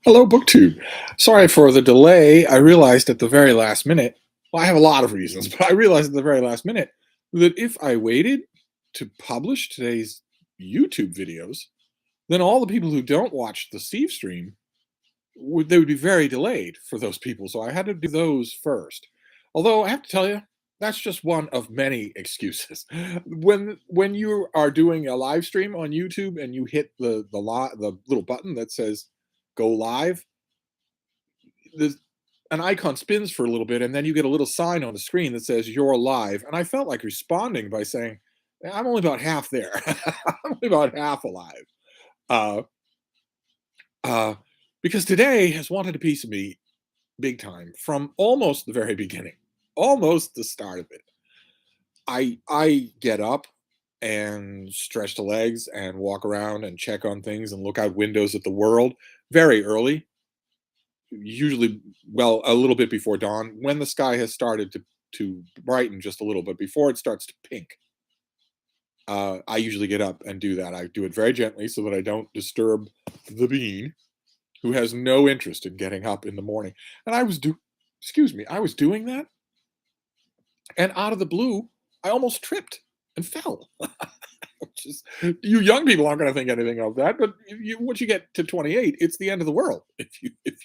Hello, Booktube. Sorry for the delay. I realized at the very last minute, well, I have a lot of reasons, but I realized at the very last minute that if I waited to publish today's YouTube videos, then all the people who don't watch the Stevestream they would be very delayed for those people. So I had to do those first. Although I have to tell you, that's just one of many excuses. When you are doing a live stream on YouTube and you hit the little button that says go live, the an icon spins for a little bit, and then you get a little sign on the screen that says you're live. And I felt like responding by saying, I'm only about half there. I'm only about half alive. Uh, uh, because today has wanted a piece of me big time from almost the very beginning, almost the start of it. I get up and stretch the legs and walk around and check on things and look out windows at the world very early, usually, well, a little bit before dawn, when the sky has started to brighten just a little bit before it starts to pink. I usually get up and do that. I do it very gently so that I don't disturb the bean, who has no interest in getting up in the morning. And excuse me, I was doing that, and out of the blue, I almost tripped and fell. Which is, you young people aren't going to think anything of that, but once you get to 28, it's the end of the world if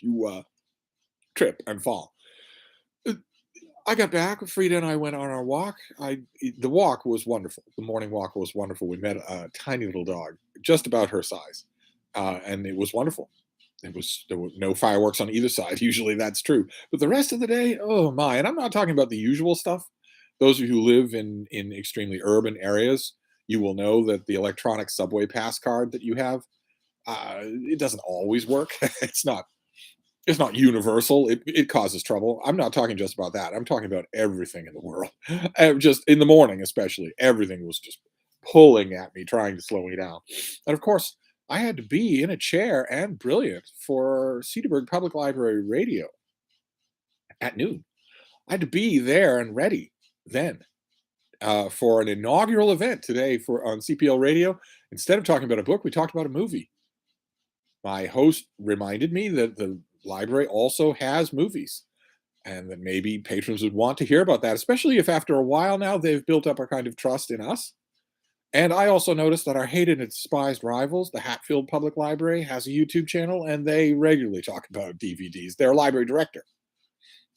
you trip and fall. Uh, I got back. Frieda and I went on our walk. The walk was wonderful. The morning walk was wonderful. We met a tiny little dog, just about her size, and it was wonderful. There were no fireworks on either side. Usually that's true, but the rest of the day, oh my! And I'm not talking about the usual stuff. Those of you who live in extremely urban areas, you will know that the electronic subway pass card that you have, it doesn't always work. It's not universal. It causes trouble. I'm not talking just about that. I'm talking about everything in the world. Just in the morning, especially, everything was just pulling at me, trying to slow me down. And of course, I had to be in a chair and brilliant for Cedarburg Public Library Radio at noon. I had to be there and ready then for an inaugural event today for on CPL Radio. Instead of talking about a book, we talked about a movie. My host reminded me that the library also has movies and that maybe patrons would want to hear about that, especially if after a while now they've built up a kind of trust in us. And I also noticed that our hated and despised rivals, the Hatfield Public Library, has a YouTube channel and they regularly talk about DVDs. Their library director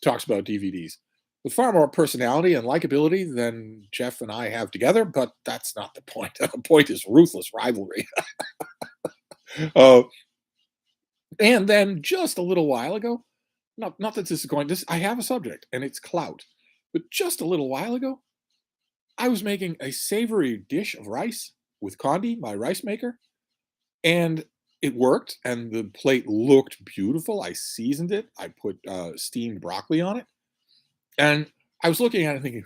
talks about DVDs with far more personality and likability than Jeff and I have together, but that's not the point. The point is ruthless rivalry. uh, And then just a little while ago, not that this is going this I have a subject and it's clout. But just a little while ago, I was making a savory dish of rice with Condi, my rice maker, and it worked and the plate looked beautiful. I seasoned it. I put steamed broccoli on it. And I was looking at it thinking,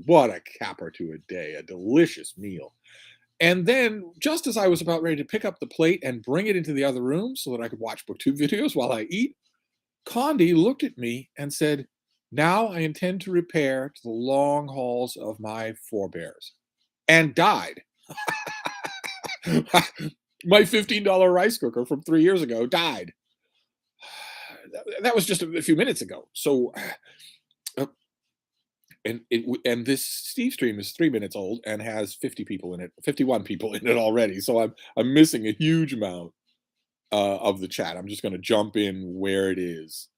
what a capper to a day, a delicious meal. And then, just as I was about ready to pick up the plate and bring it into the other room so that I could watch booktube videos while I eat, Condi looked at me and said, now I intend to repair to the long halls of my forebears, and died. My $15 rice cooker from 3 years ago died. That was just a few minutes ago. So, uh, and this Stevestream is 3 minutes old and has 50 people in it, 51 people in it already. So I'm missing a huge amount of the chat. I'm just going to jump in where it is.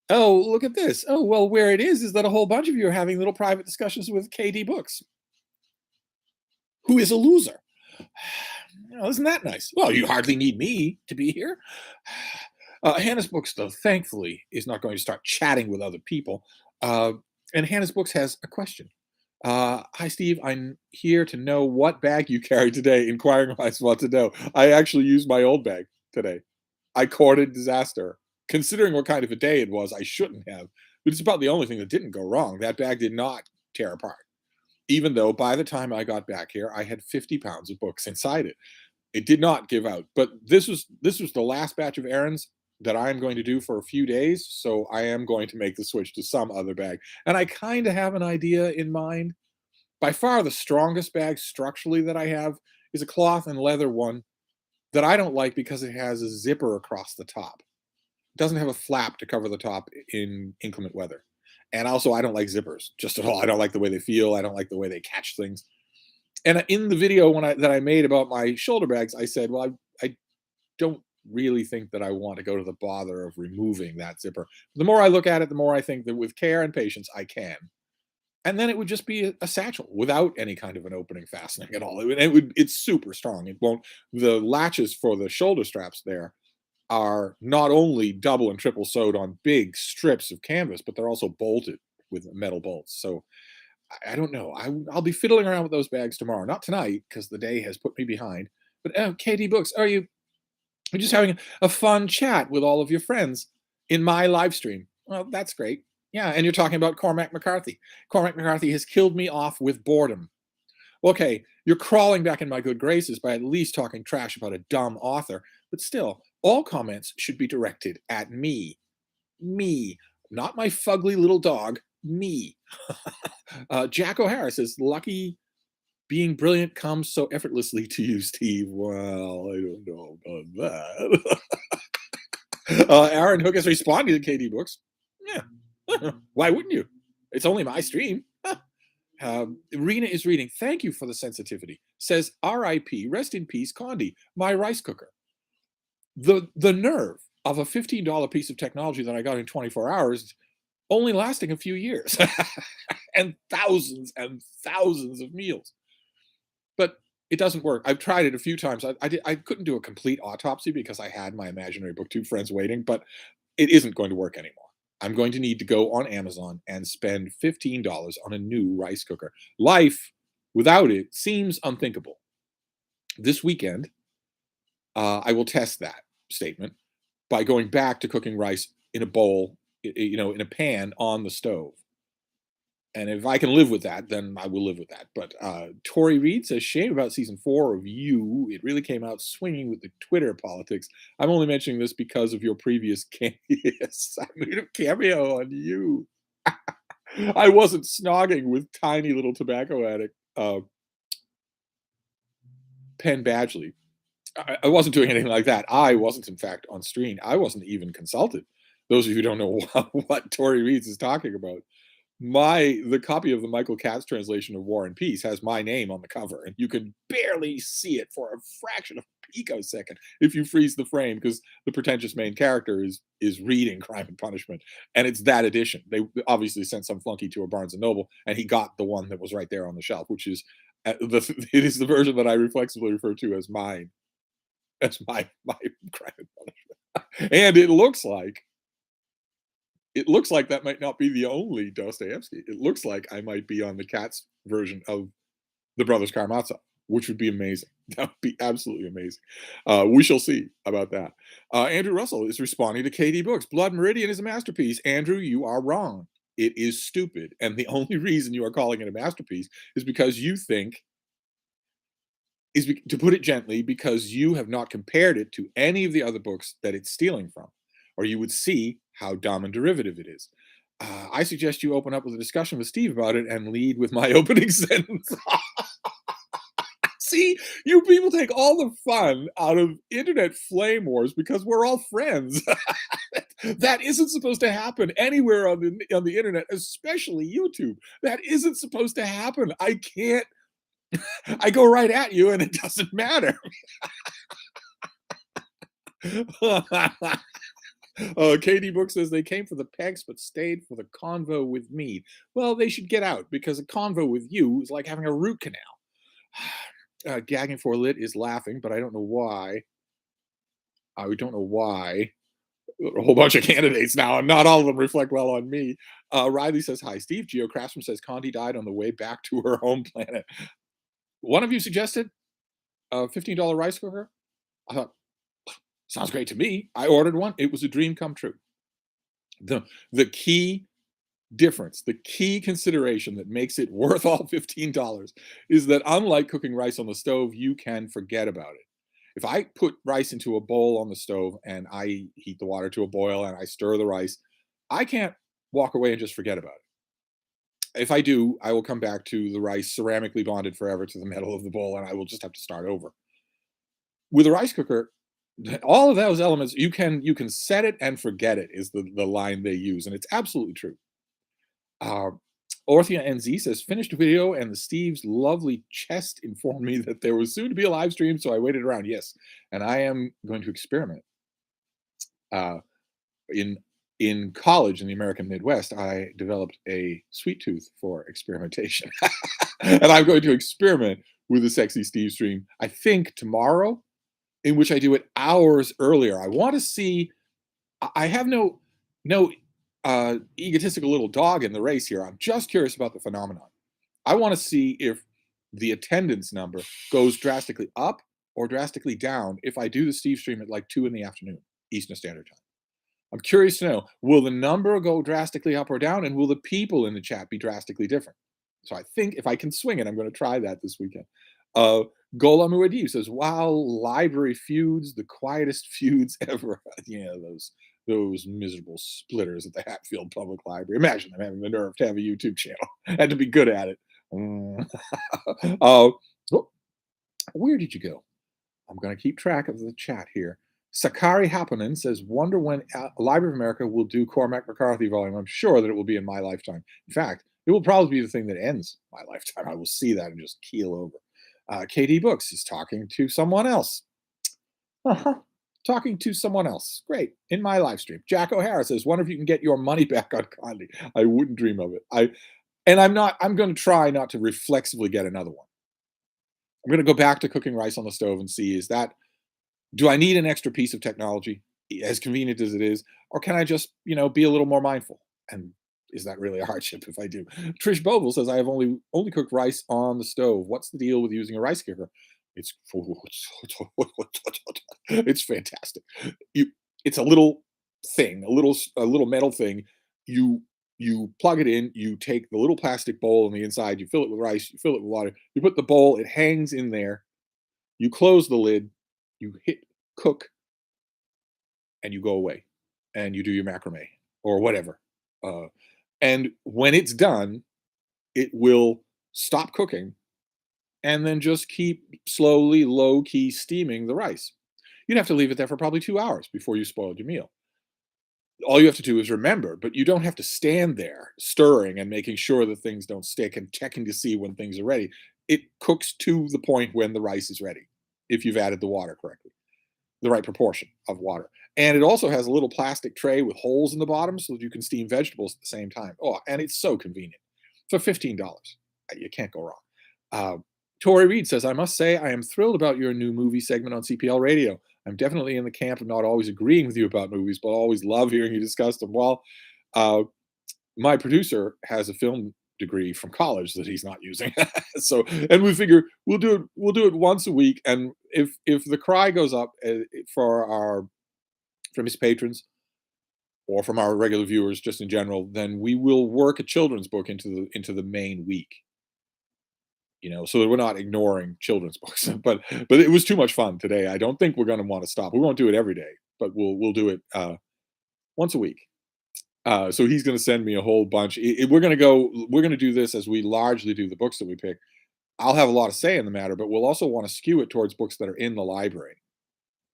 Oh, look at this. Oh, well, where it is that a whole bunch of you are having little private discussions with KD Books, who is a loser. Isn't that nice? Well, you hardly need me to be here. Hannah's Books, though, thankfully, is not going to start chatting with other people. And Hannah's Books has a question. Hi, Steve. I'm here to know what bag you carried today. Inquiring minds want to know. I actually used my old bag today. I courted disaster. Considering what kind of a day it was, I shouldn't have. But it's about the only thing that didn't go wrong. That bag did not tear apart. Even though by the time I got back here, I had 50 pounds of books inside it. It did not give out. But this was the last batch of errands that I'm going to do for a few days. So I am going to make the switch to some other bag. And I kind of have an idea in mind. By far the strongest bag structurally that I have is a cloth and leather one that I don't like because it has a zipper across the top. It doesn't have a flap to cover the top in inclement weather. And also, I don't like zippers just at all. I don't like the way they feel. I don't like the way they catch things. And in the video that I made about my shoulder bags, I said, well, I don't really think that I want to go to the bother of removing that zipper. The more I look at it, the more I think that with care and patience, I can. And then it would just be a satchel without any kind of an opening fastening at all. It's super strong. It won't. The latches for the shoulder straps there are not only double and triple sewed on big strips of canvas, but they're also bolted with metal bolts. So I don't know. I'll be fiddling around with those bags tomorrow. Not tonight because the day has put me behind. But KD Books, are you just having a fun chat with all of your friends in my live stream? Well, that's great. Yeah, and you're talking about Cormac McCarthy. Cormac McCarthy has killed me off with boredom. Okay, you're crawling back in my good graces by at least talking trash about a dumb author, but still, all comments should be directed at me. Me, not my fugly little dog, me. Jack O'Hara says, lucky being brilliant comes so effortlessly to you, Steve. Well, I don't know about that. Aaron Hook has responded to KD Books. Yeah. Why wouldn't you? It's only my stream. Rena is reading. Thank you for the sensitivity. Says R.I.P. Rest in peace, Condi, my rice cooker. The nerve of a $15 piece of technology that I got in 24 hours, only lasting a few years, and thousands of meals. But it doesn't work. I've tried it a few times. I couldn't do a complete autopsy because I had my imaginary booktube friends waiting, but it isn't going to work anymore. I'm going to need to go on Amazon and spend $15 on a new rice cooker. Life without it seems unthinkable. This weekend, I will test that statement by going back to cooking rice in a bowl, in a pan on the stove. And if I can live with that, then I will live with that. But Tori Reed says, shame about season 4 of You. It really came out swinging with the Twitter politics. I'm only mentioning this because of your previous yes, I made a cameo on You. I wasn't snogging with tiny little tobacco addict Penn Badgley. I wasn't doing anything like that. I wasn't, in fact, on screen. I wasn't even consulted. Those of you who don't know what Tori Reeds is talking about, the copy of the Michael Katz translation of War and Peace has my name on the cover, and you can barely see it for a fraction of a picosecond if you freeze the frame, because the pretentious main character is reading Crime and Punishment, and it's that edition. They obviously sent some flunky to a Barnes and Noble, and he got the one that was right there on the shelf, which is it is the version that I reflexively refer to as mine. That's my Crime and Punishment, and it looks like that might not be the only Dostoevsky. It looks like I might be on the Katz version of the Brothers Karamazov, which would be amazing. That would be absolutely amazing. We shall see about that. Andrew Russell is responding to KD Books. Blood Meridian is a masterpiece. Andrew, you are wrong. It is stupid. And the only reason you are calling it a masterpiece is because you think, to put it gently, because you have not compared it to any of the other books that it's stealing from, or you would see how dumb and derivative it is. I suggest you open up with a discussion with Steve about it and lead with my opening sentence. See, you people take all the fun out of internet flame wars because we're all friends. That isn't supposed to happen anywhere on the internet, especially YouTube. That isn't supposed to happen. I can't. I go right at you and it doesn't matter. KD Book says they came for the pegs but stayed for the convo with me. Well, they should get out, because a convo with you is like having a root canal. Gagging for Lit is laughing, but I don't know why. I don't know why. A whole bunch of candidates now, and not all of them reflect well on me. Riley says, hi, Steve. Geo Craftsman says Condi died on the way back to her home planet. One of you suggested a $15 rice cooker. I thought, sounds great to me. I ordered one. It was a dream come true. The key difference, the key consideration that makes it worth all $15 is that, unlike cooking rice on the stove, you can forget about it. If I put rice into a bowl on the stove and I heat the water to a boil and I stir the rice, I can't walk away and just forget about it. If I do, I will come back to the rice ceramically bonded forever to the metal of the bowl, and I will just have to start over. With a rice cooker, all of those elements you can set it and forget it is the line they use, and it's absolutely true. Uh, Orthia NZ says, finished video and the Steve's lovely chest informed me that there was soon to be a live stream, so I waited around. Yes, and I am going to experiment. Uh, in in college in the American Midwest, I developed a sweet tooth for experimentation, and I'm going to experiment with a sexy Steve stream. I think tomorrow, in which I do it hours earlier. I want to see. I have no egotistical little dog in the race here. I'm just curious about the phenomenon. I want to see if the attendance number goes drastically up or drastically down if I do the Steve stream at like 2 in the afternoon Eastern Standard Time. I'm curious to know, will the number go drastically up or down, and will the people in the chat be drastically different? So I think if I can swing it, I'm going to try that this weekend. Uh, Gola Muad'Dib says, "Wow, library feuds, the quietest feuds ever." Yeah, those miserable splitters at the Hatfield Public Library. Imagine them having the nerve to have a YouTube channel and to be good at it. Mm. uh, oh, where did you go? I'm going to keep track of the chat here. Sakari Happonen says, wonder when Library of America will do Cormac McCarthy volume. I'm sure that it will be in my lifetime. In fact, it will probably be the thing that ends my lifetime. I will see that and just keel over. KD Books is talking to someone else. Uh-huh. Talking to someone else. Great. In my live stream. Jack O'Hara says, wonder if you can get your money back on Condi. I wouldn't dream of it. I'm going to try not to reflexively get another one. I'm going to go back to cooking rice on the stove and see, do I need an extra piece of technology, as convenient as it is, or can I just, be a little more mindful? And is that really a hardship if I do? Trish Bogle says, I have only cooked rice on the stove. What's the deal with using a rice cooker? It's it's fantastic. It's a little thing, a little metal thing. You plug it in. You take the little plastic bowl on the inside. You fill it with rice. You fill it with water. You put the bowl. It hangs in there. You close the lid. You hit cook, and you go away, and you do your macrame or whatever. Uh, and when it's done, it will stop cooking and then just keep slowly, low key steaming the rice. You'd have to leave it there for probably 2 hours before you spoiled your meal. All you have to do is remember, but you don't have to stand there stirring and making sure that things don't stick and checking to see when things are ready. It cooks to the point when the rice is ready, if you've added the water correctly, the right proportion of water. And it also has a little plastic tray with holes in the bottom so that you can steam vegetables at the same time. Oh, and it's so convenient for $15. You can't go wrong. Tori Reed says, I must say, I am thrilled about your new movie segment on CPL Radio. I'm definitely in the camp of not always agreeing with you about movies, but I always love hearing you discuss them. Well, uh, my producer has a film degree from college that he's not using. So, and we figure we'll do it once a week. And if the cry goes up from his patrons or from our regular viewers, just in general, then we will work a children's book into the main week. So that we're not ignoring children's books. But it was too much fun today. I don't think we're going to want to stop. We won't do it every day, but we'll do it once a week. So he's going to send me a whole bunch. We're going to do this as we largely do the books that we pick. I'll have a lot of say in the matter, but we'll also want to skew it towards books that are in the library.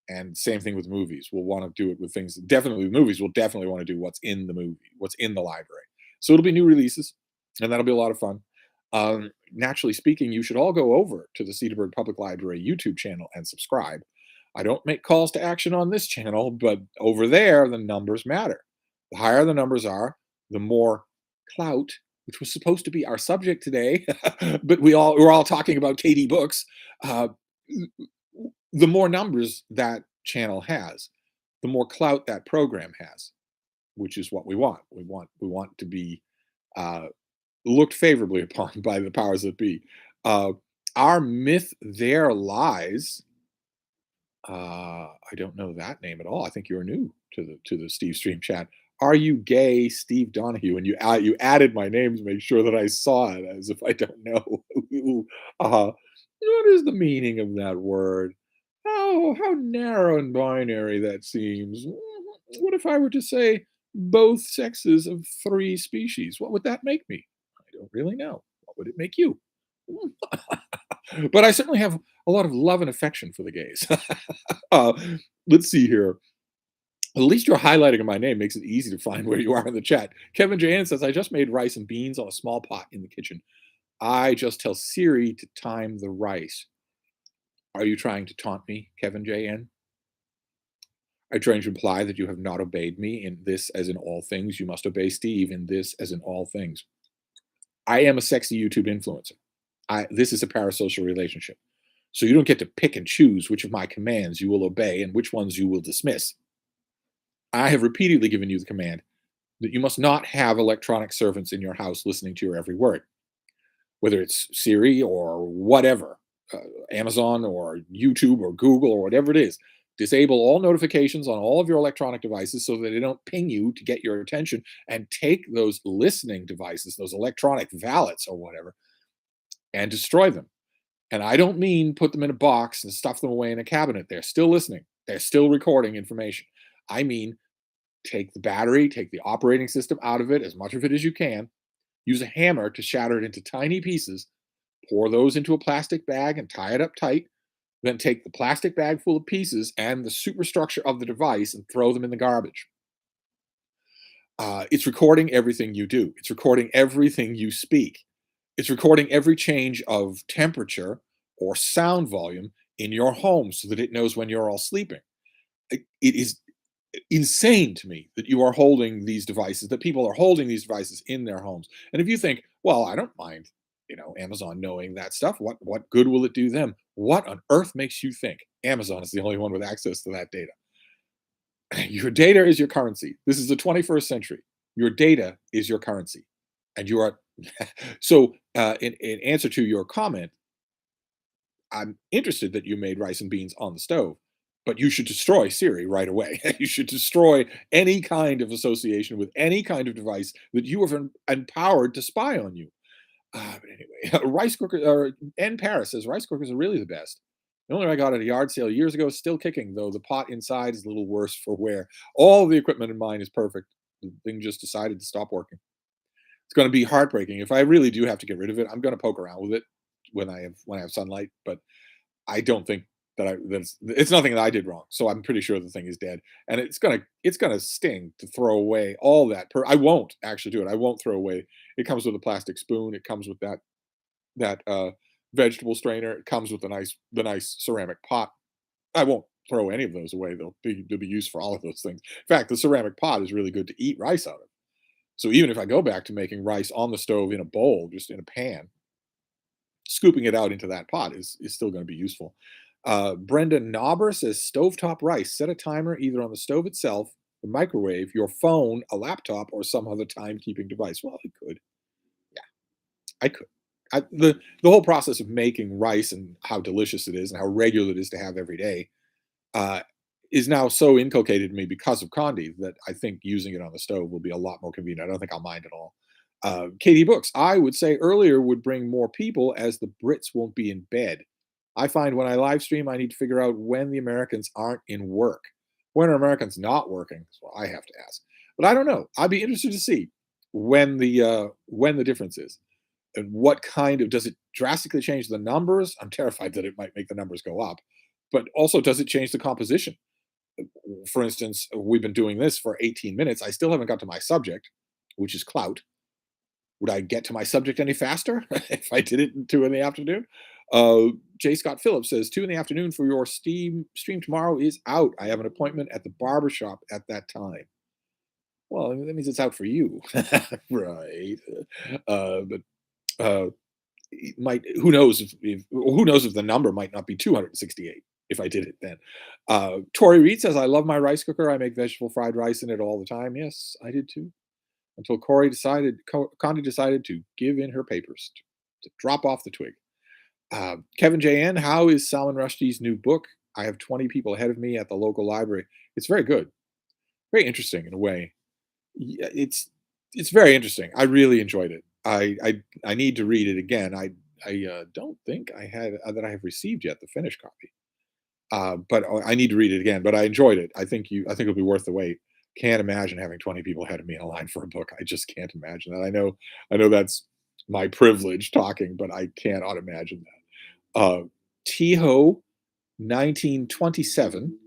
And same thing with movies. We'll want to do it with things. Definitely with movies, we'll definitely want to do what's in the movie, what's in the library. So it'll be new releases, and that'll be a lot of fun. Naturally speaking, you should all go over to the Cedarburg Public Library YouTube channel and subscribe. I don't make calls to action on this channel, but over there, the numbers matter. The higher the numbers are, the more clout, which was supposed to be our subject today, but we're all talking about KD Books. The more numbers that channel has, the more clout that program has, which is what we want. We want to be looked favorably upon by the powers that be. Our myth there lies. I don't know that name at all. I think you're new to the Stevestream chat. Are you gay, Steve Donahue? And you added my name to make sure that I saw it, as if I don't know. What is the meaning of that word? How narrow and binary that seems. What if I were to say both sexes of 3 species? What would that make me? I don't really know. What would it make you? But I certainly have a lot of love and affection for the gays. uh, let's see here. At least your highlighting of my name makes it easy to find where you are in the chat. Kevin Jan says, I just made rice and beans on a small pot in the kitchen. I just tell Siri to time the rice. Are you trying to taunt me, Kevin JN? Are you trying to imply that you have not obeyed me in this as in all things? You must obey Steve in this as in all things. I am a sexy YouTube influencer. This is a parasocial relationship. So you don't get to pick and choose which of my commands you will obey and which ones you will dismiss. I have repeatedly given you the command that you must not have electronic servants in your house listening to your every word, whether it's Siri or whatever, uh, Amazon or YouTube or Google or whatever it is. Disable all notifications on all of your electronic devices so that they don't ping you to get your attention, and take those listening devices, those electronic valets or whatever, and destroy them. And I don't mean put them in a box and stuff them away in a cabinet. They're still listening. They're still recording information. I mean, take the battery, take the operating system out of it, as much of it as you can. Use a hammer to shatter it into tiny pieces. Pour those into a plastic bag and tie it up tight. Then take the plastic bag full of pieces and the superstructure of the device and throw them in the garbage. It's recording everything you do. It's recording everything you speak. It's recording every change of temperature or sound volume in your home so that it knows when you're all sleeping. It is insane to me that you are holding these devices, that people are holding these devices in their homes. And if you think, well, I don't mind, Amazon knowing that stuff, what good will it do them? What on earth makes you think Amazon is the only one with access to that data? Your data is your currency. This is the 21st century. Your data is your currency. And you are so in answer to your comment, I'm interested that you made rice and beans on the stove, but you should destroy Siri right away. You should destroy any kind of association with any kind of device that you have empowered to spy on you. But anyway, rice cooker or N Paris says rice cookers are really the best. The only one I got at a yard sale years ago is still kicking, though the pot inside is a little worse for wear. All the equipment in mine is perfect. The thing just decided to stop working. It's going to be heartbreaking. If I really do have to get rid of it, I'm going to poke around with it when I have sunlight. But I don't think that's it's nothing that I did wrong. So I'm pretty sure the thing is dead, and it's gonna sting to throw away all that. I won't actually do it. I won't throw away. It comes with a plastic spoon. It comes with that vegetable strainer. It comes with the nice ceramic pot. I won't throw any of those away. They'll be used for all of those things. In fact, the ceramic pot is really good to eat rice out of. So even if I go back to making rice on the stove in a bowl, just in a pan, scooping it out into that pot is still going to be useful. Brenda Knobber says stovetop rice. Set a timer either on the stove itself, the microwave, your phone, a laptop, or some other timekeeping device. Well, I could. Yeah, I could. The whole process of making rice and how delicious it is and how regular it is to have every day uh, is now so inculcated in me because of Condi that I think using it on the stove will be a lot more convenient. I don't think I'll mind at all. Katie Books, I would say earlier would bring more people as the Brits won't be in bed. I find when I live stream, I need to figure out when the Americans aren't in work. When are Americans not working? That's what I have to ask. But I don't know. I'd be interested to see when the difference is, and what kind of, does it drastically change the numbers? I'm terrified that it might make the numbers go up, but also does it change the composition? For instance, we've been doing this for 18 minutes. I still haven't got to my subject, which is Clout. Would I get to my subject any faster if I did it in 2 in the afternoon? J. Scott Phillips says 2 in the afternoon for your Steam stream tomorrow is out. I have an appointment at the barber shop at that time. Well, that means it's out for you, right? But it might, who knows if the number might not be 268 if I did it then. Tori Reed says, I love my rice cooker. I make vegetable fried rice in it all the time. Yes, I did too. Until Condi decided to give in her papers, to drop off the twig. Kevin JN, how is Salman Rushdie's new book? I have 20 people ahead of me at the local library. It's very good, very interesting in a way. It's very interesting. I really enjoyed it. I need to read it again. I don't think I had that I have received yet the finished copy. But I need to read it again. But I enjoyed it. I think it'll be worth the wait. Can't imagine having 20 people ahead of me in a line for a book. I just can't imagine that. I know that's my privilege talking, but I cannot imagine that. Uh, Tiho 1927.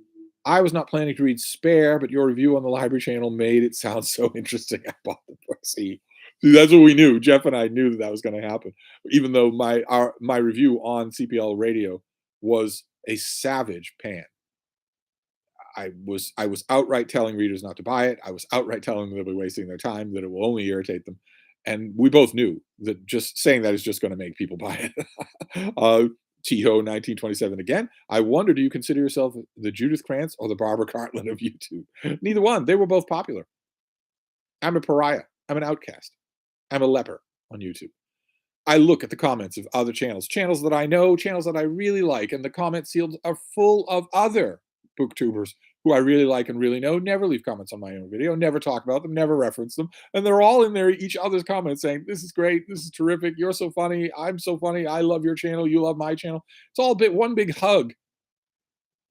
I was not planning to read Spare, but your review on the library channel made it sound so interesting. I bought the book. See, that's what we knew. Jeff and I knew that that was going to happen. Even though my review on CPL Radio was a savage pan. I was outright telling readers not to buy it. I was outright telling them they'll be wasting their time, that it will only irritate them. And we both knew that just saying that is just going to make people buy it. Tiho 1927 again. I wonder, do you consider yourself the Judith Krantz or the Barbara Cartland of YouTube? Neither one. They were both popular. I'm a pariah. I'm an outcast. I'm a leper on YouTube. I look at the comments of other channels that I know, channels that I really like, and the comment fields are full of other booktubers who I really like and really know, never leave comments on my own video, never talk about them, never reference them. And they're all in there, each other's comments saying, this is great, this is terrific, you're so funny, I'm so funny, I love your channel, you love my channel. It's all one big hug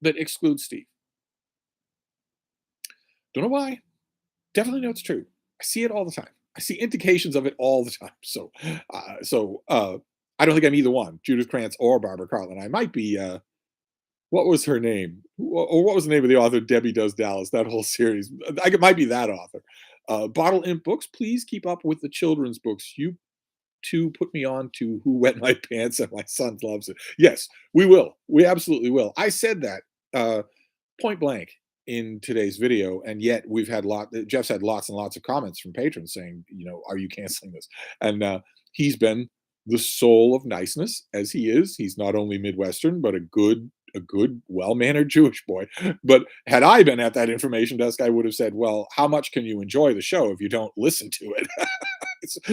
that excludes Steve. Don't know why. Definitely know it's true. I see it all the time. I see indications of it all the time. So I don't think I'm either one, Judith Krantz or Barbara Cartland. I might be, what was her name? Or what was the name of the author, Debbie Does Dallas, that whole series? It might be that author. Bottle Imp Books, please keep up with the children's books. You two put me on to Who Wet My Pants, and my son loves it. Yes, we will. We absolutely will. I said that point blank in today's video, and yet Jeff's had lots and lots of comments from patrons saying, are you canceling this? And he's been the soul of niceness, as he is. He's not only Midwestern, but a good, well-mannered Jewish boy. But had I been at that information desk, I would have said, well, how much can you enjoy the show if you don't listen to it?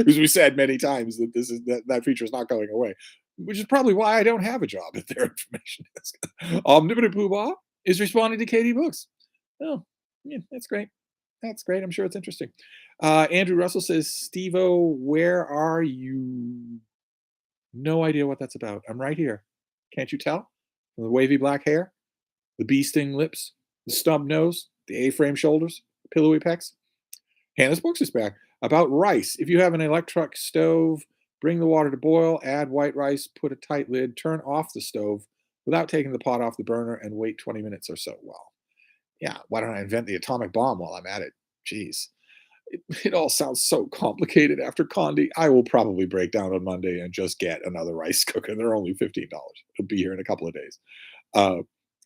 As we said many times, that feature is not going away, which is probably why I don't have a job at their information desk. Omnipotent Poobah is responding to Katie Books. Oh, yeah, that's great. That's great. I'm sure it's interesting. Andrew Russell says, Steve-O, where are you? No idea what that's about. I'm right here. Can't you tell? From the wavy black hair, the bee sting lips, the stub nose, the A-frame shoulders, the pillowy pecs. Hannah's Books is back. About rice. If you have an electric stove, bring the water to boil, add white rice, put a tight lid, turn off the stove without taking the pot off the burner, and wait 20 minutes or so. Well, yeah, why don't I invent the atomic bomb while I'm at it? Jeez. It all sounds so complicated after Condi. I will probably break down on Monday and just get another rice cooker. They're only $15. It'll be here in a couple of days.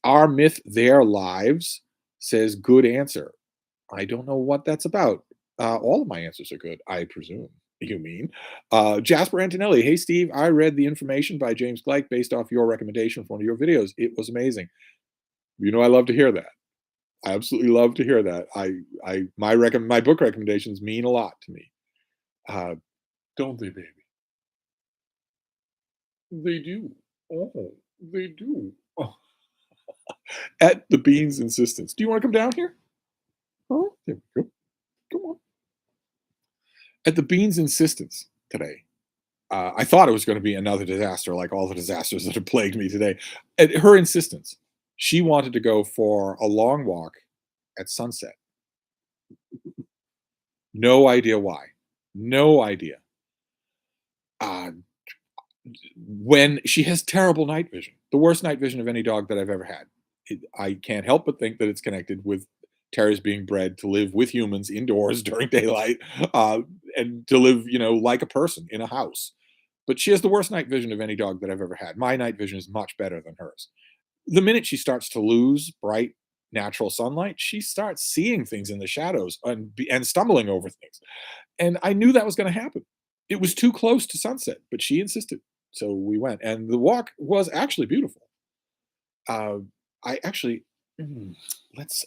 Our Myth, Their Lives says, good answer. I don't know what that's about. All of my answers are good, I presume. You mean? Jasper Antonelli. Hey, Steve, I read The Information by James Gleick based off your recommendation for one of your videos. It was amazing. I love to hear that. I absolutely love to hear that. My book recommendations mean a lot to me. Don't they, baby? They do. Oh, they do. Oh. At the Bean's insistence. Do you want to come down here? Oh, there we go. Come on. At the Bean's insistence today, I thought it was going to be another disaster like all the disasters that have plagued me today. At her insistence, she wanted to go for a long walk at sunset. No idea why. No idea. When she has terrible night vision, the worst night vision of any dog that I've ever had. I can't help but think that it's connected with terriers being bred to live with humans indoors during daylight, and to live, like a person in a house. But she has the worst night vision of any dog that I've ever had. My night vision is much better than hers. The minute she starts to lose bright, natural sunlight, she starts seeing things in the shadows and stumbling over things. And I knew that was going to happen. It was too close to sunset, but she insisted. So we went. And the walk was actually beautiful. I actually, let's,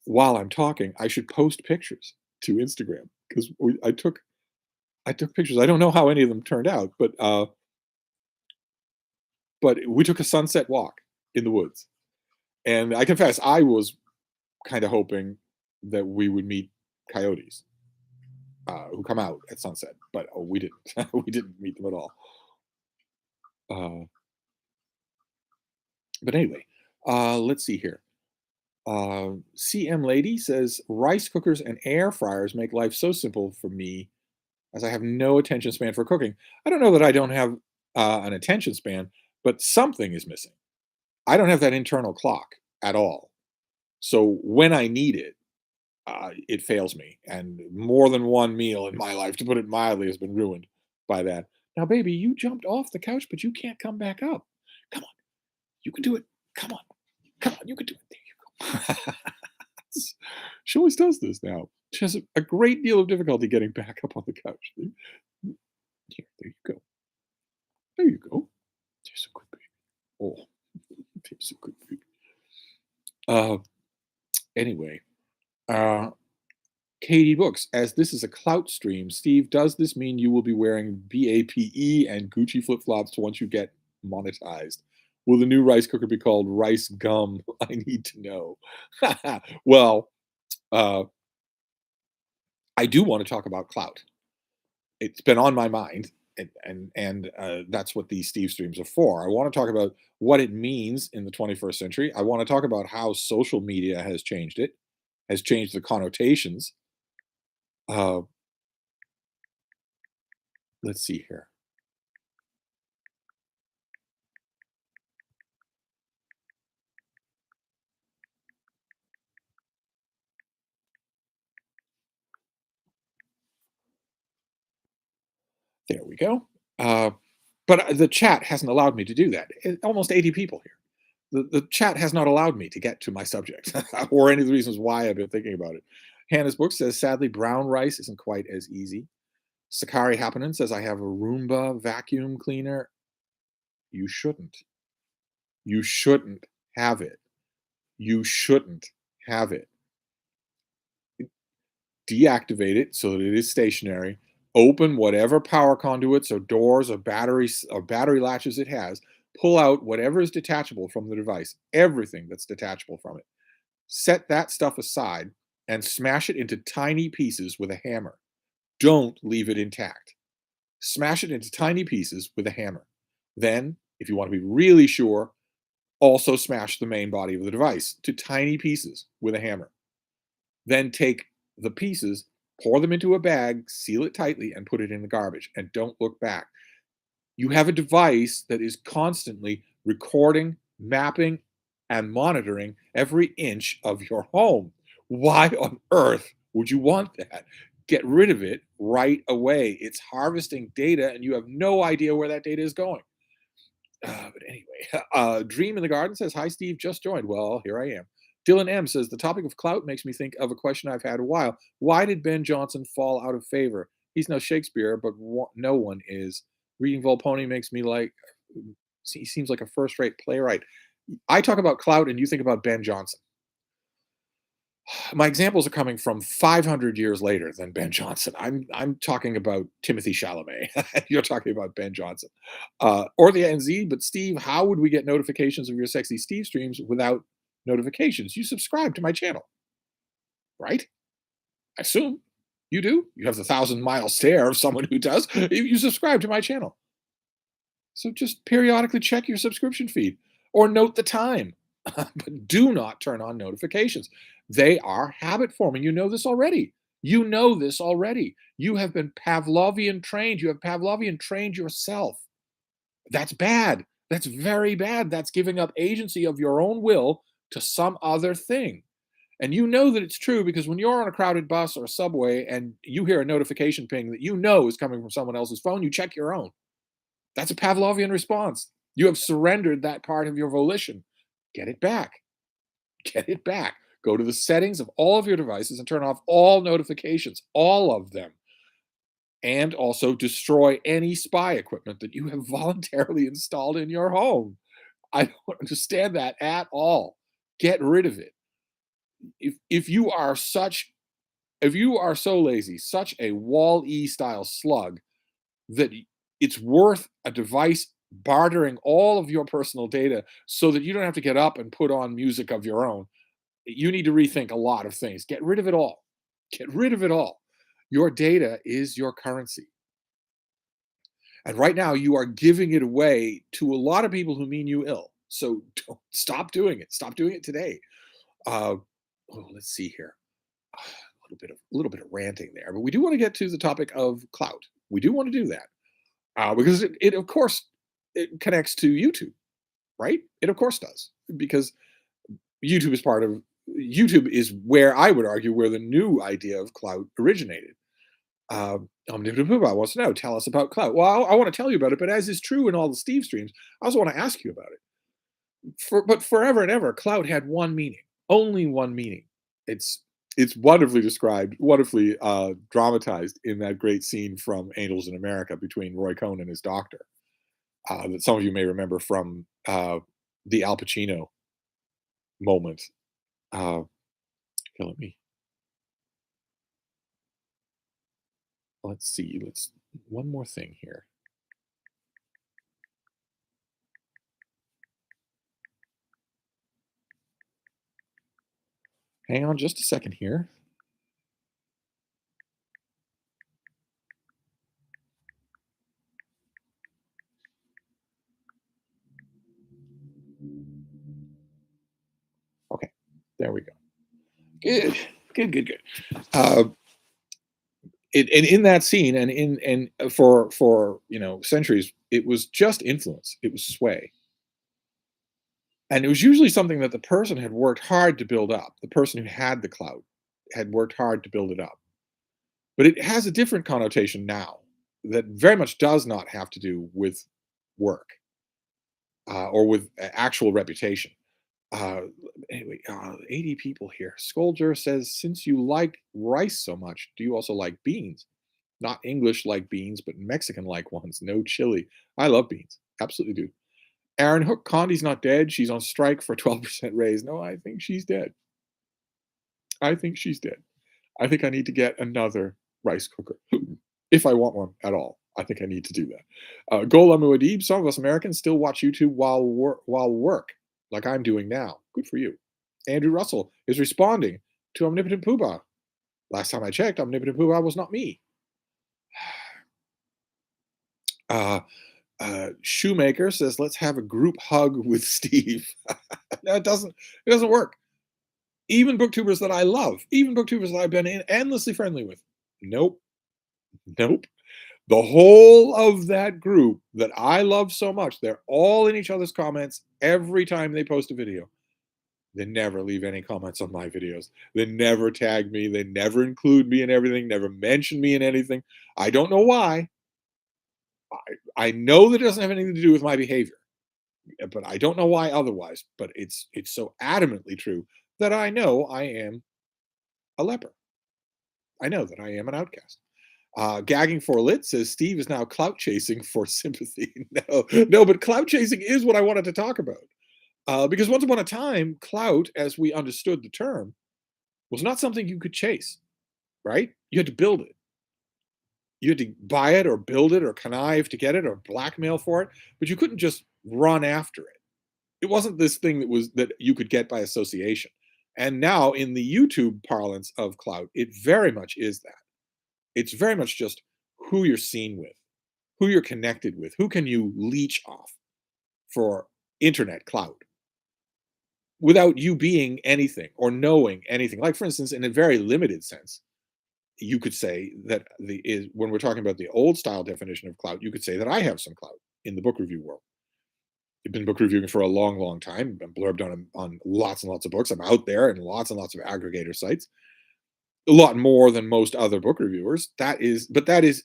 while I'm talking, I should post pictures to Instagram because I took pictures. I don't know how any of them turned out, but we took a sunset walk in the woods. And I confess, I was kind of hoping that we would meet coyotes who come out at sunset, but we didn't. We didn't meet them at all. But anyway, let's see here. CM Lady says, rice cookers and air fryers make life so simple for me as I have no attention span for cooking. I don't know that I don't have an attention span, but something is missing. I don't have that internal clock at all. So when I need it, it fails me. And more than one meal in my life, to put it mildly, has been ruined by that. Now, baby, you jumped off the couch, but you can't come back up. Come on, you can do it. Come on, come on, you can do it. There you go. She always does this now. She has a great deal of difficulty getting back up on the couch. Here, there you go. There you go. There's a good baby. Oh, there's a good baby. Uh, anyway, uh, Katie Books, as this is a clout stream, Steve, does this mean you will be wearing BAPE and Gucci flip flops once you get monetized? Will the new rice cooker be called Rice Gum? I need to know. Well, uh, I do want to talk about clout. It's been on my mind, and that's what these Steve streams are for. I want to talk about what it means in the 21st century. I want to talk about how social media has changed it, has changed the connotations. Uh, let's see here. There we go. But the chat hasn't allowed me to do that. Almost 80 people here. The chat has not allowed me to get to my subject or any of the reasons why I've been thinking about it. Hannah's book says, sadly, brown rice isn't quite as easy. Sakari Happenin says, I have a Roomba vacuum cleaner. You shouldn't. You shouldn't have it. You shouldn't have it. Deactivate it so that it is stationary. Open whatever power conduits or doors or batteries or battery latches it has. Pull out whatever is detachable from the device, everything that's detachable from it. Set that stuff aside and smash it into tiny pieces with a hammer. Don't leave it intact. Smash it into tiny pieces with a hammer. Then, if you want to be really sure, also smash the main body of the device to tiny pieces with a hammer. Then take the pieces, pour them into a bag, seal it tightly, and put it in the garbage. And don't look back. You have a device that is constantly recording, mapping, and monitoring every inch of your home. Why on earth would you want that? Get rid of it right away. It's harvesting data, and you have no idea where that data is going. But anyway, Dream in the Garden says, Hi, Steve, just joined. Well, here I am. Dylan M says, the topic of clout makes me think of a question I've had a while. Why did Ben Jonson fall out of favor? He's no Shakespeare, but no one is. Reading Volpone makes me like, he seems like a first-rate playwright. I talk about clout and you think about Ben Jonson. My examples are coming from 500 years later than Ben Jonson. I'm talking about Timothy Chalamet. You're talking about Ben Jonson. Or the NZ, but Steve, how would we get notifications of your sexy Steve streams without notifications? You subscribe to my channel, right? I assume you do. You have the 1,000-mile stare of someone who does. You subscribe to my channel. So just periodically check your subscription feed or note the time. But do not turn on notifications. They are habit forming. You know this already. You know this already. You have been Pavlovian trained. You have Pavlovian trained yourself. That's bad. That's very bad. That's giving up agency of your own will to some other thing. And you know that it's true because when you're on a crowded bus or a subway and you hear a notification ping that you know is coming from someone else's phone, you check your own. That's a Pavlovian response. You have surrendered that part of your volition. Get it back. Get it back. Go to the settings of all of your devices and turn off all notifications, all of them. And also destroy any spy equipment that you have voluntarily installed in your home. I don't understand that at all. Get rid of it. If you are so lazy, such a Wall-E style slug, that it's worth a device bartering all of your personal data so that you don't have to get up and put on music of your own, you need to rethink a lot of things. Get rid of it all. Get rid of it all. Your data is your currency. And right now, you are giving it away to a lot of people who mean you ill. So don't, stop doing it. Stop doing it today. Let's see here. A little bit of ranting there, but we do want to get to the topic of clout. We do want to do that because it of course it connects to YouTube, right? It of course does, because YouTube is part of YouTube is where I would argue where the new idea of clout originated. Omnipotent Poobah wants to know, tell us about Clout. Well, I want to tell you about it, but as is true in all the Steve streams, I also want to ask you about it. But forever and ever, Clout had one meaning, only one meaning. It's it's wonderfully described, wonderfully dramatized in that great scene from Angels in America between Roy Cohn and his doctor, that some of you may remember from the Al Pacino moment. Uh, here, let's see. Let's one more thing here. Hang on just a second here. Okay, there we go. Good, good. Uh, and in that scene, and for centuries, it was just influence. It was sway, and it was usually something that the person had worked hard to build up. The person who had the clout had worked hard to build it up. But it has a different connotation now that very much does not have to do with work or with actual reputation. Uh, anyway, 80 people here. Scolger says, since you like rice so much, do you also like beans? Not English like beans, but Mexican like ones. No chili. I love beans. Absolutely do. Aaron Hook, Condi's not dead. She's on strike for 12% raise. No, I think she's dead. I think she's dead. I think I need to get another rice cooker if I want one at all. I think I need to do that. Golem Muad'Dib, some of us Americans still watch YouTube while work, like I'm doing now. Good for you. Andrew Russell is responding to Omnipotent Poobah. Last time I checked, Omnipotent Poobah was not me. Uh, Shoemaker says, "Let's have a group hug with Steve." No, it doesn't. It doesn't work. Even booktubers that I love, even booktubers that I've been endlessly friendly with, nope, nope. The whole of that group that I love so much, they're all in each other's comments every time they post a video. They never leave any comments on my videos. They never tag me. They never include me in everything. Never mention me in anything. I don't know why. I know that it doesn't have anything to do with my behavior, but I don't know why otherwise. But it's so adamantly true that I know I am a leper. I know that I am an outcast. Gagging for lit says Steve is now clout chasing for sympathy. No, but clout chasing is what I wanted to talk about. Because once upon a time, clout, as we understood the term, was not something you could chase, right? You had to build it. You had to buy it or build it or connive to get it or blackmail for it, but you couldn't just run after it. It wasn't this thing that you could get by association. And now in the YouTube parlance of clout, it very much is that. It's very much just who you're seen with, who you're connected with, who can you leech off for internet clout without you being anything or knowing anything. Like, for instance, in a very limited sense, you could say that when we're talking about the old style definition of clout, you could say that I have some clout in the book review world. I've been book reviewing for a long, long time. I'm blurbed on lots and lots of books. I'm out there in lots and lots of aggregator sites, a lot more than most other book reviewers. That is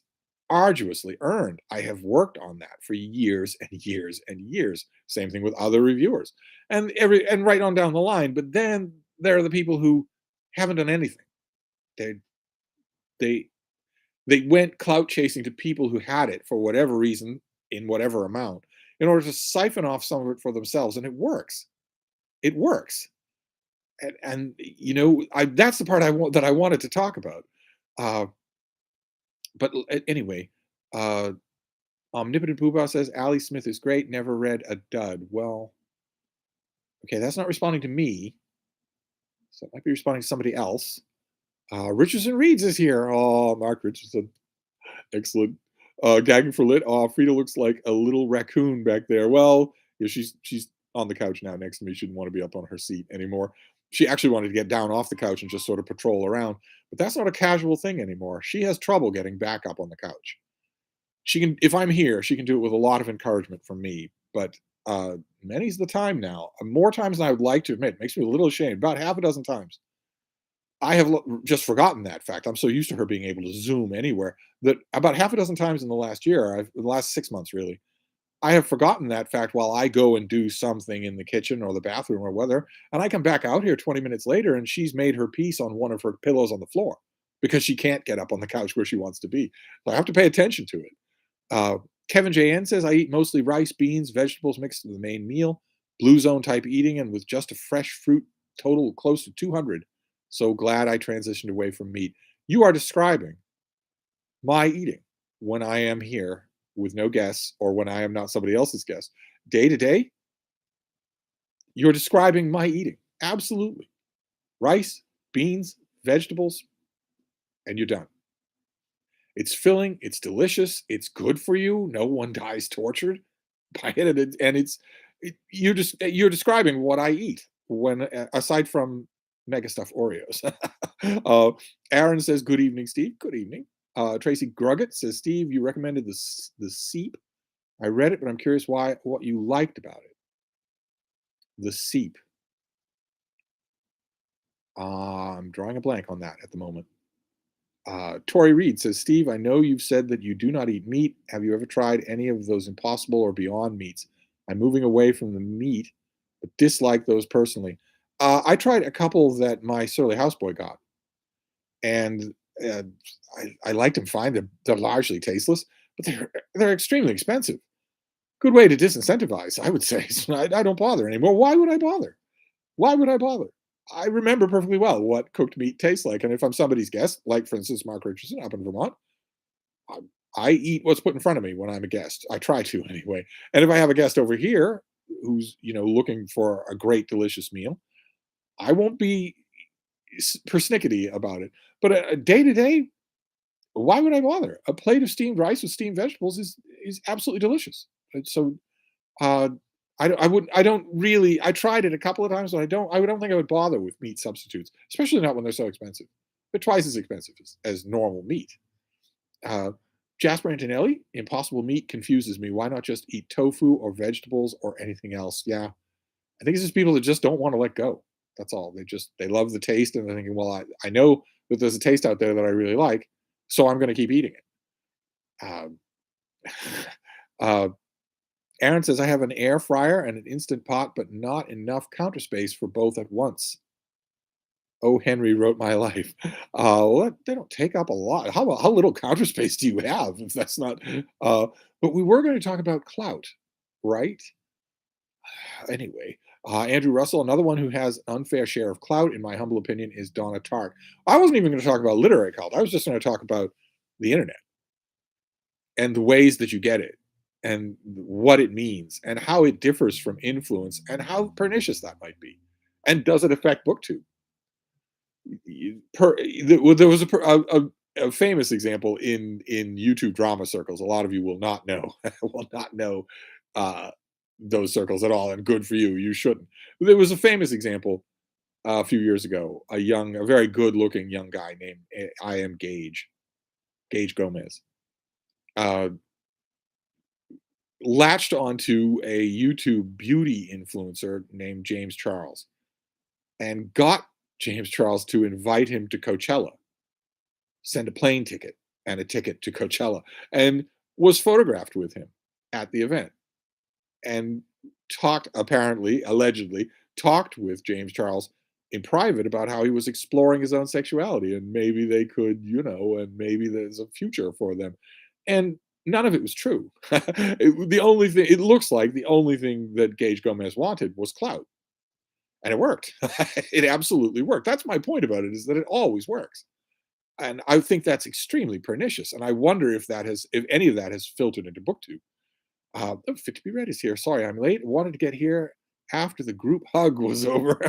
arduously earned. I have worked on that for years and years and years. Same thing with other reviewers, and right on down the line. But then there are the people who haven't done anything. They they they went clout chasing to people who had it for whatever reason in whatever amount in order to siphon off some of it for themselves, and it works. It works. And that's the part that I wanted to talk about. Uh, but anyway, uh, Omnipotent Poobah says Ali Smith is great. Never read a dud. Well, okay, that's not responding to me. So it might be responding to somebody else. Richardson Reeds is here. Oh, Mark Richardson, excellent. Gagging for lit. Oh, Frieda looks like a little raccoon back there. Well, yeah, she's on the couch now next to me. She didn't want to be up on her seat anymore. She actually wanted to get down off the couch and just sort of patrol around. But that's not a casual thing anymore. She has trouble getting back up on the couch. She can, if I'm here, she can do it with a lot of encouragement from me. But many's the time now. More times than I would like to admit. Makes me a little ashamed. About half a dozen times. I have just forgotten that fact. I'm so used to her being able to Zoom anywhere that about half a dozen times in the last year, in the last 6 months, really, I have forgotten that fact while I go and do something in the kitchen or the bathroom or whether, and I come back out here 20 minutes later and she's made her peace on one of her pillows on the floor because she can't get up on the couch where she wants to be. So I have to pay attention to it. Uh, Kevin JN says, I eat mostly rice, beans, vegetables mixed in the main meal, blue zone type eating, and with just a fresh fruit, total close to 200. So glad I transitioned away from meat. You are describing my eating when I am here with no guests or when I am not somebody else's guest. Day to day, you're describing my eating. Absolutely. Rice, beans, vegetables, and you're done. It's filling, it's delicious, it's good for you. No one dies tortured by it, and you're describing what I eat when aside from mega stuff Oreos. uh, Aaron says, "Good evening, Steve." Good evening. Tracy Gruggett says, "Steve, you recommended the Seep. I read it, but I'm curious what you liked about it." The Seep. I'm drawing a blank on that at the moment. Tori Reed says, Steve, I know you've said that you do not eat meat. Have you ever tried any of those impossible or beyond meats? I'm moving away from the meat, but dislike those personally. I tried a couple that my surly houseboy got, and uh, I liked them fine. They're largely tasteless, but they're extremely expensive. Good way to disincentivize, I would say. So I don't bother anymore. Why would I bother? Why would I bother? I remember perfectly well what cooked meat tastes like. And if I'm somebody's guest, like for instance, Mark Richardson up in Vermont, I, I eat what's put in front of me when I'm a guest. I try to anyway. And if I have a guest over here who's, looking for a great, delicious meal, I won't be persnickety about it. But day to day, why would I bother? A plate of steamed rice with steamed vegetables is absolutely delicious. So uh, I don't really. I tried it a couple of times, but I don't think I would bother with meat substitutes, especially not when they're so expensive. They're twice as expensive as normal meat. Uh, Jasper Antonelli, impossible meat confuses me. Why not just eat tofu or vegetables or anything else? Yeah, I think it's just people that just don't want to let go. That's all. They love the taste and they're thinking, well, I know that there's a taste out there that I really like, so I'm going to keep eating it. Um, uh, Aaron says, I have an air fryer and an instant pot, but not enough counter space for both at once. Oh, Henry wrote my life. Well, they don't take up a lot. How little counter space do you have if that's not? But we were going to talk about Clout, right? Anyway, Andrew Russell, another one who has an unfair share of clout, in my humble opinion, is Donna Tartt. I wasn't even going to talk about literary cult. I was just going to talk about the internet and the ways that you get it and what it means and how it differs from influence and how pernicious that might be. And does it affect booktube? There was a famous example in YouTube drama circles. A lot of you will not know will not know uh, those circles at all, and good for you. You shouldn't. There was a famous example a few years ago. A very good-looking young guy named I am Gage Gomez, uh, latched onto a YouTube beauty influencer named James Charles, and got James Charles to invite him to Coachella, send a plane ticket and a ticket to Coachella, and was photographed with him at the event, and allegedly, talked with James Charles in private about how he was exploring his own sexuality and maybe they could, and maybe there's a future for them. And none of it was true. It looks like the only thing that Gage Gomez wanted was clout. And it worked. It absolutely worked. That's my point about it, is that it always works. And I think that's extremely pernicious. And I wonder if any of that has filtered into booktube. Fit to be read is here. Sorry, I'm late. Wanted to get here after the group hug was over.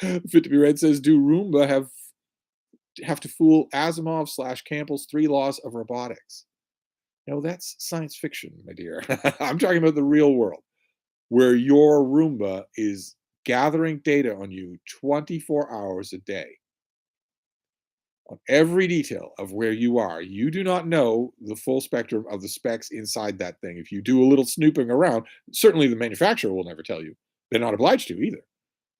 Fit to be read says, do Roomba have to fool Asimov / Campbell's 3 laws of robotics? No, that's science fiction, my dear. I'm talking about the real world, where your Roomba is gathering data on you 24 hours a day. on every detail of where you are. You do not know the full spectrum of the specs inside that thing. If you do a little snooping around, certainly the manufacturer will never tell you. They're not obliged to either.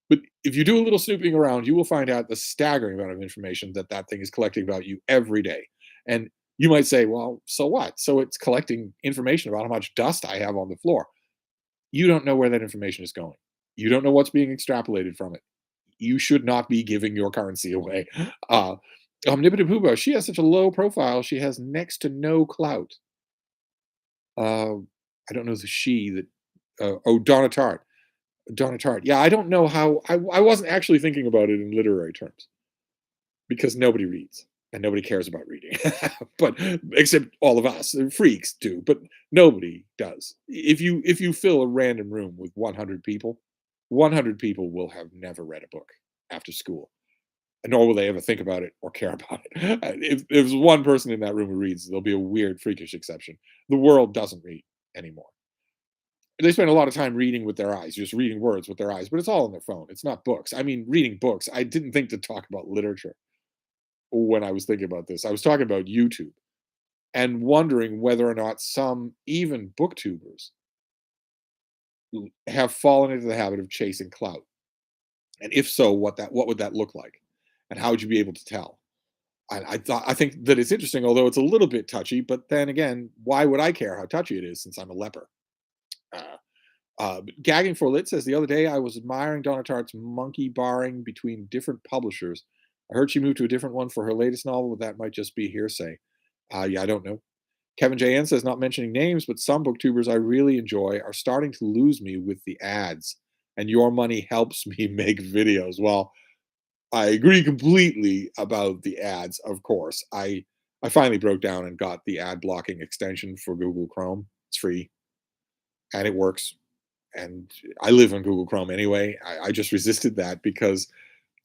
But if you do a little snooping around, you will find out the staggering amount of information that that thing is collecting about you every day. And you might say, well, so what? So it's collecting information about how much dust I have on the floor. You don't know where that information is going. You don't know what's being extrapolated from it. You should not be giving your currency away. Uh, Omnipotent Pubo, she has such a low profile. She has next to no clout. Uh, I don't know the she that. Donna Tartt. Donna Tartt. Yeah, I don't know how. I wasn't actually thinking about it in literary terms because nobody reads and nobody cares about reading, but except all of us freaks do, but nobody does. If you fill a random room with 100 people will have never read a book after school, nor will they ever think about it or care about it. If there's one person in that room who reads, there'll be a weird, freakish exception. The world doesn't read anymore. They spend a lot of time reading with their eyes, just reading words with their eyes, but it's all on their phone. It's not books. I mean, reading books. I didn't think to talk about literature when I was thinking about this. I was talking about YouTube and wondering whether or not some, even booktubers, have fallen into the habit of chasing clout. And if so, what would that look like? And how would you be able to tell? I think that it's interesting, although it's a little bit touchy. But then again, why would I care how touchy it is since I'm a leper? Uh, Gagging for Lit says the other day I was admiring Donna Tartt's monkey barring between different publishers. I heard she moved to a different one for her latest novel, but that might just be hearsay. Yeah, I don't know. Kevin JN says, not mentioning names, but some booktubers I really enjoy are starting to lose me with the ads, and your money helps me make videos. Well, I agree completely about the ads, of course. I finally broke down and got the ad blocking extension for Google Chrome. It's free and it works. And I live on Google Chrome anyway. I just resisted that because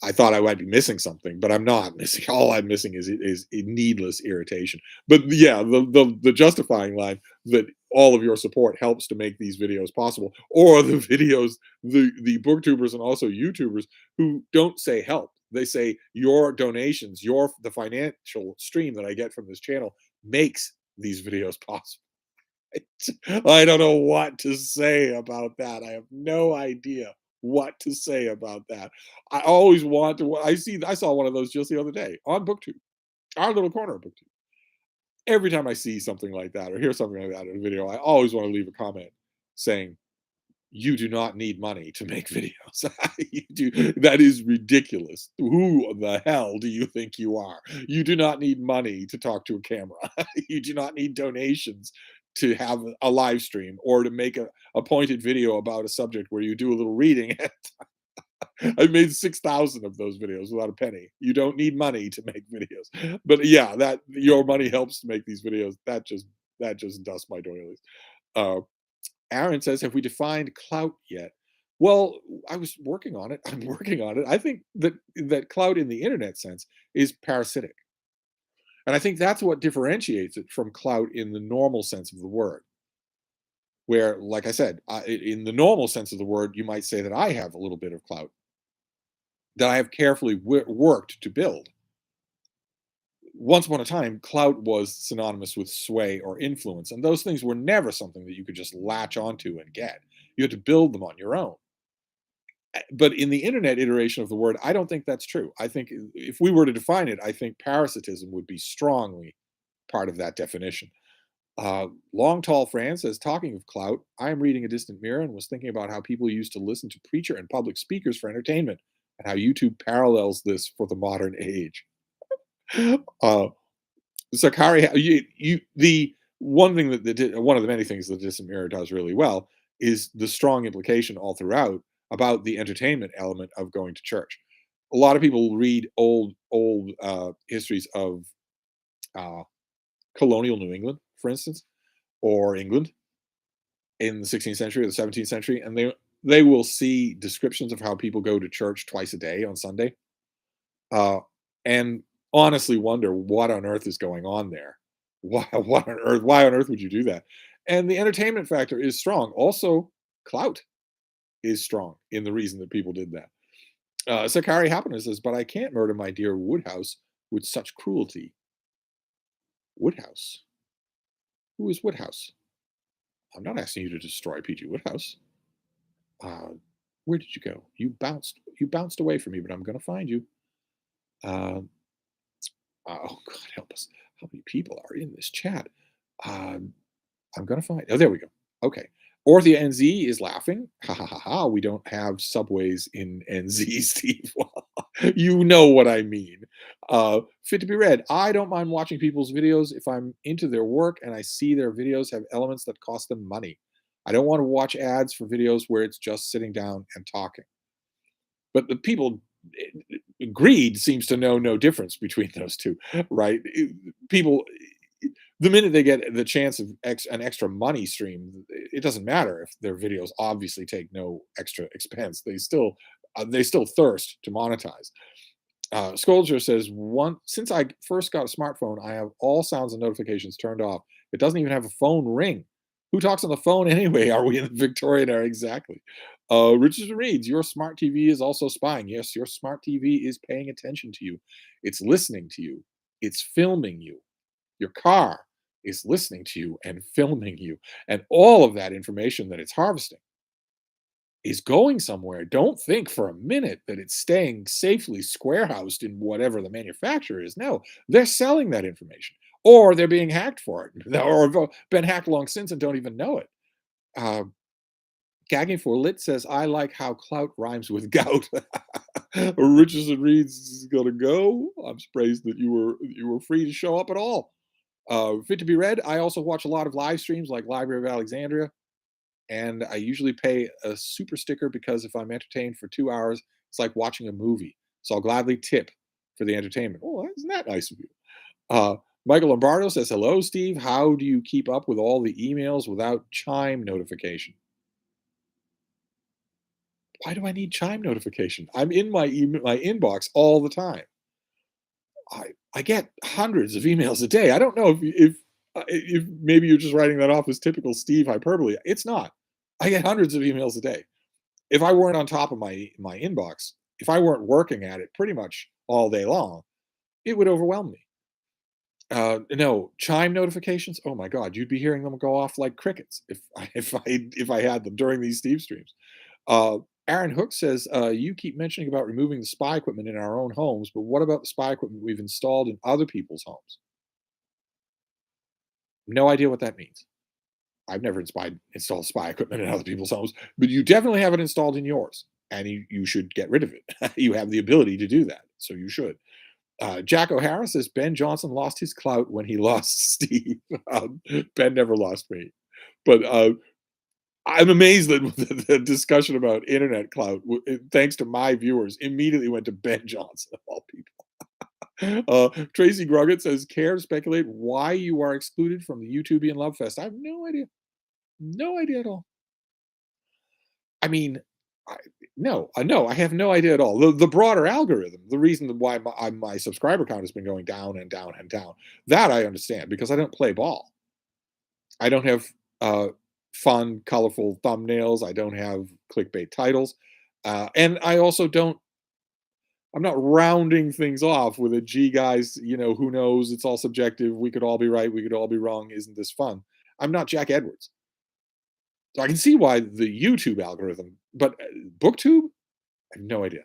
I thought I might be missing something, but I'm not missing. All I'm missing is a needless irritation. But yeah, the justifying line that all of your support helps to make these videos possible, or the videos, the booktubers and also YouTubers who don't say help. They say your donations, the financial stream that I get from this channel makes these videos possible. I don't know what to say about that. I have no idea what to say about that. I always want to. I saw one of those just the other day on Booktube, our little corner of Booktube. Every time I see something like that or hear something like that in a video, I always want to leave a comment saying, "You do not need money to make videos. That is ridiculous. Who the hell do you think you are? You do not need money to talk to a camera. You do not need donations to have a live stream or to make a pointed video about a subject where you do a little reading." I've made 6,000 of those videos without a penny. You don't need money to make videos. But yeah, that your money helps to make these videos. That just dusts my doilies. Uh, Aaron says, have we defined clout yet? Well, I was working on it. I'm working on it. I think that clout in the internet sense is parasitic. And I think that's what differentiates it from clout in the normal sense of the word. Where, like I said, in the normal sense of the word, you might say that I have a little bit of clout that I have carefully worked to build. Once upon a time, clout was synonymous with sway or influence, and those things were never something that you could just latch onto and get. You had to build them on your own. But in the internet iteration of the word, I don't think that's true. I think if we were to define it, I think parasitism would be strongly part of that definition. Long Tall Fran says, talking of clout, I am reading A Distant Mirror and was thinking about how people used to listen to preacher and public speakers for entertainment and how YouTube parallels this for the modern age. Uh, Sakari, the one thing one of the many things that Distant Mirror does really well is the strong implication all throughout about the entertainment element of going to church. A lot of people read old histories of uh, colonial New England, for instance, or England in the 16th century or the 17th century, and they will see descriptions of how people go to church twice a day on Sunday, uh, and honestly wonder what on earth is going on there. What on earth? Why on earth would you do that? And the entertainment factor is strong. Also, clout is strong in the reason that people did that. Sakari Happiness says, but I can't murder my dear Woodhouse with such cruelty? Woodhouse. Who is Woodhouse? I'm not asking you to destroy PG Woodhouse. Uh, where did you go? You bounced away from me, but I'm going to find you. Uh, oh God, help us! How many people are in this chat? Um, I'm going to find. Oh, there we go. Okay. Orthia NZ is laughing. Ha ha ha ha. We don't have subways in NZ, Steve. Well, you know what I mean. Fit to be read. I don't mind watching people's videos if I'm into their work and I see their videos have elements that cost them money. I don't want to watch ads for videos where it's just sitting down and talking. But the people, greed seems to know no difference between those two, right? People, the minute they get the chance of an extra money stream, it doesn't matter if their videos obviously take no extra expense. They still thirst to monetize. Scolger says, since I first got a smartphone, I have all sounds and notifications turned off. It doesn't even have a phone ring. Who talks on the phone anyway? Are we in the Victorian era? Exactly. Richard reads, your smart TV is also spying. Yes, your smart TV is paying attention to you. It's listening to you. It's filming you. Your car is listening to you and filming you. And all of that information that it's harvesting is going somewhere. Don't think for a minute that it's staying safely squarehoused in whatever the manufacturer is. No, they're selling that information, or they're being hacked for it, or have been hacked long since and don't even know it. Gagging for Lit says, I like how clout rhymes with gout. Richardson Reads is going to go. I'm surprised that you were free to show up at all. Fit to be read. I also watch a lot of live streams like Library of Alexandria, and I usually pay a super sticker because if I'm entertained for 2 hours, it's like watching a movie. So I'll gladly tip for the entertainment. Oh, isn't that nice of you? Michael Lombardo says, hello, Steve. How do you keep up with all the emails without chime notification? Why do I need chime notification? I'm in my inbox all the time. I get hundreds of emails a day. I don't know if maybe you're just writing that off as typical Steve hyperbole. It's not. I get hundreds of emails a day. If I weren't on top of my inbox, if I weren't working at it pretty much all day long, it would overwhelm me. No, chime notifications. Oh my God, you'd be hearing them go off like crickets if I had them during these Steve streams. Aaron Hook says, you keep mentioning about removing the spy equipment in our own homes, but what about the spy equipment we've installed in other people's homes? No idea what that means. I've never installed spy equipment in other people's homes, but you definitely have it installed in yours, and you should get rid of it. You have the ability to do that, so you should. Jack O'Hara says, Ben Johnson lost his clout when he lost Steve. Ben never lost me. But I'm amazed that the discussion about internet clout, thanks to my viewers, immediately went to Ben Johnson, of all people. Tracy Gruggett says, care to speculate why you are excluded from the YouTubian Love Fest? I have no idea. No idea at all. I mean, no, I have no idea at all. The broader algorithm, the reason why my subscriber count has been going down and down and down, that I understand because I don't play ball. I don't have fun, colorful thumbnails. I don't have clickbait titles. And I also don't, I'm not rounding things off with a G guys, who knows? It's all subjective. We could all be right. We could all be wrong. Isn't this fun? I'm not Jack Edwards. So I can see why the YouTube algorithm, but Booktube, I have no idea.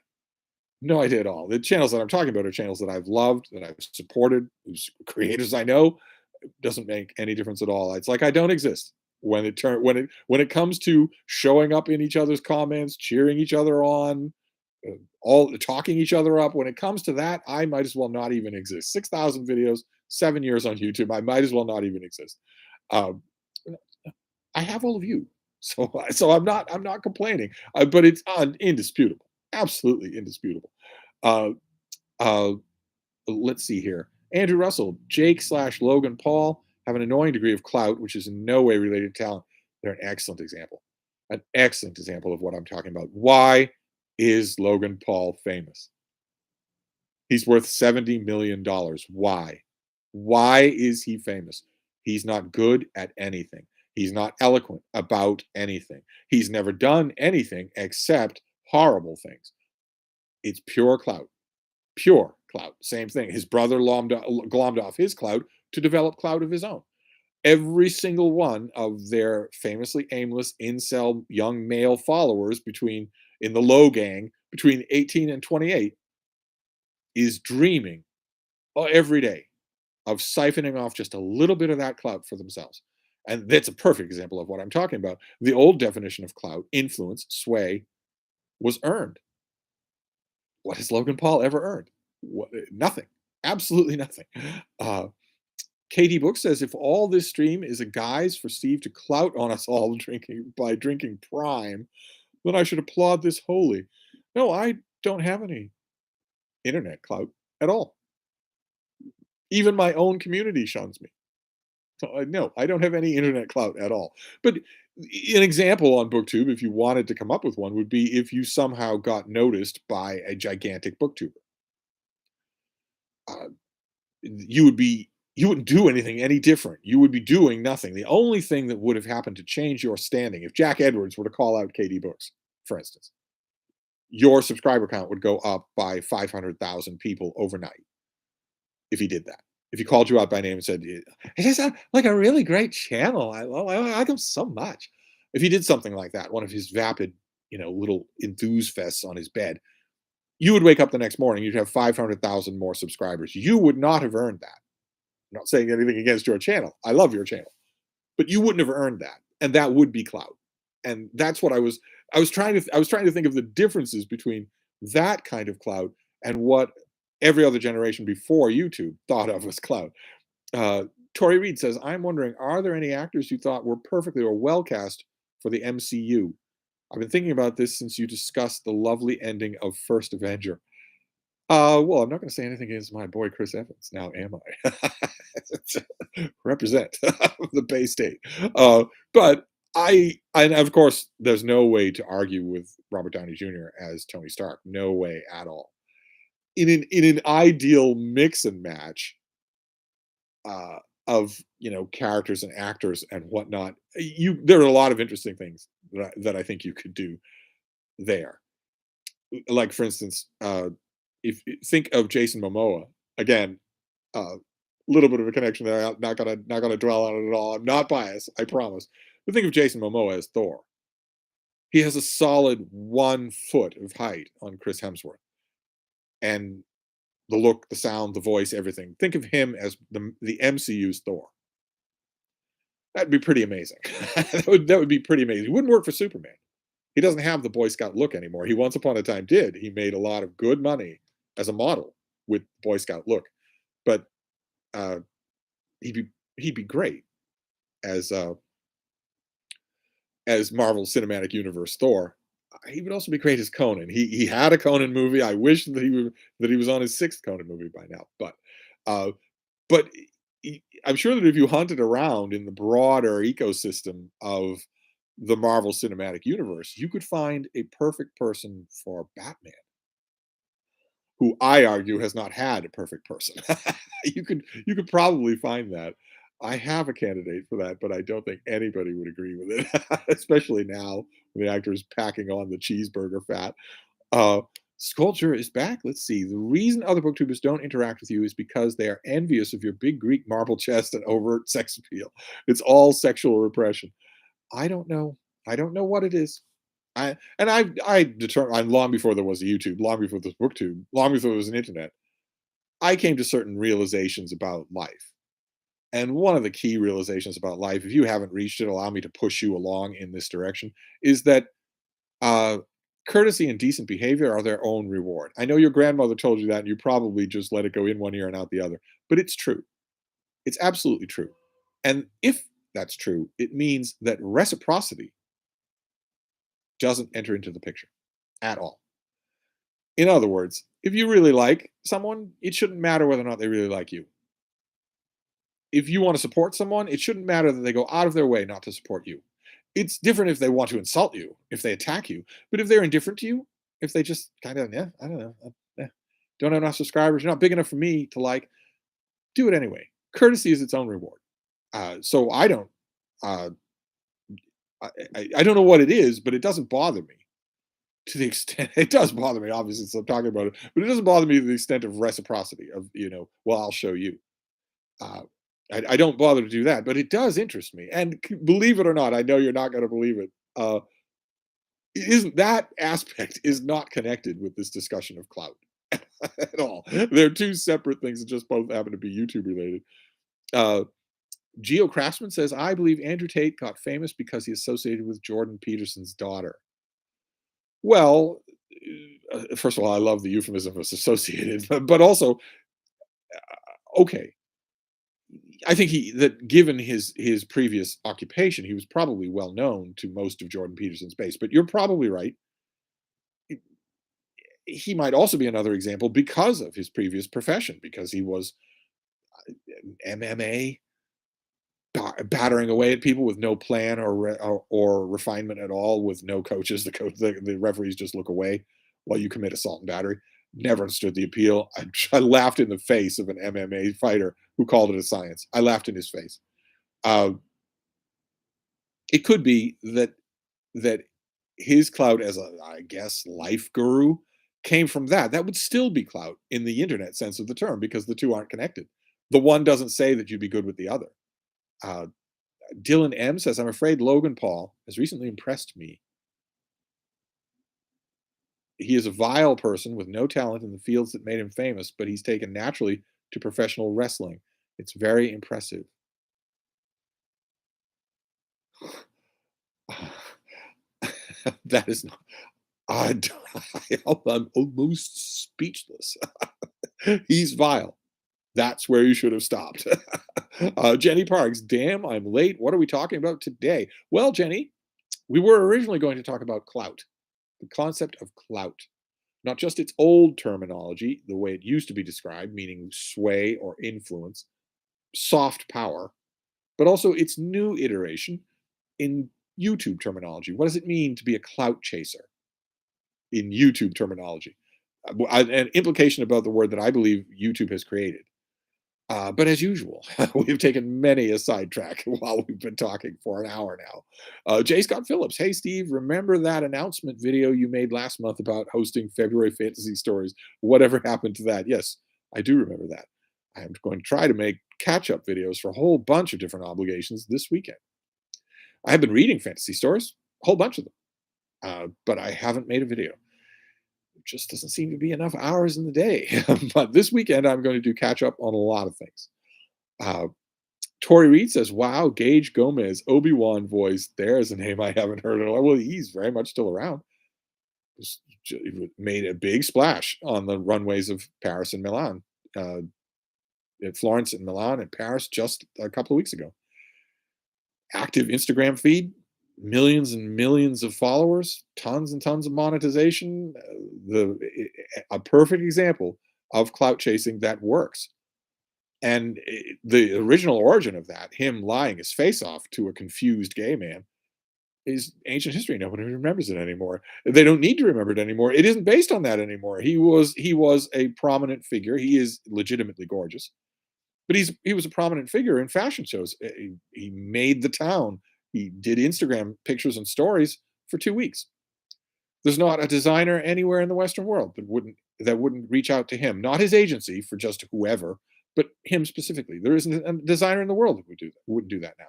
No idea at all. The channels that I'm talking about are channels that I've loved, that I've supported, whose creators I know. It doesn't make any difference at all. It's like I don't exist when it comes to showing up in each other's comments, cheering each other on, all talking each other up. When it comes to that, I might as well not even exist. 6,000 videos, 7 years on YouTube. I might as well not even exist. Um, I have all of you. So I'm not complaining, but it's indisputable, absolutely indisputable. Uh, uh, let's see here. Andrew Russell, Jake/Logan Paul have an annoying degree of clout, which is in no way related to talent. They're an excellent example of what I'm talking about. Why is Logan Paul famous? He's worth $70 million. Why? Why is he famous? He's not good at anything. He's not eloquent about anything. He's never done anything except horrible things. It's pure clout. Pure Clout. Same thing. His brother glommed off his Clout to develop Clout of his own. Every single one of their famously aimless incel young male followers in the low gang between 18 and 28 is dreaming every day of siphoning off just a little bit of that clout for themselves. And that's a perfect example of what I'm talking about. The old definition of clout, influence, sway, was earned. What has Logan Paul ever earned? Nothing. Absolutely nothing. Katie Book says, if all this stream is a guise for Steve to clout on us all drinking Prime, then I should applaud this wholly. No, I don't have any internet clout at all. Even my own community shuns me. So, no, I don't have any internet clout at all. But an example on Booktube, if you wanted to come up with one, would be if you somehow got noticed by a gigantic booktuber. You wouldn't do anything any different. You would be doing nothing. The only thing that would have happened to change your standing, if Jack Edwards were to call out KD Books, for instance, your subscriber count would go up by 500,000 people overnight if he did that. If he called you out by name and said, "It's just like a really great channel. I like him so much." If he did something like that, one of his vapid, little enthuse fests on his bed, you would wake up the next morning. You'd have 500,000 more subscribers. You would not have earned that. I'm not saying anything against your channel. I love your channel, but you wouldn't have earned that, and that would be clout. And that's what I was trying to think of the differences between that kind of clout and what every other generation before YouTube thought of as clout. Tori Reed says, I'm wondering, are there any actors you thought were perfectly or well cast for the MCU? I've been thinking about this since you discussed the lovely ending of First Avenger. Well, I'm not going to say anything against my boy Chris Evans. Now, am I? Represent the Bay State. But and of course, there's no way to argue with Robert Downey Jr. as Tony Stark. No way at all. In an ideal mix and match of characters and actors and whatnot, there are a lot of interesting things that I think you could do there. Like, for instance, if think of Jason Momoa again, little bit of a connection there. I'm not gonna dwell on it at all. I'm not biased, I promise. But think of Jason Momoa as Thor. He has a solid 1 foot of height on Chris Hemsworth, and the look, the sound, the voice, everything. Think of him as the MCU's Thor. That'd be pretty amazing. that would be pretty amazing. It wouldn't work for Superman. He doesn't have the Boy Scout look anymore. He once upon a time did. He made a lot of good money as a model with Boy Scout look, but he'd be great as Marvel Cinematic Universe Thor. He would also be great as Conan. He had a Conan movie. I wish that he was on his 6th Conan movie by now. But I'm sure that if you hunted around in the broader ecosystem of the Marvel Cinematic Universe, you could find a perfect person for Batman, who I argue has not had a perfect person. you could probably find that. I have a candidate for that, but I don't think anybody would agree with it, especially now when the actor is packing on the cheeseburger fat. Sculpture is back. Let's see. The reason other booktubers don't interact with you is because they are envious of your big Greek marble chest and overt sex appeal. It's all sexual repression. I don't know. I don't know what it is. I determined long before there was a YouTube, long before there was Booktube, long before there was an internet, I came to certain realizations about life. And one of the key realizations about life, if you haven't reached it, allow me to push you along in this direction, is that courtesy and decent behavior are their own reward. I know your grandmother told you that, and you probably just let it go in one ear and out the other, but it's true. It's absolutely true. And if that's true, it means that reciprocity doesn't enter into the picture at all. In other words, if you really like someone, it shouldn't matter whether or not they really like you. If you want to support someone, it shouldn't matter that they go out of their way not to support you. It's different if they want to insult you, if they attack you. But if they're indifferent to you, if they just kind of, I don't know, don't have enough subscribers, you're not big enough for me to like, do it anyway. Courtesy is its own reward. So I don't know what it is, but it doesn't bother me to the extent it does bother me, obviously, so I'm talking about it, but it doesn't bother me to the extent of reciprocity of, well, I'll show you. Uh, I don't bother to do that, but it does interest me. And believe it or not, I know you're not going to believe it. Isn't that aspect is not connected with this discussion of clout at all. They're two separate things that just both happen to be YouTube related. Uh, Geo Craftsman says, I believe Andrew Tate got famous because he associated with Jordan Peterson's daughter. Well, first of all, I love the euphemism of associated, but also, okay, I think that given his previous occupation, he was probably well known to most of Jordan Peterson's base. But you're probably right. He might also be another example because of his previous profession, because he was MMA battering away at people with no plan or refinement at all, with no coaches. The referees just look away while you commit assault and battery. Never understood the appeal. I laughed in the face of an MMA fighter who called it a science. I laughed in his face. Uh, it could be that his clout as a, I guess, life guru came from that. That would still be clout in the internet sense of the term, because the two aren't connected. The one doesn't say that you'd be good with the other. Uh, Dylan M says, I'm afraid Logan Paul has recently impressed me. He is a vile person with no talent in the fields that made him famous, but he's taken naturally to professional wrestling. It's very impressive. That is not. I, I'm almost speechless. He's vile. That's where you should have stopped. Jenny Parks, damn, I'm late. What are we talking about today? Well, Jenny, we were originally going to talk about clout, the concept of clout, not just its old terminology, the way it used to be described, meaning sway or influence, soft power, but also its new iteration in YouTube terminology. What does it mean to be a clout chaser in YouTube terminology? An implication about the word that I believe YouTube has created. But as usual, we've taken many a sidetrack while we've been talking for an hour now. J. Scott Phillips, hey Steve, remember that announcement video you made last month about hosting February fantasy stories? Whatever happened to that? Yes, I do remember that. I'm going to try to make catch-up videos for a whole bunch of different obligations this weekend. I have been reading fantasy stories, a whole bunch of them, but I haven't made a video. Just doesn't seem to be enough hours in the day. But this weekend, I'm going to do catch up on a lot of things. Uh, Tori Reed says, wow, Gage Gomez, Obi-Wan voice. There's a name I haven't heard in a while. Well, he's very much still around. Made a big splash on the runways of Paris and Milan. In Florence and Milan and Paris just a couple of weeks ago. Active Instagram feed, millions and millions of followers, tons and tons of monetization. A perfect example of clout chasing that works. And the original origin of that, him lying his face off to a confused gay man, is ancient history. Nobody remembers it anymore. They don't need to remember it anymore. It isn't based on that anymore. He was a prominent figure. He is legitimately gorgeous, but he was a prominent figure in fashion shows. He made the town. He did Instagram pictures and stories for 2 weeks. There's not a designer anywhere in the Western world that wouldn't reach out to him. Not his agency for just whoever, but him specifically. There isn't a designer in the world that wouldn't do that now.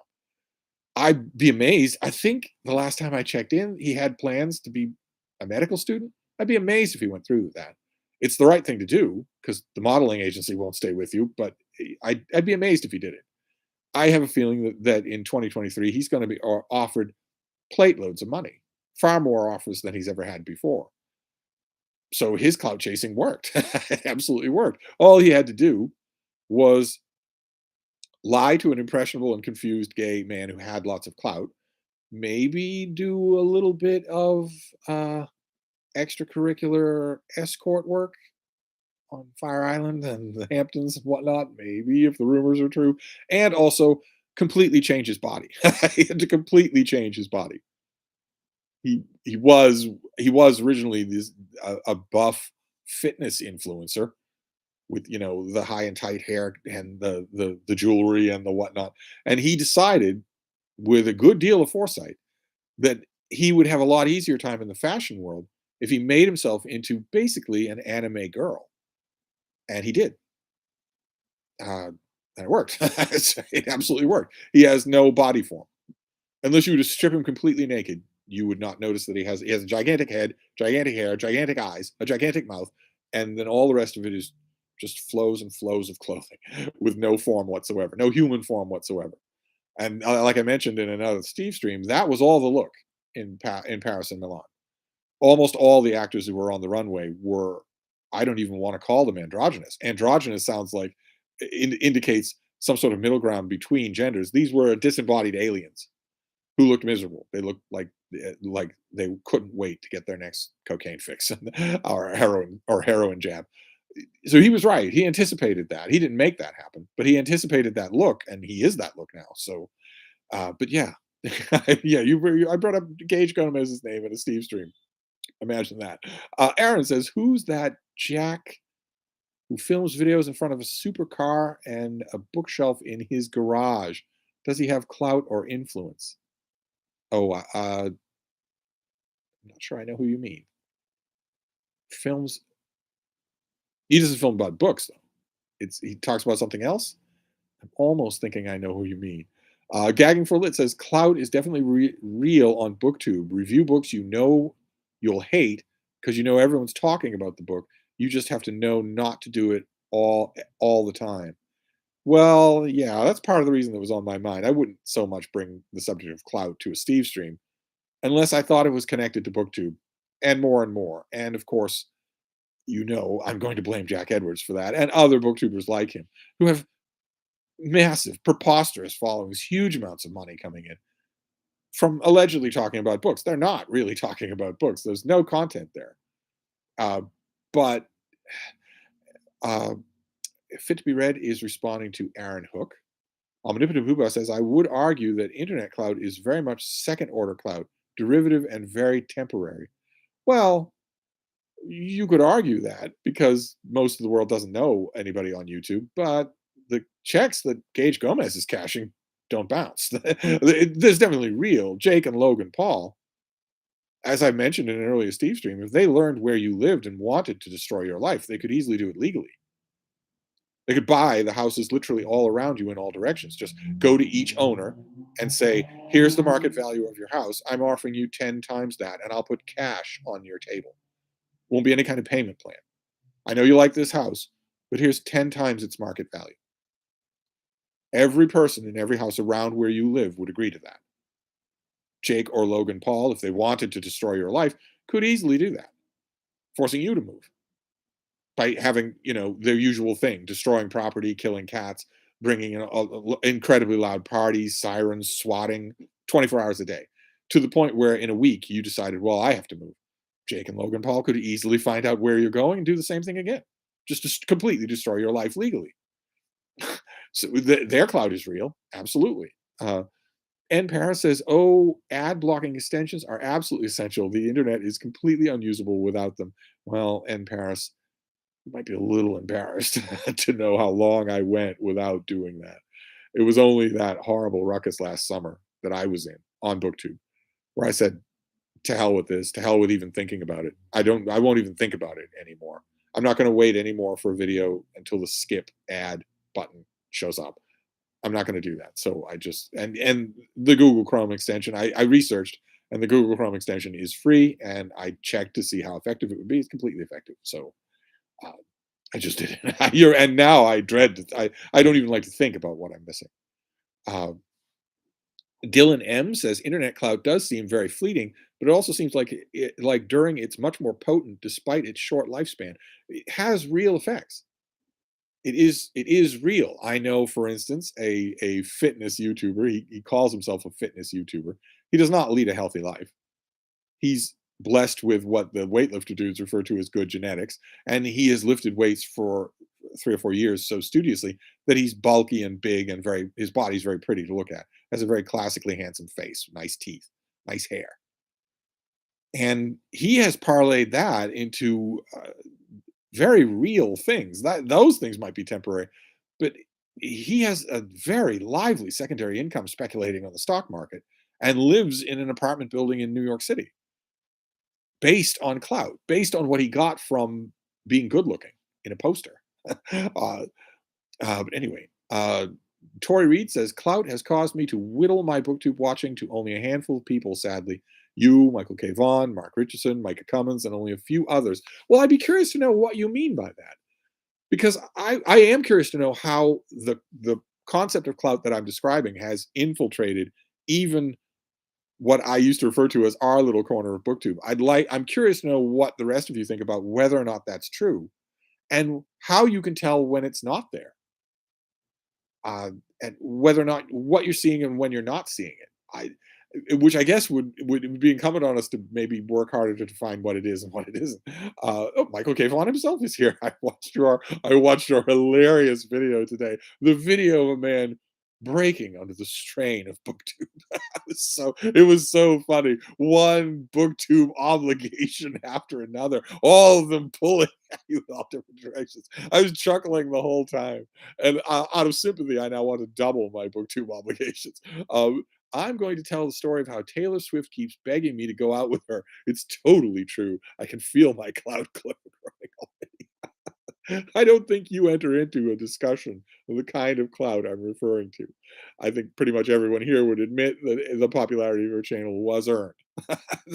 I'd be amazed. I think the last time I checked in, he had plans to be a medical student. I'd be amazed if he went through with that. It's the right thing to do because the modeling agency won't stay with you, but I'd be amazed if he did it. I have a feeling that in 2023, he's going to be offered plate loads of money, far more offers than he's ever had before. So his clout chasing worked. It absolutely worked. All he had to do was lie to an impressionable and confused gay man who had lots of clout, maybe do a little bit of extracurricular escort work on Fire Island and the Hamptons and whatnot, maybe if the rumors are true, and also completely change his body. He had to completely change his body. He was originally a buff fitness influencer with the high and tight hair and the jewelry and the whatnot, and he decided with a good deal of foresight that he would have a lot easier time in the fashion world if he made himself into basically an anime girl, and he did. Uh, and it worked. It absolutely worked. He has no body form. Unless you were to strip him completely naked, you would not notice that he has a gigantic head, gigantic hair, gigantic eyes, a gigantic mouth, and then all the rest of it is just flows and flows of clothing with no form whatsoever, no human form whatsoever. And like I mentioned in another Stevestream, that was all the look in Paris and Milan. Almost all the actors who were on the runway were, I don't even want to call them androgynous. Androgynous sounds like indicates some sort of middle ground between genders. These were disembodied aliens who looked miserable. They looked like they couldn't wait to get their next cocaine fix or heroin jab. So he was right. He anticipated that. He didn't make that happen, but he anticipated that look, and he is that look now. So, but yeah, yeah. I brought up Gage Gomez's name in a Steve stream. Imagine that. Aaron says, "Who's that Jack who films videos in front of a supercar and a bookshelf in his garage? Does he have clout or influence?" Oh, I'm not sure I know who you mean. Films. He doesn't film about books though. He talks about something else. I'm almost thinking I know who you mean. Gagging for Lit says clout is definitely real on Booktube. Review books you know you'll hate because you know everyone's talking about the book. You just have to know not to do it all the time. Well, yeah, that's part of the reason that was on my mind. I wouldn't so much bring the subject of clout to a Steve stream unless I thought it was connected to Booktube, and more and more. And of course, I'm going to blame Jack Edwards for that and other booktubers like him who have massive, preposterous followings, huge amounts of money coming in from allegedly talking about books. They're not really talking about books. There's no content there. Uh, but uh, Fit to be Read is responding to Aaron Hook. Omnipotent Booba says, I would argue that internet cloud is very much second order cloud, derivative and very temporary. Well, you could argue that because most of the world doesn't know anybody on YouTube, but the checks that Gage Gomez is cashing don't bounce. There's definitely real. Jake and Logan Paul, as I mentioned in an earlier Steve stream, if they learned where you lived and wanted to destroy your life, they could easily do it legally. They could buy the houses literally all around you in all directions. Just go to each owner and say, here's the market value of your house. I'm offering you 10 times that, and I'll put cash on your table. Won't be any kind of payment plan. I know you like this house, but here's 10 times its market value. Every person in every house around where you live would agree to that. Jake or Logan Paul, if they wanted to destroy your life, could easily do that, forcing you to move by having, their usual thing, destroying property, killing cats, bringing in incredibly loud parties, sirens, swatting, 24 hours a day, to the point where in a week you decided, well, I have to move. Jake and Logan Paul could easily find out where you're going and do the same thing again, just to completely destroy your life legally. So their cloud is real, absolutely. And Paris says, "Oh, ad blocking extensions are absolutely essential. The internet is completely unusable without them." Well, and Paris, you might be a little embarrassed to know how long I went without doing that. It was only that horrible ruckus last summer that I was in on Booktube, where I said, to hell with this, to hell with even thinking about it. I won't even think about it anymore. I'm not going to wait anymore for a video until the skip ad button shows up. I'm not going to do that. So I just, and the Google Chrome extension, I researched, and the Google Chrome extension is free, and I checked to see how effective it would be. It's completely effective. So uh, I just did it. And now I dread, I don't even like to think about what I'm missing. Uh, Dylan M says internet cloud does seem very fleeting, but it also seems like during it's much more potent despite its short lifespan. It has real effects. It is real. I know, for instance, a fitness YouTuber. He calls himself a fitness YouTuber. He does not lead a healthy life. He's blessed with what the weightlifter dudes refer to as good genetics, and he has lifted weights for 3 or 4 years so studiously that he's bulky and big and his body's very pretty to look at. Has a very classically handsome face, nice teeth, nice hair, and he has parlayed that into very real things. Those things might be temporary, but he has a very lively secondary income speculating on the stock market and lives in an apartment building in New York City. based on clout, based on what he got from being good looking in a poster. uh, but anyway, Tori Reed says, Clout has caused me to whittle my booktube watching to only a handful of people, sadly. You, Michael K. Vaughan, Mark Richardson, Micah Cummins, and only a few others. Well, I'd be curious to know what you mean by that. Because I am curious to know how the concept of clout that I'm describing has infiltrated even what I used to refer to as our little corner of booktube. I'm curious to know what the rest of you think about whether or not that's true and how you can tell when it's not there, and whether or not what you're seeing and when you're not seeing it. Which I guess would be incumbent on us to maybe work harder to define what it is and what it isn't. Oh, Michael K. Vaughan himself is here. I watched your hilarious video today. The video of a man breaking under the strain of booktube. It was so funny. One booktube obligation after another, all of them pulling at you in all different directions. I was chuckling the whole time, and out of sympathy, I now want to double my booktube obligations. I'm going to tell the story of how Taylor Swift keeps begging me to go out with her. It's totally true. I can feel my cloud growing already. I don't think you enter into a discussion of the kind of cloud I'm referring to. I think pretty much everyone here would admit that the popularity of your channel was earned.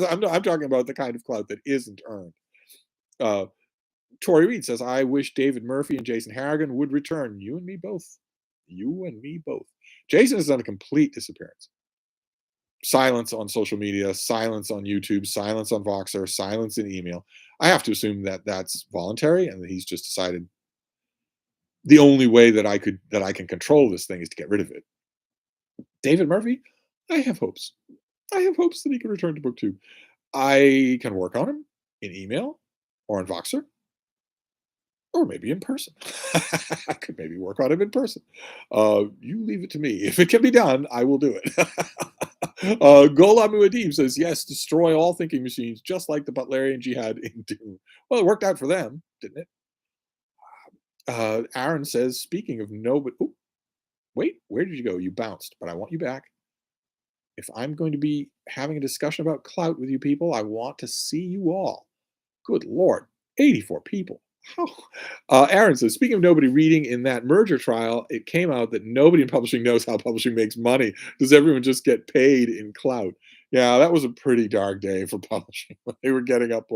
I'm talking about the kind of clout that isn't earned. Uh, Tori Reed says, I wish David Murphy and Jason Harrigan would return. You and me both. You and me both. Jason has done a complete disappearance. Silence on social media, silence on YouTube, silence on Voxer, silence in email. I have to assume that that's voluntary and that he's just decided the only way that I can control this thing is to get rid of it. David Murphy, I have hopes. I have hopes that he can return to BookTube. I can work on him in email or on Voxer or maybe in person. I could maybe work on him in person. You leave it to me. If it can be done, I will do it. Golam Muad'Dib says, yes, destroy all thinking machines, just like the Butlerian Jihad in Dune. Well, it worked out for them, didn't it? Aaron says, speaking of no, but wait, where did you go? You bounced, but I want you back. If I'm going to be having a discussion about clout with you people, I want to see you all. Good Lord, 84 people. How? Aaron says, speaking of nobody reading, in that merger trial, it came out that nobody in publishing knows how publishing makes money. Does everyone just get paid in clout? Yeah, that was a pretty dark day for publishing. They were getting up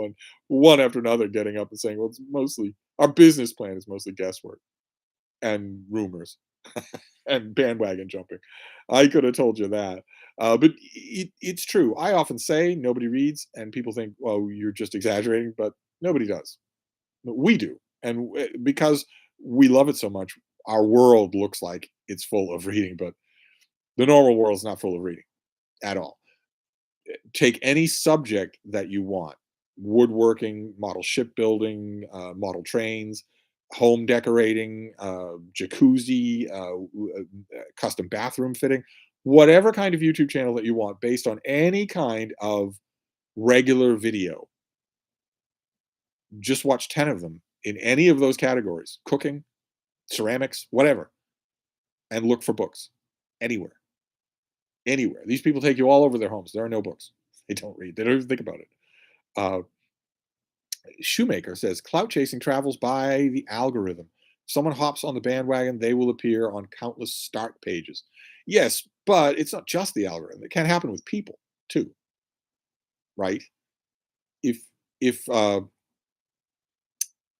one after another, getting up and saying, well, it's mostly, our business plan is mostly guesswork and rumors and bandwagon jumping. I could have told you that. But it's true. I often say nobody reads, and people think, well, you're just exaggerating, but nobody does. But we do. And because we love it so much, our world looks like it's full of reading, but the normal world is not full of reading at all. Take any subject that you want: woodworking, model shipbuilding, model trains, home decorating, jacuzzi, custom bathroom fitting, whatever kind of YouTube channel that you want, based on any kind of regular video. Just watch 10 of them in any of those categories: cooking, ceramics, whatever, and look for books anywhere. Anywhere. These people take you all over their homes. There are no books. They don't read. They don't even think about it. Uh, Shoemaker says, clout chasing travels by the algorithm. If someone hops on the bandwagon, they will appear on countless start pages. Yes, but it's not just the algorithm. It can happen with people too, right? If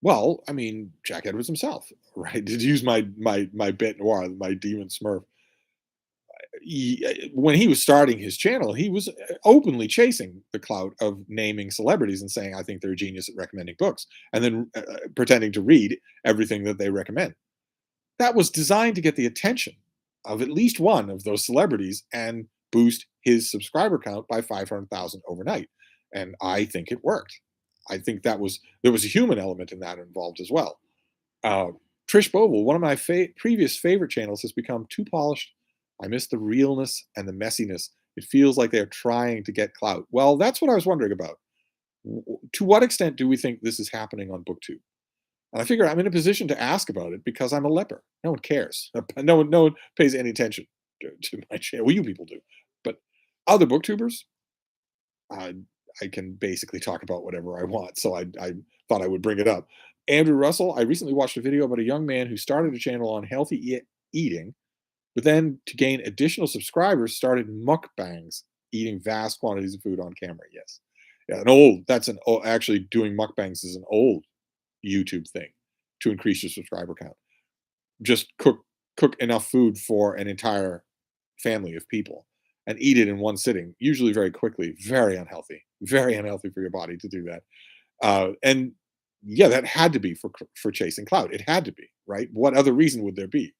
well, I mean, Jack Edwards himself, right? To use my bête noir, my demon Smurf. When he was starting his channel, he was openly chasing the clout of naming celebrities and saying, I think they're a genius at recommending books, and then pretending to read everything that they recommend. That was designed to get the attention of at least one of those celebrities and boost his subscriber count by 500,000 overnight. And I think it worked. I think there was a human element in that involved as well. Uh, Trish Bovell, one of my previous favorite channels, has become too polished. I miss the realness and the messiness. It feels like they're trying to get clout. Well, that's what I was wondering about. To what extent do we think this is happening on BookTube? And I figure I'm in a position to ask about it because I'm a leper. No one cares. No one pays any attention to my channel. Well, you people do, but other booktubers, uh, I can basically talk about whatever I want. So I thought I would bring it up. Andrew Russell, I recently watched a video about a young man who started a channel on healthy eating, but then to gain additional subscribers, started mukbangs, eating vast quantities of food on camera. Yes. Yeah, actually doing mukbangs is an old YouTube thing to increase your subscriber count. Just cook enough food for an entire family of people and eat it in one sitting, usually very quickly. Very unhealthy for your body to do that. And yeah, that had to be for chasing clout. It had to be, right? What other reason would there be?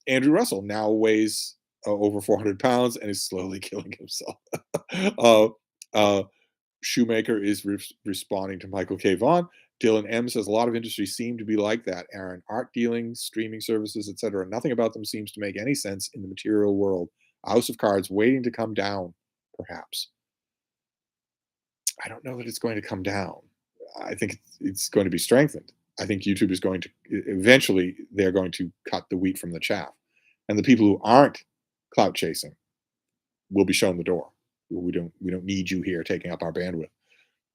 Andrew Russell now weighs over 400 pounds and is slowly killing himself. uh, uh, Shoemaker is responding to Michael K. Vaughn. Dylan M says a lot of industries seem to be like that. Aaron, art dealings, streaming services, etc. Nothing about them seems to make any sense in the material world. A house of cards waiting to come down, perhaps. I don't know that it's going to come down. I think it's going to be strengthened. I think YouTube is going to eventually they're going to cut the wheat from the chaff, and the people who aren't clout chasing will be shown the door. We don't need you here taking up our bandwidth.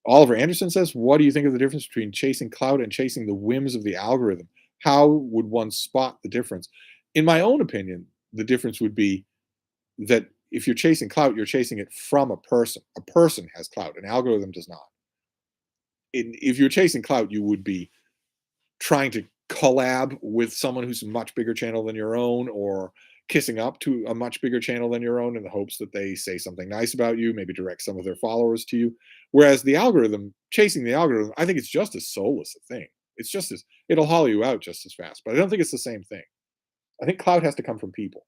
Oliver Anderson says, "What do you think of the difference between chasing clout and chasing the whims of the algorithm? How would one spot the difference?" In my own opinion, the difference would be that if you're chasing clout, you're chasing it from a person. A person has clout, an algorithm does not. If you're chasing clout, you would be trying to collab with someone who's a much bigger channel than your own, or kissing up to a much bigger channel than your own in the hopes that they say something nice about you, maybe direct some of their followers to you. Whereas the algorithm, chasing the algorithm, I think it's just as soulless a thing. It's just as it'll hollow you out just as fast, but I don't think it's the same thing. I think clout has to come from people.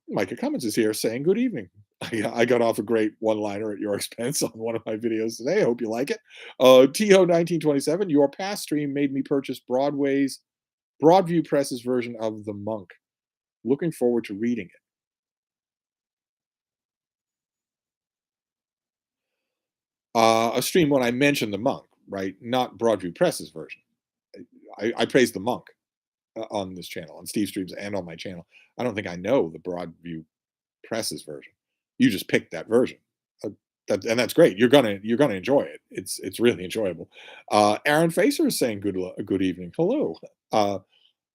Micah Cummins is here saying, "Good evening." I got off a great one-liner at your expense on one of my videos today. I hope you like it. TO1927, your past stream made me purchase Broadview Press's version of The Monk. Looking forward to reading it. A stream when I mentioned The Monk, right? Not Broadview Press's version. I praise The Monk on this channel, on Stevestream's and on my channel. I don't think I know the Broadview Press's version. You just picked that version. And that's great. You're gonna enjoy it. It's really enjoyable. Aaron Facer is saying good evening. Hello.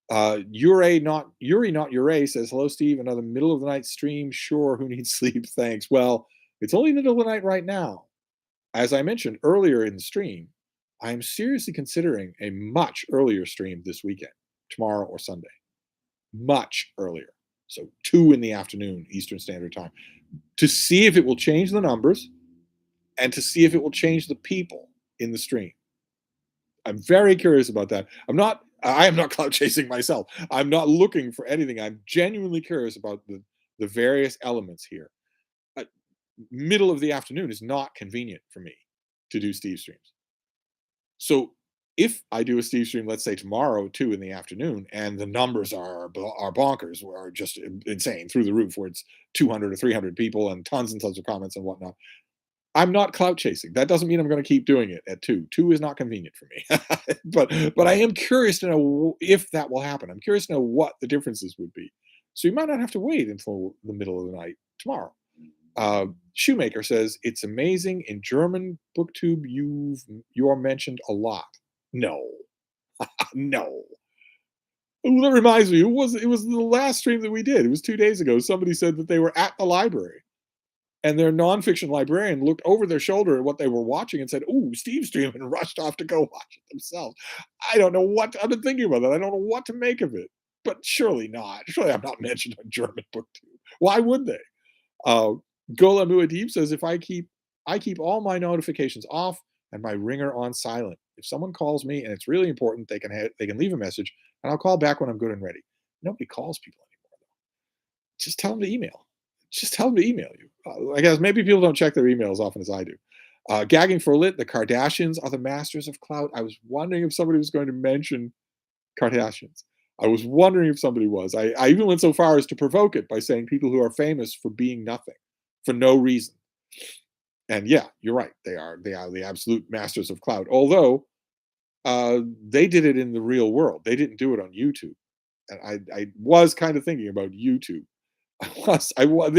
Yuri not Ure says hello, Steve. Another middle of the night stream. Sure, who needs sleep? Thanks. Well, it's only middle of the night right now. As I mentioned earlier in the stream, I am seriously considering a much earlier stream this weekend, tomorrow or Sunday. Much earlier. So 2 in the afternoon Eastern Standard Time, to see if it will change the numbers and to see if it will change the people in the stream. I'm very curious about that. I am not clout chasing myself. I'm not looking for anything. I'm genuinely curious about the various elements here. Middle of the afternoon is not convenient for me to do Steve streams. So if I do a Steve stream, let's say tomorrow, 2 in the afternoon, and the numbers are bonkers, are just insane through the roof, where it's 200 or 300 people and tons of comments and whatnot, I'm not clout chasing. That doesn't mean I'm going to keep doing it at 2. 2 is not convenient for me. but I am curious to know if that will happen. I'm curious to know what the differences would be. So you might not have to wait until the middle of the night tomorrow. Shoemaker says, it's amazing. In German booktube, you're mentioned a lot. No. No. Well, that reminds me, it was the last stream that we did. It was 2 days ago. Somebody said that they were at the library, and their nonfiction librarian looked over their shoulder at what they were watching and said, "Ooh, Steve stream," and rushed off to go watch it themselves. I don't know what I've been thinking about that. I don't know what to make of it, but surely not. Surely I'm not mentioned on German booktube. Why would they? Gola Muad'Dib says, if I keep all my notifications off and my ringer on silent. If someone calls me and it's really important, they can leave a message and I'll call back when I'm good and ready. Nobody calls people anymore, though. Just tell them to email. Just tell them to email you. I guess maybe people don't check their email as often as I do. Gagging for lit, the Kardashians are the masters of clout. I was wondering if somebody was going to mention Kardashians. I was wondering if somebody was. I even went so far as to provoke it by saying people who are famous for being nothing, for no reason. And yeah, you're right. They are the absolute masters of clout. Although they did it in the real world. They didn't do it on YouTube. And I was kind of thinking about YouTube. I was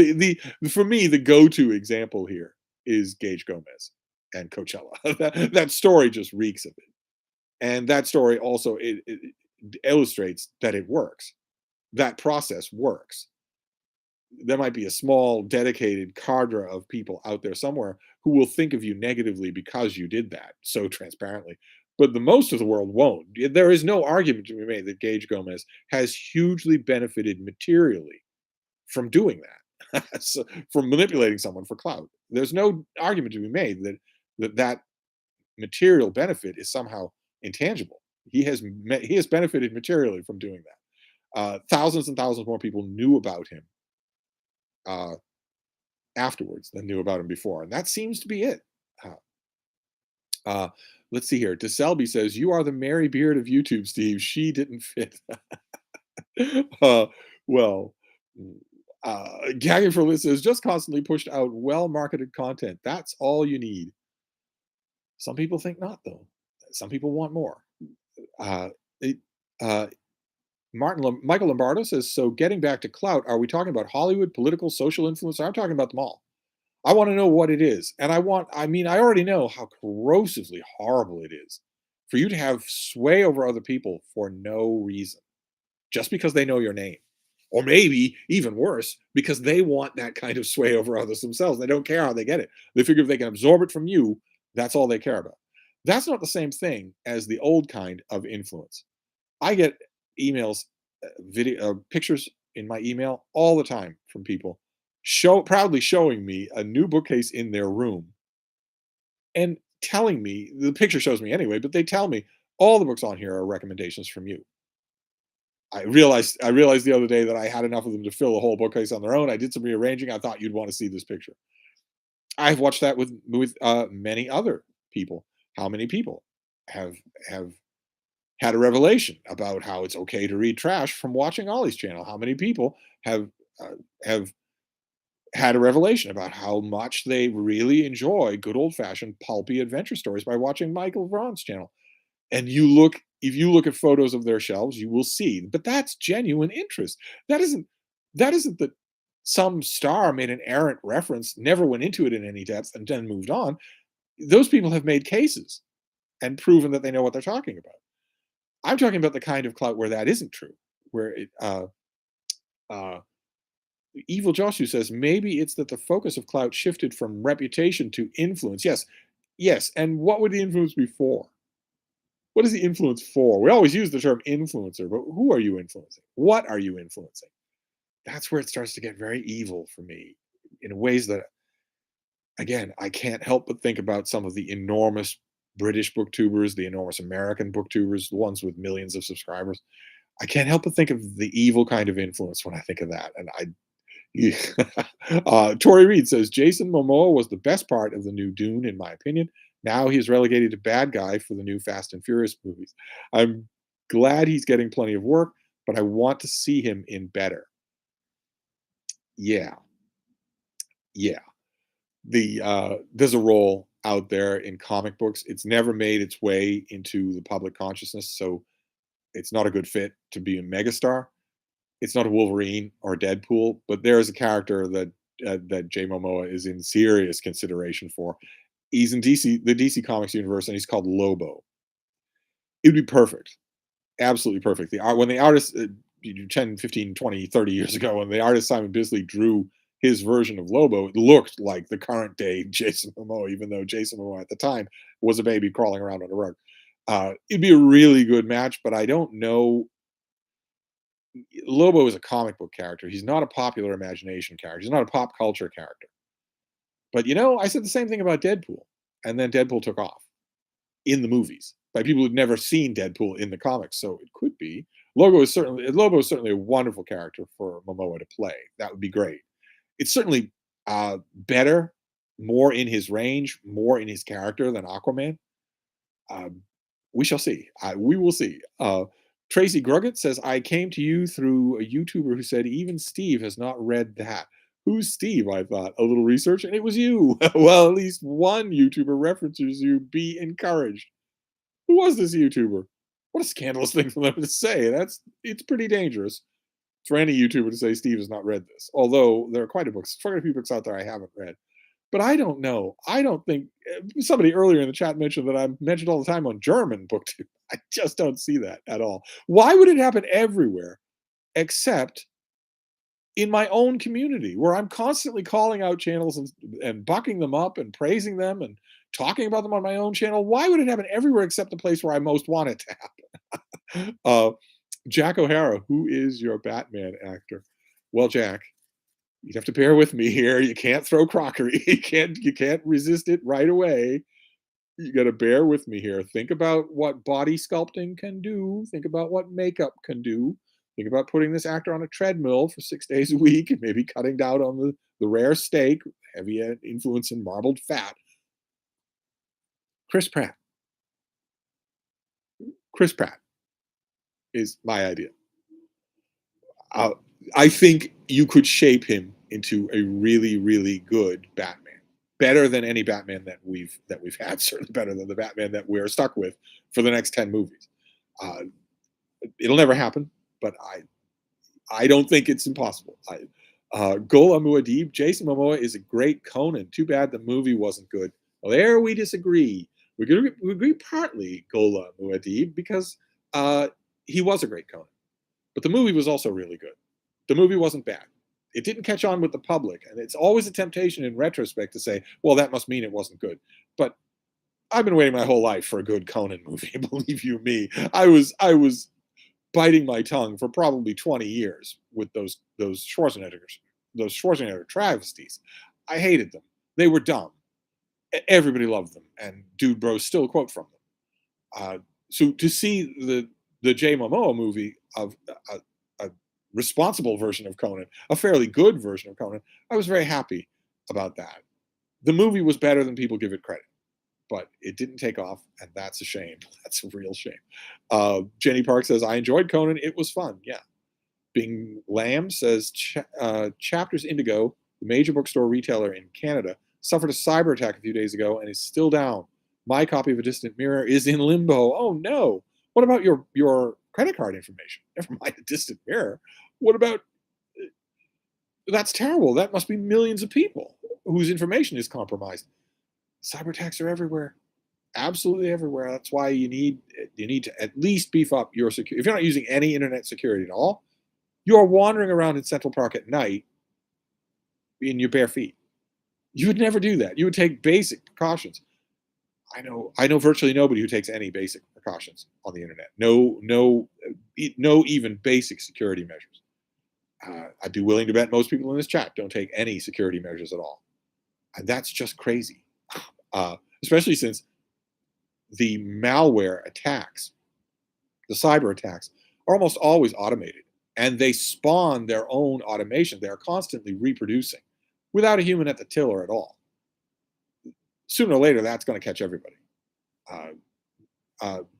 for me the go-to example here is Gage Gomez and Coachella. That story just reeks of it. And that story also it illustrates that it works. That process works. There might be a small dedicated cadre of people out there somewhere who will think of you negatively because you did that so transparently. But the most of the world won't. There is no argument to be made that Gage Gomez has hugely benefited materially from doing that, so, from manipulating someone for clout. There's no argument to be made that material benefit is somehow intangible. He has benefited materially from doing that. Thousands and thousands more people knew about him uh, afterwards than knew about him before, and that seems to be it. Uh, uh, let's see here. DeSelby says, "You are the Mary Beard of YouTube, Steve. She didn't fit." uh, well, Gagging for Liz says, "Just constantly pushed out well-marketed content. That's all you need." Some people think not, though. Some people want more. Uh, it, uh, Michael Lombardo says, "So getting back to clout, are we talking about Hollywood, political, social influence? I'm talking about them all. I want to know what it is. And I mean, I already know how corrosively horrible it is for you to have sway over other people for no reason, just because they know your name. Or maybe even worse, because they want that kind of sway over others themselves. They don't care how they get it. They figure if they can absorb it from you, that's all they care about. That's not the same thing as the old kind of influence. I get emails, video, pictures in my email all the time from people proudly showing me a new bookcase in their room and telling me the picture shows me anyway, but they tell me all the books on here are recommendations from you. I realized the other day that I had enough of them to fill a whole bookcase on their own. I did some rearranging. I thought you'd want to see this picture. I've watched that with many other people. How many people have have had a revelation about how it's okay to read trash from watching Ollie's channel? How many people have had a revelation about how much they really enjoy good old fashioned pulpy adventure stories by watching Michael Vaughn's channel? And if you look at photos of their shelves, you will see. But that's genuine interest. That isn't that isn't that some star made an errant reference, never went into it in any depth, and then moved on. Those people have made cases and proven that they know what they're talking about. I'm talking about the kind of clout where that isn't true, where uh, Evil Joshua says maybe it's that the focus of clout shifted from reputation to influence. Yes, yes. And what would the influence be for? What is the influence for? We always use the term influencer, but who are you influencing? What are you influencing? That's where it starts to get very evil for me in ways that, again, I can't help but think about some of the enormous British booktubers, the enormous American booktubers, the ones with millions of subscribers. I can't help but think of the evil kind of influence when I think of that. And Tori Reed says Jason Momoa was the best part of the new Dune, in my opinion. Now he's relegated to bad guy for the new Fast and Furious movies. I'm glad he's getting plenty of work, but I want to see him in better. Yeah, yeah. There's a role out there in comic books. It's never made its way into the public consciousness, so it's not a good fit to be a megastar. It's not a Wolverine or Deadpool, but there is a character that Jay Momoa is in serious consideration for. He's in the DC Comics universe, and he's called Lobo. It would be perfect, absolutely perfect. The art when the artist 10, 15, 20, 30 years ago, when the artist Simon Bisley drew his version of Lobo, it looked like the current day Jason Momoa, even though Jason Momoa at the time was a baby crawling around on a rug. It'd be a really good match, but I don't know. Lobo is a comic book character. He's not a popular imagination character. He's not a pop culture character. But I said the same thing about Deadpool, and then Deadpool took off in the movies by people who'd never seen Deadpool in the comics. So it could be. Lobo is certainly a wonderful character for Momoa to play. That would be great. It's certainly better, more in his range, more in his character than Aquaman. Um, we shall see. We will see. Tracy Gruggett says, I came to you through a YouTuber who said even Steve has not read that. Who's Steve? I thought. A little research, and it was you. Well, at least one YouTuber references you. Be encouraged. Who was this YouTuber? What a scandalous thing for them to say. It's pretty dangerous for any YouTuber to say Steve has not read this. Although there are quite a few books out there I haven't read. But I don't know. I don't think somebody earlier in the chat mentioned that I'm mentioned all the time on German booktube. I just don't see that at all. Why would it happen everywhere except in my own community where I'm constantly calling out channels and bucking them up and praising them and talking about them on my own channel? Why would it happen everywhere except the place where I most want it to happen? Jack O'Hara, who is your Batman actor? Well, Jack, you'd have to bear with me here. You can't throw crockery. You can't resist it right away. You got to bear with me here. Think about what body sculpting can do. Think about what makeup can do. Think about putting this actor on a treadmill for 6 days a week and maybe cutting down on the rare steak, heavy influence in marbled fat. Chris Pratt. Chris Pratt is my idea. Uh, I think you could shape him into a really, really good Batman. Better than any Batman that we've had. Certainly better than the Batman that we're stuck with for the next 10 movies. It'll never happen, but I don't think it's impossible. Gola Muad'Dib, Jason Momoa is a great Conan. Too bad the movie wasn't good. Well, there we disagree. We agree partly, Gola Muad'Dib, because he was a great Conan. But the movie was also really good. The movie wasn't bad. It didn't catch on with the public. And it's always a temptation in retrospect to say, well, that must mean it wasn't good. But I've been waiting my whole life for a good Conan movie, believe you me. I was biting my tongue for probably 20 years with those Schwarzenegger travesties. I hated them. They were dumb. Everybody loved them, and Dude Bros still quote from them. So to see the Jay Momoa movie of a responsible version of Conan, a fairly good version of Conan, I was very happy about that. The movie was better than people give it credit, but it didn't take off, and that's a shame. That's a real shame. Jenny Park says, I enjoyed Conan. It was fun. Yeah. Bing Lamb says, Chapters Indigo, the major bookstore retailer in Canada, suffered a cyber attack a few days ago and is still down. My copy of A Distant Mirror is in limbo. Oh, no. What about your credit card information? Never mind A Distant Mirror. What about... That's terrible. That must be millions of people whose information is compromised. Cyber attacks are everywhere. Absolutely everywhere. That's why you need to at least beef up your security. If you're not using any internet security at all, you are wandering around in Central Park at night in your bare feet. You would never do that. You would take basic precautions. I know virtually nobody who takes any basic precautions on the internet. No even basic security measures. I'd be willing to bet most people in this chat don't take any security measures at all. And that's just crazy. Especially since the malware attacks, the cyber attacks, are almost always automated. And they spawn their own automation. They're constantly reproducing without a human at the tiller at all. Sooner or later, that's going to catch everybody.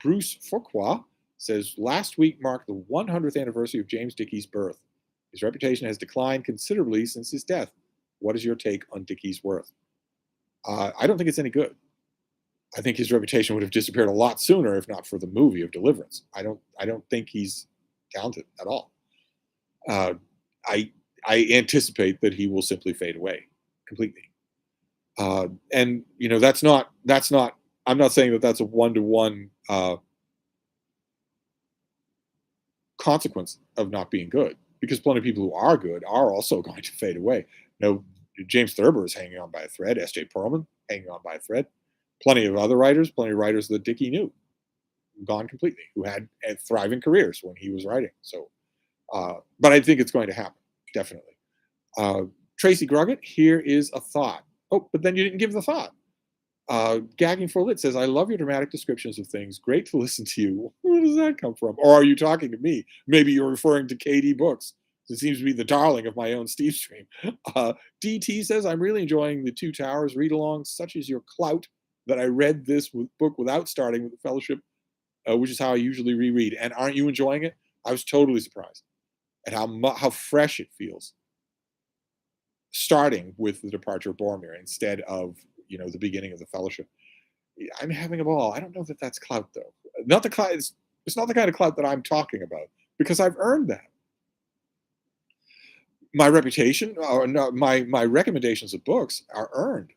Bruce Fuqua says, last week marked the 100th anniversary of James Dickey's birth. His reputation has declined considerably since his death. What is your take on Dickey's worth? I don't think it's any good. I think his reputation would have disappeared a lot sooner if not for the movie of Deliverance. I don't think he's talented at all. I anticipate that he will simply fade away completely. And that's not. I'm not saying that that's a one-to-one consequence of not being good, because plenty of people who are good are also going to fade away. James Thurber is hanging on by a thread. S.J. Perlman hanging on by a thread. Plenty of other writers, plenty of writers that Dickey knew, gone completely, who had thriving careers when he was writing. So, but I think it's going to happen, definitely. Tracy Gruggett, here is a thought. Oh, but then you didn't give the thought. Gagging for Lit says, I love your dramatic descriptions of things. Great to listen to you. Where does that come from? Or are you talking to me? Maybe you're referring to KD Books. It seems to be the darling of my own Stevestream. DT says, I'm really enjoying the Two Towers read-alongs, such as your Clout, that I read this book without starting with the Fellowship, which is how I usually reread. And aren't you enjoying it? I was totally surprised at how fresh it feels, starting with the departure of Boromir instead of the beginning of the Fellowship. I'm having a ball. I don't know that that's Clout, though. Not the Clout. It's not the kind of Clout that I'm talking about, because I've earned that. My reputation, or no, my recommendations of books are earned.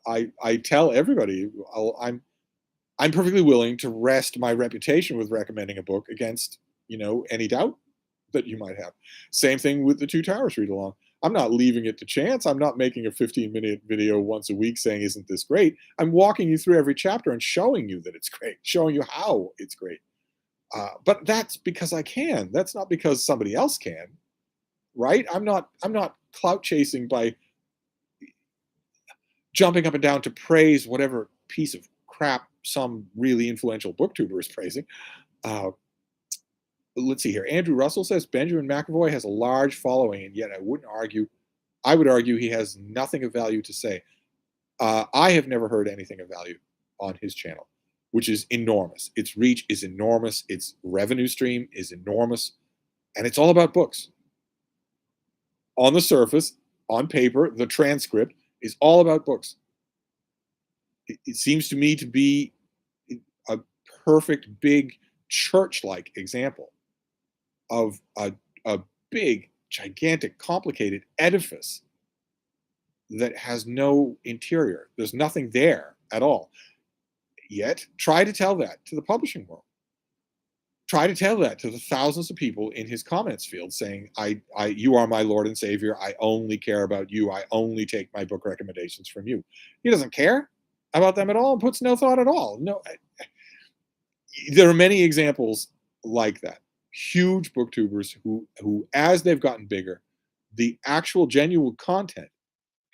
I tell everybody I'm perfectly willing to rest my reputation with recommending a book against, any doubt that you might have. Same thing with the Two Towers read along. I'm not leaving it to chance. I'm not making a 15-minute video once a week saying, "Isn't this great?" I'm walking you through every chapter and showing you that it's great, showing you how it's great. But that's because I can. That's not because somebody else can, right? I'm not clout chasing by jumping up and down to praise whatever piece of crap some really influential booktuber is praising. Uh, let's see here. Andrew Russell says Benjamin McAvoy has a large following, and yet I wouldn't argue. I would argue he has nothing of value to say. I have never heard anything of value on his channel, which is enormous. Its reach is enormous. Its revenue stream is enormous, and it's all about books. On the surface, on paper, the transcript is all about books. It seems to me to be a perfect, big, church-like example of a big, gigantic, complicated edifice that has no interior. There's nothing there at all. Yet, try to tell that to the publishing world. Try to tell that to the thousands of people in his comments field saying, you are my Lord and Savior. I only care about you. I only take my book recommendations from you. He doesn't care about them at all and puts no thought at all. No, there are many examples like that. Huge booktubers who, as they've gotten bigger, the actual genuine content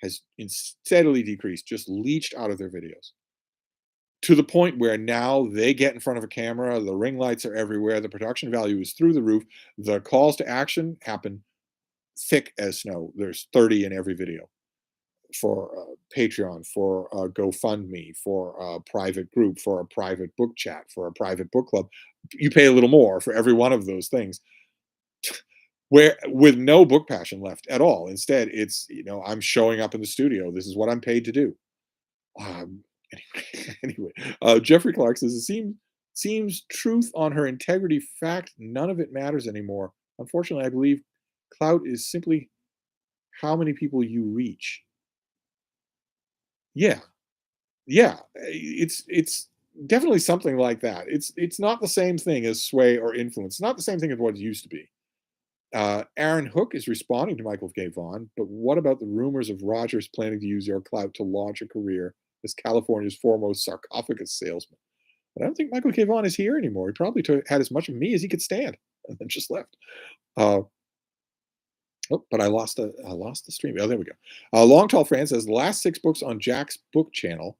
has steadily decreased, just leached out of their videos to the point where now they get in front of a camera, the ring lights are everywhere, the production value is through the roof, the calls to action happen thick as snow. There's 30 in every video for Patreon, for GoFundMe, for a private group, for a private book chat, for a private book club. You pay a little more for every one of those things. Where with no book passion left at all. Instead, it's I'm showing up in the studio. This is what I'm paid to do. Um, anyway, Jeffrey Clark says it seems truth on her integrity fact. None of it matters anymore. Unfortunately, I believe clout is simply how many people you reach. Yeah, yeah, it's definitely something like that. It's not the same thing as sway or influence. It's not the same thing as what it used to be. Aaron Hook is responding to Michael K. Vaughan, but what about the rumors of Rogers planning to use your clout to launch a career as California's foremost sarcophagus salesman? But I don't think Michael K. Vaughan is here anymore. He probably had as much of me as he could stand and then just left. Uh, oh, but I lost the stream. Oh, there we go. Long Tall Fran says the last 6 books on Jack's book channel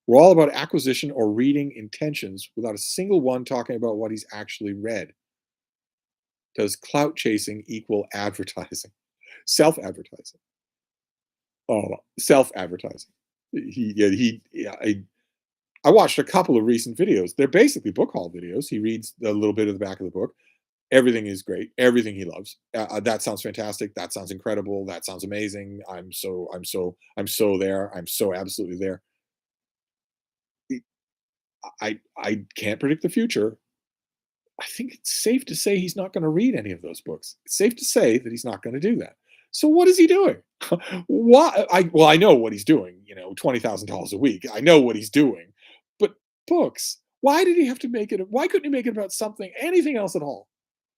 were all about acquisition or reading intentions without a single one talking about what he's actually read. Does clout chasing equal advertising? Self-advertising. Oh, self-advertising. I watched a couple of recent videos. They're basically book haul videos. He reads a little bit of the back of the book. Everything is great. Everything he loves. That sounds fantastic. That sounds incredible. That sounds amazing. I'm so there. I'm so absolutely there. I can't predict the future. I think it's safe to say he's not going to read any of those books. It's safe to say that he's not going to do that. So what is he doing? Why? I know what he's doing. $20,000 a week. I know what he's doing. But books. Why did he have to make it? Why couldn't he make it about anything else at all?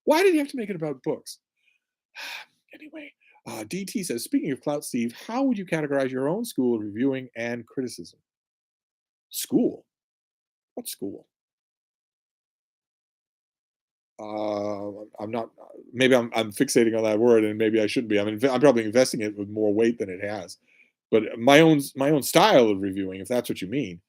Why did he have to make it about books? Anyway, DT says, speaking of clout, Steve, how would you categorize your own school of reviewing and criticism? School? What school? I'm not. Maybe I'm fixating on that word, and maybe I shouldn't be. I'm probably investing it with more weight than it has. But my own style of reviewing, if that's what you mean,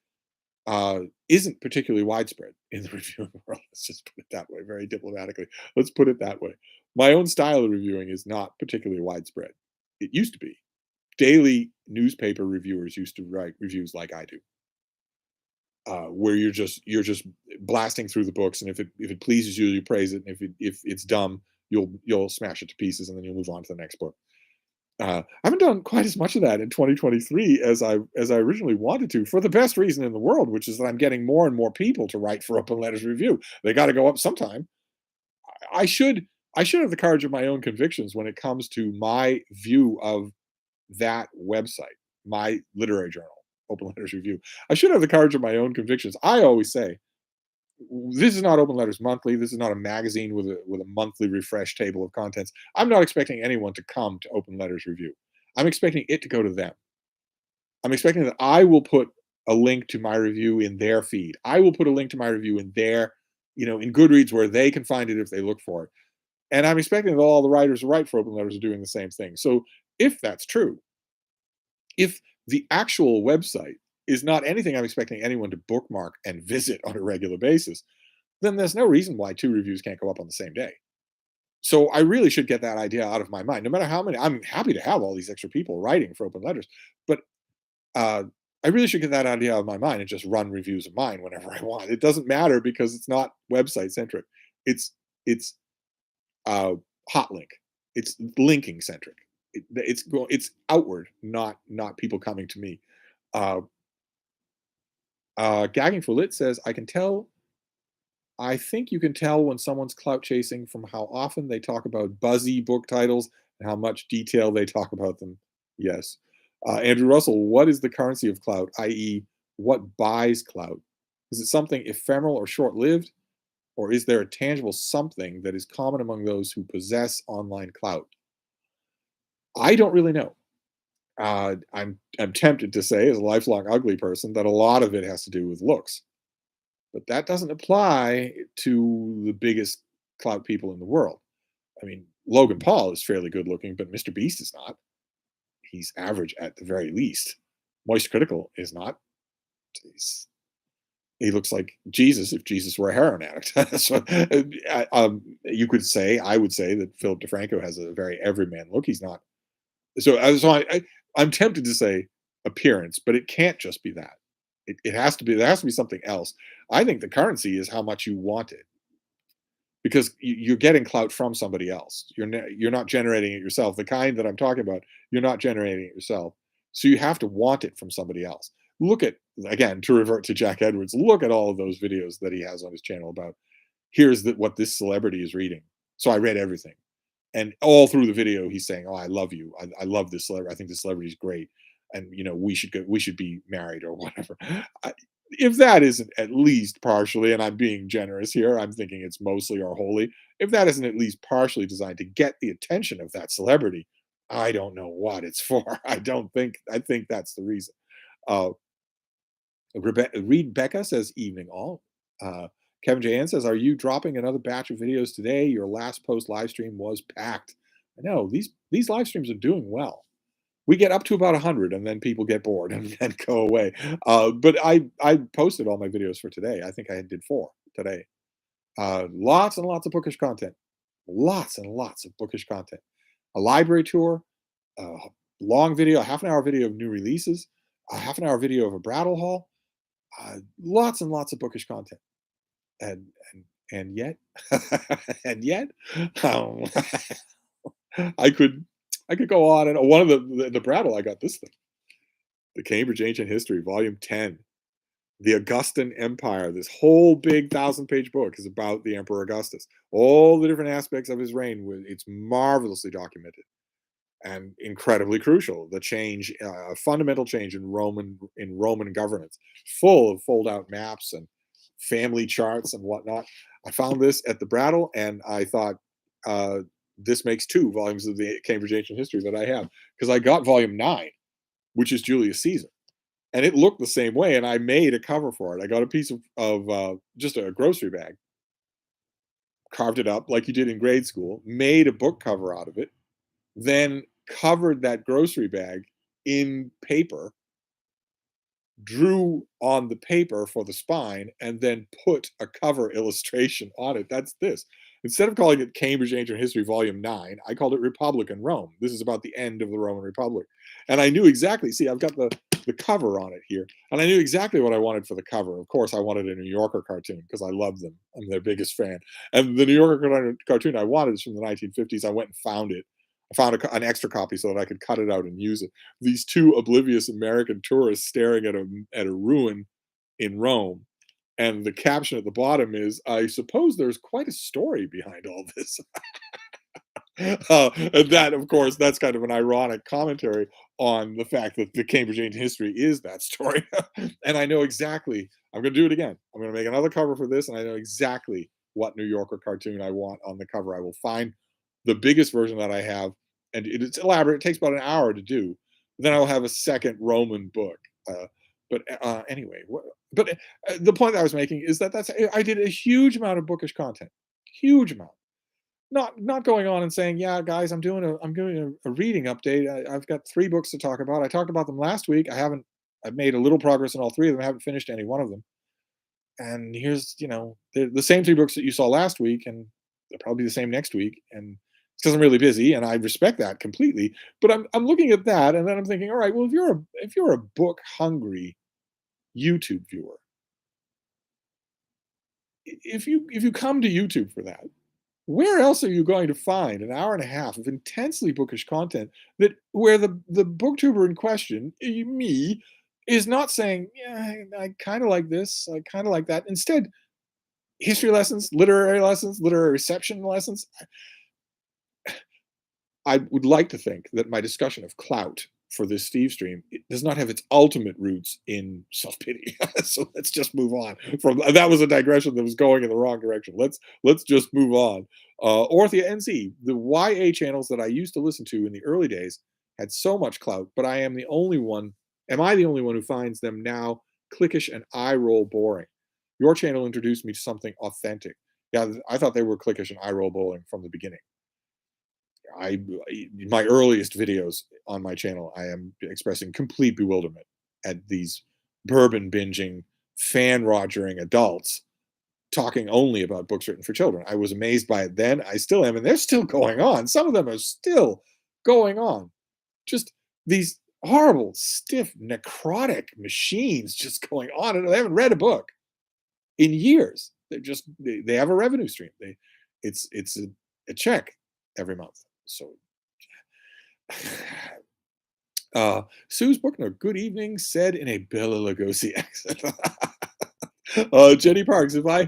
isn't particularly widespread in the reviewing world. Let's just put it that way, very diplomatically. Let's put it that way. My own style of reviewing is not particularly widespread. It used to be. Daily newspaper reviewers used to write reviews like I do, where you're just blasting through the books, and if it pleases you, you praise it, and if it's dumb, you'll smash it to pieces, and then you'll move on to the next book. I haven't done quite as much of that in 2023 as I originally wanted to, for the best reason in the world, which is that I'm getting more and more people to write for Open Letters Review. They got to go up sometime. I should I should have the courage of my own convictions when it comes to my view of that website, my literary journal, Open Letters Review. I should have the courage of my own convictions. I always say, this is not Open Letters Monthly. This is not a magazine with a monthly refresh table of contents. I'm not expecting anyone to come to Open Letters Review. I'm expecting it to go to them. I'm expecting that I will put a link to my review in their feed. I will put a link to my review in their, in Goodreads where they can find it if they look for it. And I'm expecting that all the writers who write for Open Letters are doing the same thing. So if that's true, if the actual website is not anything I'm expecting anyone to bookmark and visit on a regular basis, then there's no reason why 2 reviews can't go up on the same day. So I really should get that idea out of my mind. No matter how many, I'm happy to have all these extra people writing for Open Letters, but uh, I really should get that idea out of my mind and just run reviews of mine whenever I want. It doesn't matter because it's not website centric. It's uh, hot link. It's linking centric. It's outward, not people coming to me. Uh, Gagging for Lit says, I think you can tell when someone's clout chasing from how often they talk about buzzy book titles and how much detail they talk about them. Yes. Andrew Russell, what is the currency of clout, i.e., what buys clout? Is it something ephemeral or short lived? Or is there a tangible something that is common among those who possess online clout? I don't really know. I'm tempted to say, as a lifelong ugly person, that a lot of it has to do with looks. But that doesn't apply to the biggest clout people in the world. I mean, Logan Paul is fairly good looking, but Mr. Beast is not. He's average at the very least. Moist Critical is not. He's, he looks like Jesus if Jesus were a heroin addict. So, I would say that Philip DeFranco has a very everyman look. He's not. I'm tempted to say appearance, but it can't just be that. It has to be. There has to be something else. I think the currency is how much you want it, because you're getting clout from somebody else. You're not generating it yourself. The kind that I'm talking about, you're not generating it yourself. So you have to want it from somebody else. Look at, again, to revert to Jack Edwards. Look at all of those videos that he has on his channel about what this celebrity is reading. So I read everything. And all through the video, he's saying, "Oh, I love you. I love this celebrity. I think this celebrity is great, and we should go. We should be married or whatever." If that isn't at least partially, and I'm being generous here, I'm thinking it's mostly or wholly. If that isn't at least partially designed to get the attention of that celebrity, I don't know what it's for. I don't think. I think that's the reason. Uh, Reed Becca says, "Evening all." Kevin J. N says, "Are you dropping another batch of videos today? Your last post live stream was packed." I know these live streams are doing well. We get up to about 100, and then people get bored and then go away. But I posted all my videos for today. I think I did 4 today. Lots and lots of bookish content. Lots and lots of bookish content. A library tour, a long video, a half an hour video of new releases, a half an hour video of a Brattle haul. Lots and lots of bookish content. And yet, and yet, um, I could go on. And one of the Brattle, I got this thing, the Cambridge Ancient History, Volume 10, the Augustan Empire. This whole big 1,000-page book is about the Emperor Augustus. All the different aspects of his reign. It's marvelously documented and incredibly crucial. The change, fundamental change in Roman governance, full of fold-out maps and family charts and whatnot. I found this at the Brattle, and I thought, this makes 2 volumes of the Cambridge Ancient History that I have, because I got volume 9, which is Julius Caesar, and it looked the same way, and I made a cover for it. I got a piece of just a grocery bag, carved it up like you did in grade school, made a book cover out of it, then covered that grocery bag in paper, drew on the paper for the spine, and then put a cover illustration on it. That's this. Instead of calling it Cambridge Ancient History Volume 9, I called it Republican Rome. This is about the end of the Roman Republic. And I knew exactly, see, I've got the cover on it here, and I knew exactly what I wanted for the cover. Of course, I wanted a New Yorker cartoon because I love them. I'm their biggest fan. And the New Yorker cartoon I wanted is from the 1950s. I went and found it. I found an extra copy so that I could cut it out and use it. These 2 oblivious American tourists staring at a ruin in Rome, and the caption at the bottom is, "I suppose there's quite a story behind all this." And that, of course, that's kind of an ironic commentary on the fact that the Cambridge Ancient History is that story. And I know exactly, I'm going to do it again. I'm going to make another cover for this, and I know exactly what New Yorker cartoon I want on the cover. I will find the biggest version that I have, and it's elaborate. It takes about an hour to do. Then I'll have a second Roman book. Anyway, the point that I was making is that I did a huge amount of bookish content, huge amount. Not going on and saying, yeah, guys, I'm doing a reading update. I've got 3 books to talk about. I talked about them last week. I've made a little progress in all 3 of them. I haven't finished any one of them. And here's, the same 3 books that you saw last week, and they'll probably be the same next week. And it's because I'm really busy, and I respect that completely. But I'm looking at that, and then I'm thinking, all right, well, if you're a book hungry YouTube viewer, if you come to YouTube for that, where else are you going to find an hour and a half of intensely bookish content that where the booktuber in question, me, is not saying, yeah, I kind of like this, I kind of like that. Instead, history lessons, literary reception lessons. I would like to think that my discussion of clout for this Stevestream does not have its ultimate roots in self-pity. So let's just move on from that. Was a digression that was going in the wrong direction. Let's just move on. Orthia NC, the YA channels that I used to listen to in the early days had so much clout, but I am the only one. Am I the only one who finds them now cliquish and eye roll boring? Your channel introduced me to something authentic. Yeah, I thought they were cliquish and eye roll boring from the beginning. My earliest videos on my channel, I am expressing complete bewilderment at these bourbon binging, fan rogering adults talking only about books written for children. I was amazed by it then. I still am, and they're still going on. Some of them are still going on. Just these horrible, stiff, necrotic machines just going on, and they haven't read a book in years. They have a revenue stream. It's a check every month. So Sue's Bookner, good evening, said in a Bela Lugosi accent. Jenny Parks, if I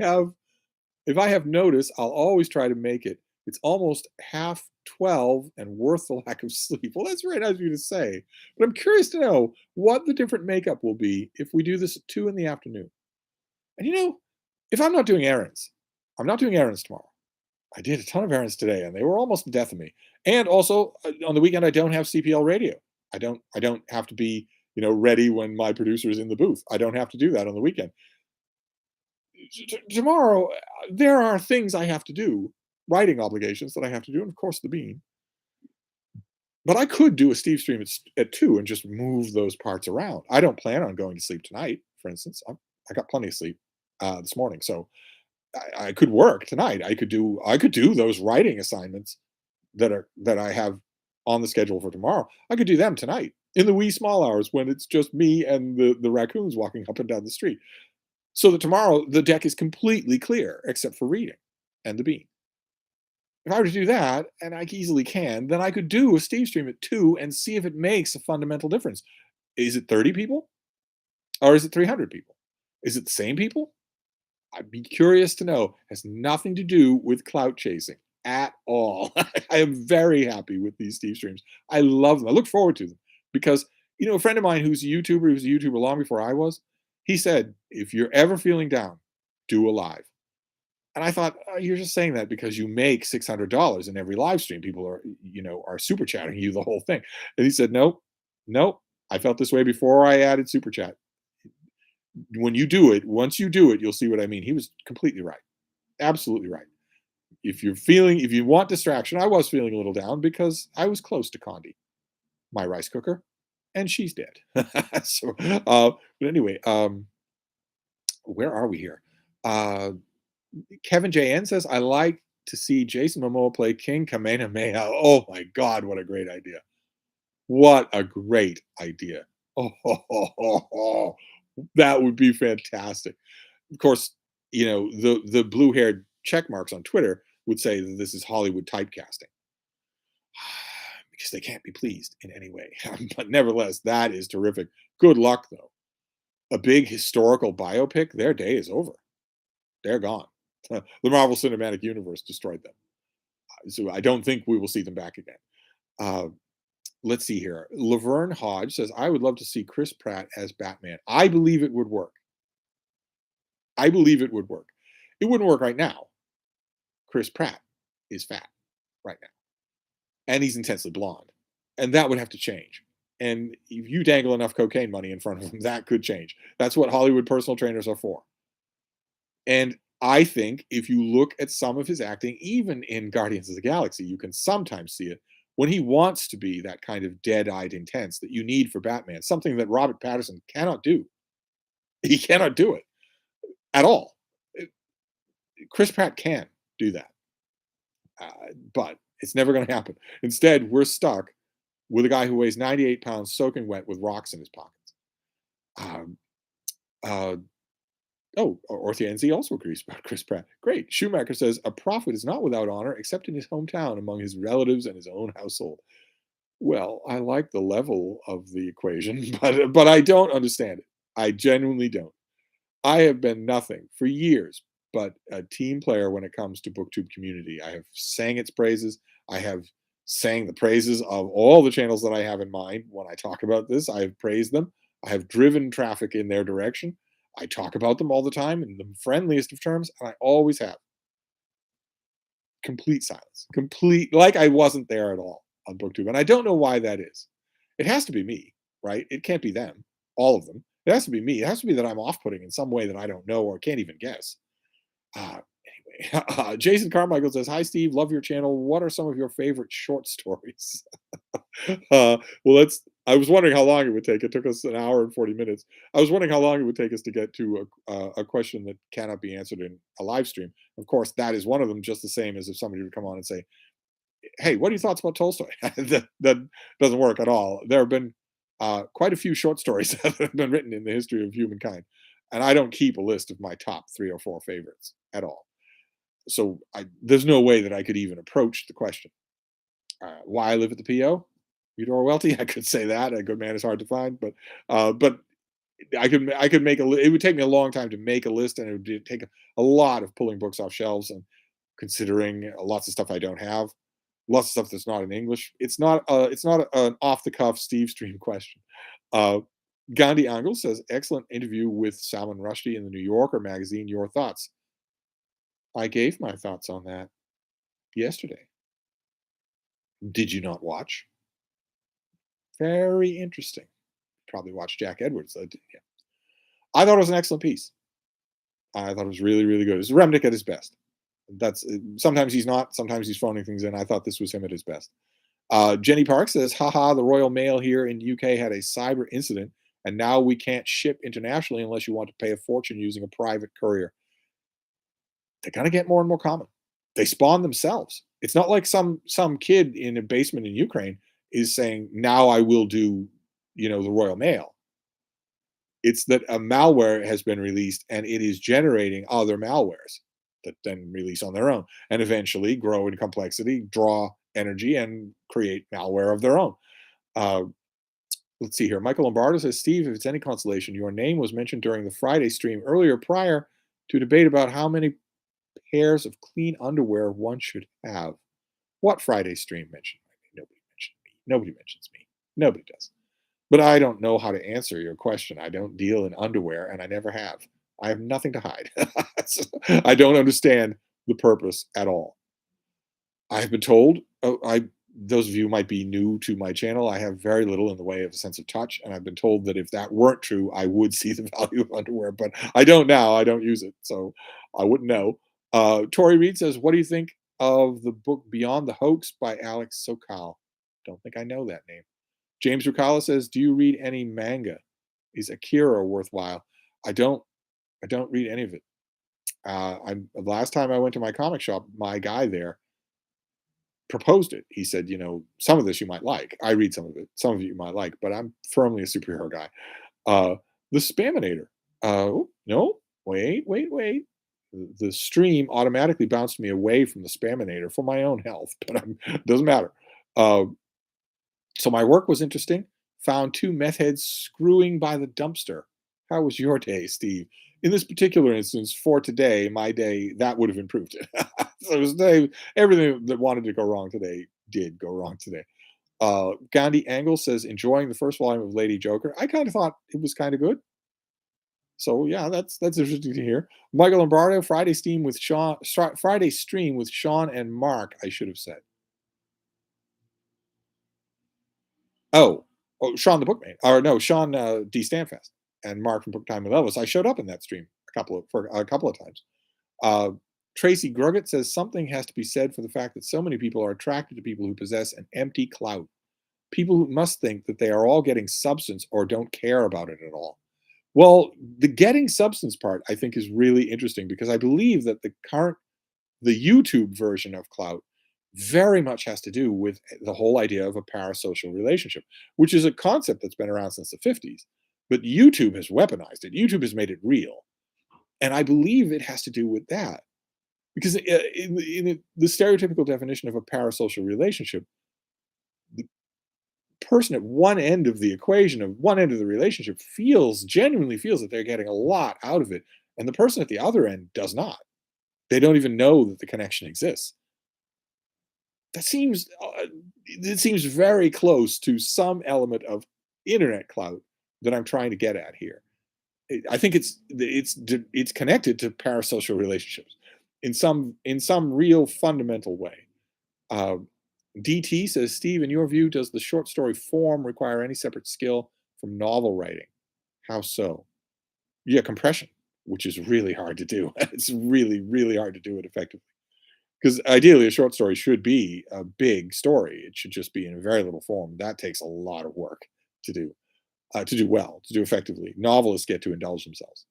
have notice, I'll always try to make it. It's almost half 12 and worth the lack of sleep. Well, that's very nice of you to say. But I'm curious to know what the different makeup will be if we do this at 2 in the afternoon. And if I'm not doing errands, I'm not doing errands tomorrow. I did a ton of errands today, and they were almost the death of me. And also, on the weekend, I don't have CPL radio. I don't have to be, ready when my producer is in the booth. I don't have to do that on the weekend. Tomorrow, there are things I have to do, writing obligations that I have to do, and of course the bean. But I could do a Stevestream at 2 and just move those parts around. I don't plan on going to sleep tonight, for instance. I got plenty of sleep this morning, so I could work tonight. I could do those writing assignments that I have on the schedule for tomorrow. I could do them tonight in the wee small hours when it's just me and the raccoons walking up and down the street. So that tomorrow the deck is completely clear except for reading and the bean. If I were to do that, and I easily can, then I could do a Stevestream at 2 and see if it makes a fundamental difference. Is it 30 people? Or is it 300 people? Is it the same people? I'd be curious to know. Has nothing to do with clout chasing at all. I am very happy with these Stevestreams. I love them. I look forward to them because, a friend of mine who's a YouTuber long before I was, he said, if you're ever feeling down, do a live. And I thought, oh, you're just saying that because you make $600 in every live stream. People are super chatting you the whole thing. And he said, nope, nope. I felt this way before I added super chat. When you do it, once you do it, you'll see what I mean. He was completely right. Absolutely right. If you want distraction, I was feeling a little down because I was close to Condi, my rice cooker, and she's dead. But anyway, where are we here? Kevin JN says, I like to see Jason Momoa play King Kamehameha. Oh my God, what a great idea. What a great idea. Oh, that would be fantastic. Of course, the blue-haired check marks on Twitter would say that this is Hollywood typecasting because they can't be pleased in any way. But nevertheless, that is terrific. Good luck, though. A big historical biopic, their day is over. They're gone. The Marvel Cinematic Universe destroyed them. So I don't think we will see them back again. Uh, let's see here. Laverne Hodge says, I would love to see Chris Pratt as Batman. I believe it would work. I believe it would work. It wouldn't work right now. Chris Pratt is fat right now, and he's intensely blonde, and that would have to change. And if you dangle enough cocaine money in front of him, that could change. That's what Hollywood personal trainers are for. And I think if you look at some of his acting, even in Guardians of the Galaxy, you can sometimes see it when he wants to be that kind of dead-eyed intense that you need for Batman, something that Robert Pattinson cannot do. He cannot do it at all. Chris Pratt can do that, but it's never going to happen. Instead, we're stuck with a guy who weighs 98 pounds, soaking wet with rocks in his pockets. Um, uh, Orthienzi also agrees about Chris Pratt. Great. Schumacher says, a prophet is not without honor except in his hometown, among his relatives and his own household. Well, I like the level of the equation, but I don't understand it. I genuinely don't. I have been nothing for years but a team player when it comes to Booktube community. I have sang its praises. I have sang the praises of all the channels that I have in mind. When I talk about this, I have praised them. I have driven traffic in their direction. I talk about them all the time in the friendliest of terms, and I always have. Complete silence. Complete, like I wasn't there at all on Booktube. And I don't know why that is. It has to be me, right? It can't be them, all of them. It has to be me. It has to be that I'm off putting in some way that I don't know or can't even guess. Anyway, Jason Carmichael says, hi, Steve. Love your channel. What are some of your favorite short stories? Well, I was wondering how long it would take. It took us an hour and 40 minutes. I was wondering how long it would take us to get to a question that cannot be answered in a live stream. Of course, that is one of them, just the same as if somebody would come on and say, hey, what are your thoughts about Tolstoy? that doesn't work at all. There have been quite a few short stories that have been written in the history of humankind. And I don't keep a list of my top 3 or 4 favorites at all. So there's no way that I could even approach the question. Why I live at the PO? Eudora Welty, I could say that. A good man is hard to find, but I could make it would take me a long time to make a list, and it would take a lot of pulling books off shelves and considering lots of stuff I don't have, lots of stuff that's not in English. It's not an off the cuff Stevestream question. Uh, Gandhi Angle says, excellent interview with Salman Rushdie in the New Yorker magazine. Your thoughts? I gave my thoughts on that yesterday. Did you not watch? Very interesting. Probably watched Jack Edwards. Yeah. I thought it was an excellent piece. I thought it was really, really good. It's Remnick at his best. That's sometimes he's not. Sometimes he's phoning things in. I thought this was him at his best. Jenny Park says, haha, the Royal Mail here in UK had a cyber incident, and now we can't ship internationally unless you want to pay a fortune using a private courier. They're going to get more and more common. They spawn themselves. It's not like some kid in a basement in Ukraine is saying, now I will do, the Royal Mail. It's that a malware has been released and it is generating other malwares that then release on their own and eventually grow in complexity, draw energy, and create malware of their own. Uh, let's see here. Michael Lombardo says, Steve, if it's any consolation, your name was mentioned during the Friday stream earlier prior to debate about how many pairs of clean underwear one should have. What Friday stream mentioned me? Nobody mentioned me. Nobody mentions me. Nobody does. But I don't know how to answer your question. I don't deal in underwear, and I never have. I have nothing to hide. So I don't understand the purpose at all. I have been told, those of you who might be new to my channel, I have very little in the way of a sense of touch, and I've been told that if that weren't true, I would see the value of underwear, but I don't now. I don't use it, so I wouldn't know. Tori Reed says, what do you think of the book Beyond the Hoax by Alex Sokal? Don't think I know that name. James Rucala says, do you read any manga? Is Akira worthwhile? I don't read any of it. Last time I went to my comic shop, my guy there proposed it. He said, some of this you might like. I read some of it. Some of it you might like, but I'm firmly a superhero guy. The Spaminator. No, wait. The stream automatically bounced me away from the Spaminator for my own health, but doesn't matter. So my work was interesting. Found 2 meth heads screwing by the dumpster. How was your day, Steve? in this particular instance, for today, my day, that would have improved it. So today, everything that wanted to go wrong today did go wrong today. Gandhi Angle says, enjoying the first volume of Lady Joker. I kind of thought it was kind of good. So yeah, that's interesting to hear. Michael Lombardo, Friday stream with Sean and Mark, I should have said. Oh, oh, Sean the Bookman, or no, Sean D Stanfest and Mark from Book Time with Elvis. I showed up in that stream for a couple of times. Uh, Tracy Gruggett says something has to be said for the fact that so many people are attracted to people who possess an empty clout. People who must think that they are all getting substance or don't care about it at all. Well, the getting substance part I think is really interesting because I believe that the YouTube version of Clout very much has to do with the whole idea of a parasocial relationship, which is a concept that's been around since the 50s. But YouTube has weaponized it. YouTube has made it real. And I believe it has to do with that. Because in the stereotypical definition of a parasocial relationship, the person at one end of the equation, of one end of the relationship, genuinely feels that they're getting a lot out of it. And the person at the other end does not. They don't even know that the connection exists. That seems it seems very close to some element of internet clout that I'm trying to get at here. I think it's connected to parasocial relationships in some real fundamental way. Uh, DT says, Steve, in your view, does the short story form require any separate skill from novel writing? How so? Yeah, compression, which is really hard to do. It's really, really hard to do it effectively. Because ideally, a short story should be a big story. It should just be in a very little form. That takes a lot of work to do well, to do effectively. Novelists get to indulge themselves.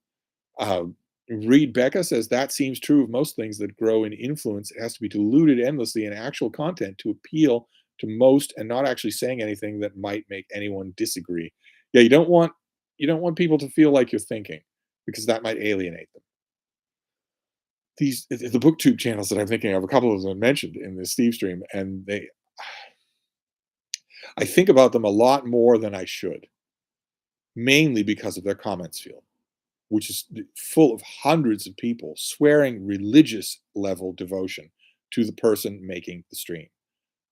Uh, Reed Becca says that seems true of most things that grow in influence. It has to be diluted endlessly in actual content to appeal to most, and not actually saying anything that might make anyone disagree. Yeah, you don't want people to feel like you're thinking because that might alienate them. The booktube channels that I'm thinking of, a couple of them mentioned in the Stevestream, and I think about them a lot more than I should, mainly because of their comments field, which is full of hundreds of people swearing religious level devotion to the person making the stream,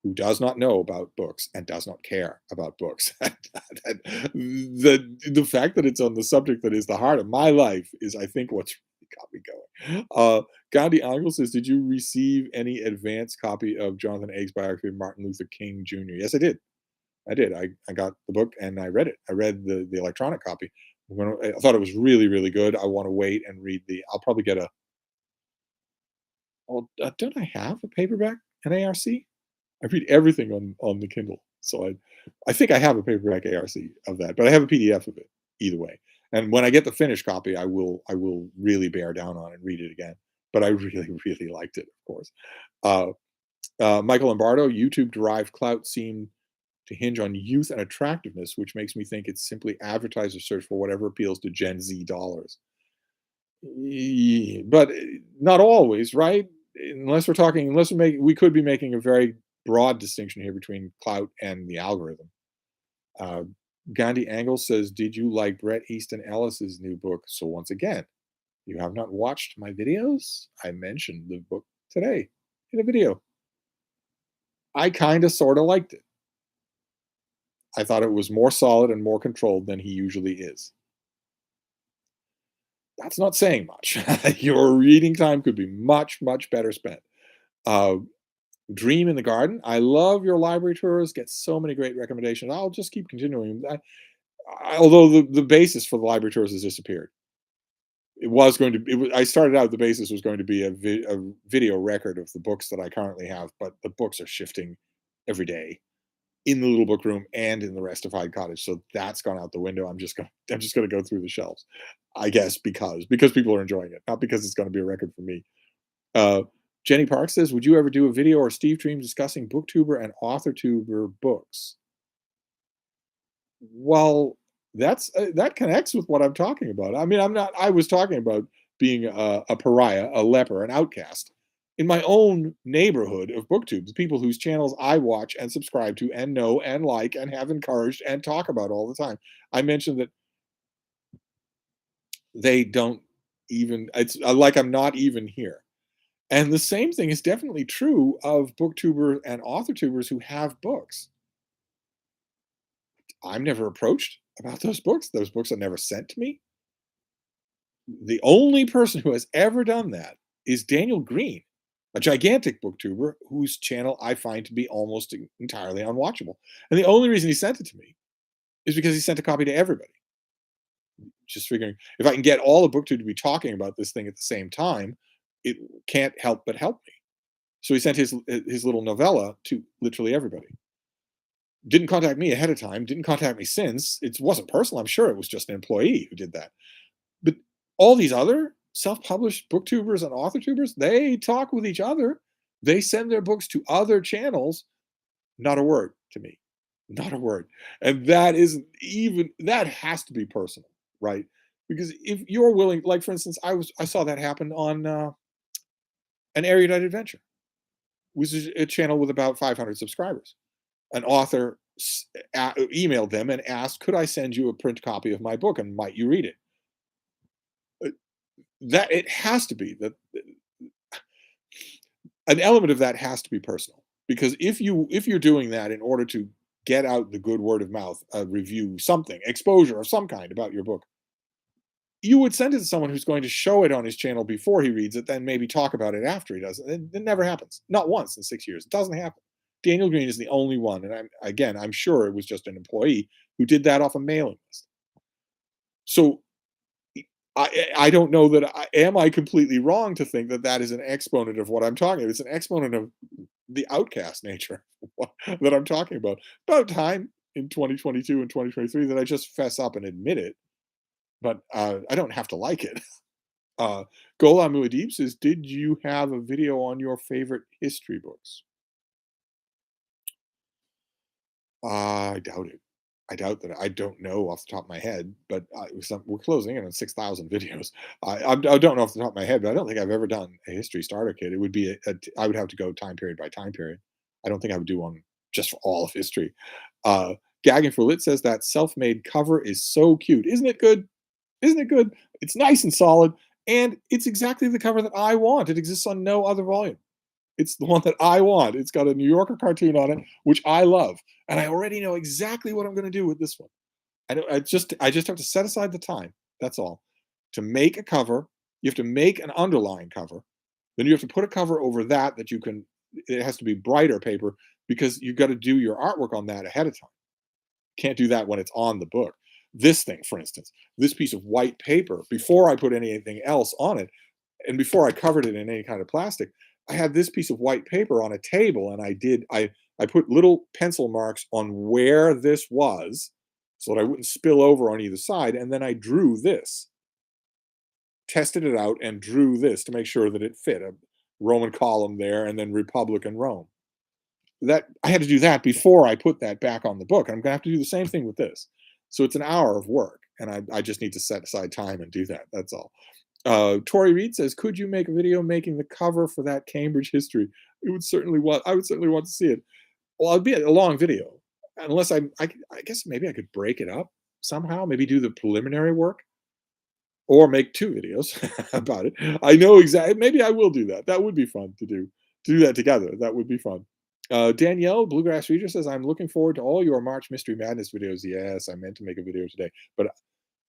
who does not know about books and does not care about books. The fact that it's on the subject that is the heart of my life is, I think, what's got me going. Gandhi Angle says, did you receive any advance copy of Jonathan Aig's biography of Martin Luther King Jr.? Yes, I did. I got the book and I read it. I read the electronic copy. I thought it was really, really good. I want to wait and read I'll probably get don't I have a paperback, an ARC? I read everything on the Kindle, so I think I have a paperback ARC of that, but I have a PDF of it either way. And when I get the finished copy, I will really bear down on and read it again. But I really, really liked it, of course. Uh, Michael Lombardo, YouTube derived clout seem to hinge on youth and attractiveness, which makes me think it's simply advertiser search for whatever appeals to Gen Z dollars. But not always, right? We could be making a very broad distinction here between clout and the algorithm. Uh, Gandhi Angle says, did you like Bret Easton Ellis's new book? So once again, you have not watched my videos. I mentioned the book today in a video. I kind of sort of liked it. I thought it was more solid and more controlled than he usually is. That's not saying much. Your reading time could be much, much better spent. Uh, Dream in the Garden. I love your library tours. Get so many great recommendations. I'll just keep continuing. Although the basis for the library tours has disappeared. I started out, the basis was going to be a video record of the books that I currently have, but the books are shifting every day in the little book room and in the rest of Hyde Cottage. So that's gone out the window. I'm just gonna go through the shelves, I guess, because people are enjoying it, not because it's going to be a record for me. Uh, Jenny Park says, would you ever do a video or Stevestream discussing booktuber and authortuber books? Well, that connects with what I'm talking about. I mean, I was talking about being a pariah, a leper, an outcast in my own neighborhood of booktubes, people whose channels I watch and subscribe to and know and like and have encouraged and talk about all the time. I mentioned that they don't even, it's like I'm not even here. And the same thing is definitely true of booktubers and author tubers who have books. I'm never approached about those books. Those books are never sent to me. The only person who has ever done that is Daniel Green, a gigantic booktuber whose channel I find to be almost entirely unwatchable. And the only reason he sent it to me is because he sent a copy to everybody. Just figuring if I can get all of booktube to be talking about this thing at the same time, it can't help but help me. So he sent his little novella to literally everybody. Didn't contact me ahead of time, didn't contact me since. It wasn't personal. I'm sure it was just an employee who did that. But all these other self-published booktubers and author tubers, they talk with each other. They send their books to other channels. Not a word to me. Not a word. And that isn't even, that has to be personal, right? Because if you're willing, like for instance, I saw that happen on an Erudite Adventure, which is a channel with about 500 subscribers. An author emailed them and asked, "Could I send you a print copy of my book and might you read it?" That it has to be that an element of that has to be personal, because if you're doing that in order to get out the good word of mouth, a review, something, exposure of some kind about your book, you would send it to someone who's going to show it on his channel before he reads it, then maybe talk about it after he does it. It never happens. Not once in 6 years. It doesn't happen. Daniel Green is the only one, and I'm sure it was just an employee who did that off a mailing list. So I don't know that am I completely wrong to think that that is an exponent of what I'm talking about. It's an exponent of the outcast nature that I'm talking about. About time in 2022 and 2023 that I just fess up and admit it, but I don't have to like it. Gola Muad'Dib says, "Did you have a video on your favorite history books?" I doubt it. I doubt that. I don't know off the top of my head, but we're closing in on 6,000 videos. I don't know off the top of my head, but I don't think I've ever done a history starter kit. It would be I would have to go time period by time period. I don't think I would do one just for all of history. Gagging for Lit says that self-made cover is so cute. Isn't it good? Isn't it good? It's nice and solid, and it's exactly the cover that I want. It exists on no other volume. It's the one that I want. It's got a New Yorker cartoon on it, which I love, and I already know exactly what I'm going to do with this one. I just have to set aside the time. That's all. To make a cover, you have to make an underlying cover. Then you have to put a cover over that you can. It has to be brighter paper because you've got to do your artwork on that ahead of time. Can't do that when it's on the book. This thing, for instance, this piece of white paper, before I put anything else on it, and before I covered it in any kind of plastic, I had this piece of white paper on a table, and I put little pencil marks on where this was so that I wouldn't spill over on either side, and then I drew this, tested it out, and drew this to make sure that it fit a Roman column there, and then Republic and Rome. That I had to do that before I put that back on the book. I'm gonna have to do the same thing with this. So it's an hour of work, and I just need to set aside time and do that. That's all. Tori Reed says, "Could you make a video making the cover for that Cambridge history? I would certainly want to see it." Well, it'd be a long video, unless I guess maybe I could break it up somehow. Maybe do the preliminary work, or make 2 videos about it. I know exactly. Maybe I will do that. That would be fun to do. To do that together. That would be fun. Danielle Bluegrass Reader says, "I'm looking forward to all your March Mystery Madness videos." Yes, I meant to make a video today, but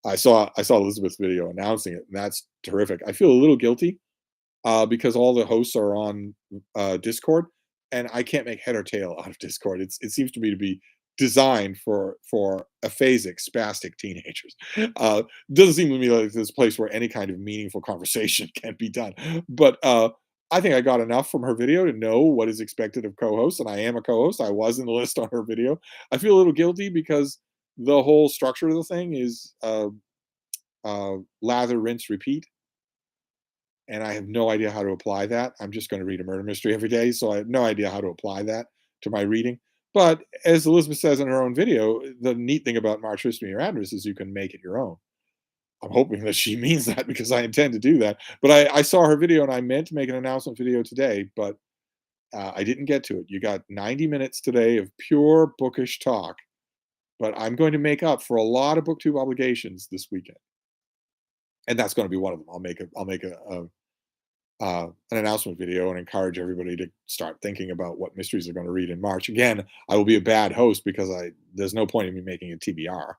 I saw Elizabeth's video announcing it, and that's terrific. I feel a little guilty because all the hosts are on Discord, and I can't make head or tail out of Discord. It seems to me to be designed for aphasic, spastic teenagers. Doesn't seem to me like this place where any kind of meaningful conversation can be done. But I think I got enough from her video to know what is expected of co-hosts, and I am a co-host. I was in the list on her video. I feel a little guilty because the whole structure of the thing is lather, rinse, repeat, and I have no idea how to apply that. I'm just going to read a murder mystery every day, so I have no idea how to apply that to my reading. But as Elizabeth says in her own video, the neat thing about March Mystery Madness is you can make it your own. I'm hoping that she means that because I intend to do that. But I saw her video and I meant to make an announcement video today, but I didn't get to it. You got 90 minutes today of pure bookish talk, but I'm going to make up for a lot of booktube obligations this weekend. and that's going to be one of them. I'll make an announcement video and encourage everybody to start thinking about what mysteries they're going to read in March. Again, I will be a bad host because there's no point in me making a TBR.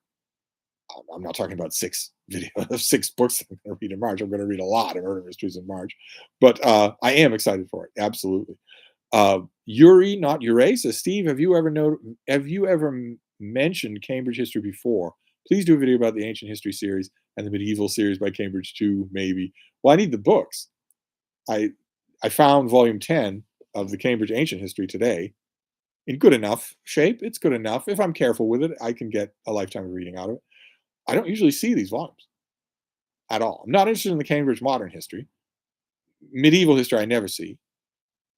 I'm not talking about six books that I'm going to read in March. I'm going to read a lot of murder mysteries in March, but I am excited for it. Absolutely. Yuri, not Ure, says, Steve, have you ever mentioned Cambridge history before? Please do a video about the ancient history series and the medieval series by Cambridge too, maybe. Well, I need the books. I I found volume 10 of the Cambridge Ancient History today in good enough shape. It's good enough. If I'm careful with it, I can get a lifetime of reading out of it. I don't usually see these volumes at all. I'm not interested in the Cambridge modern history. Medieval history, I never see.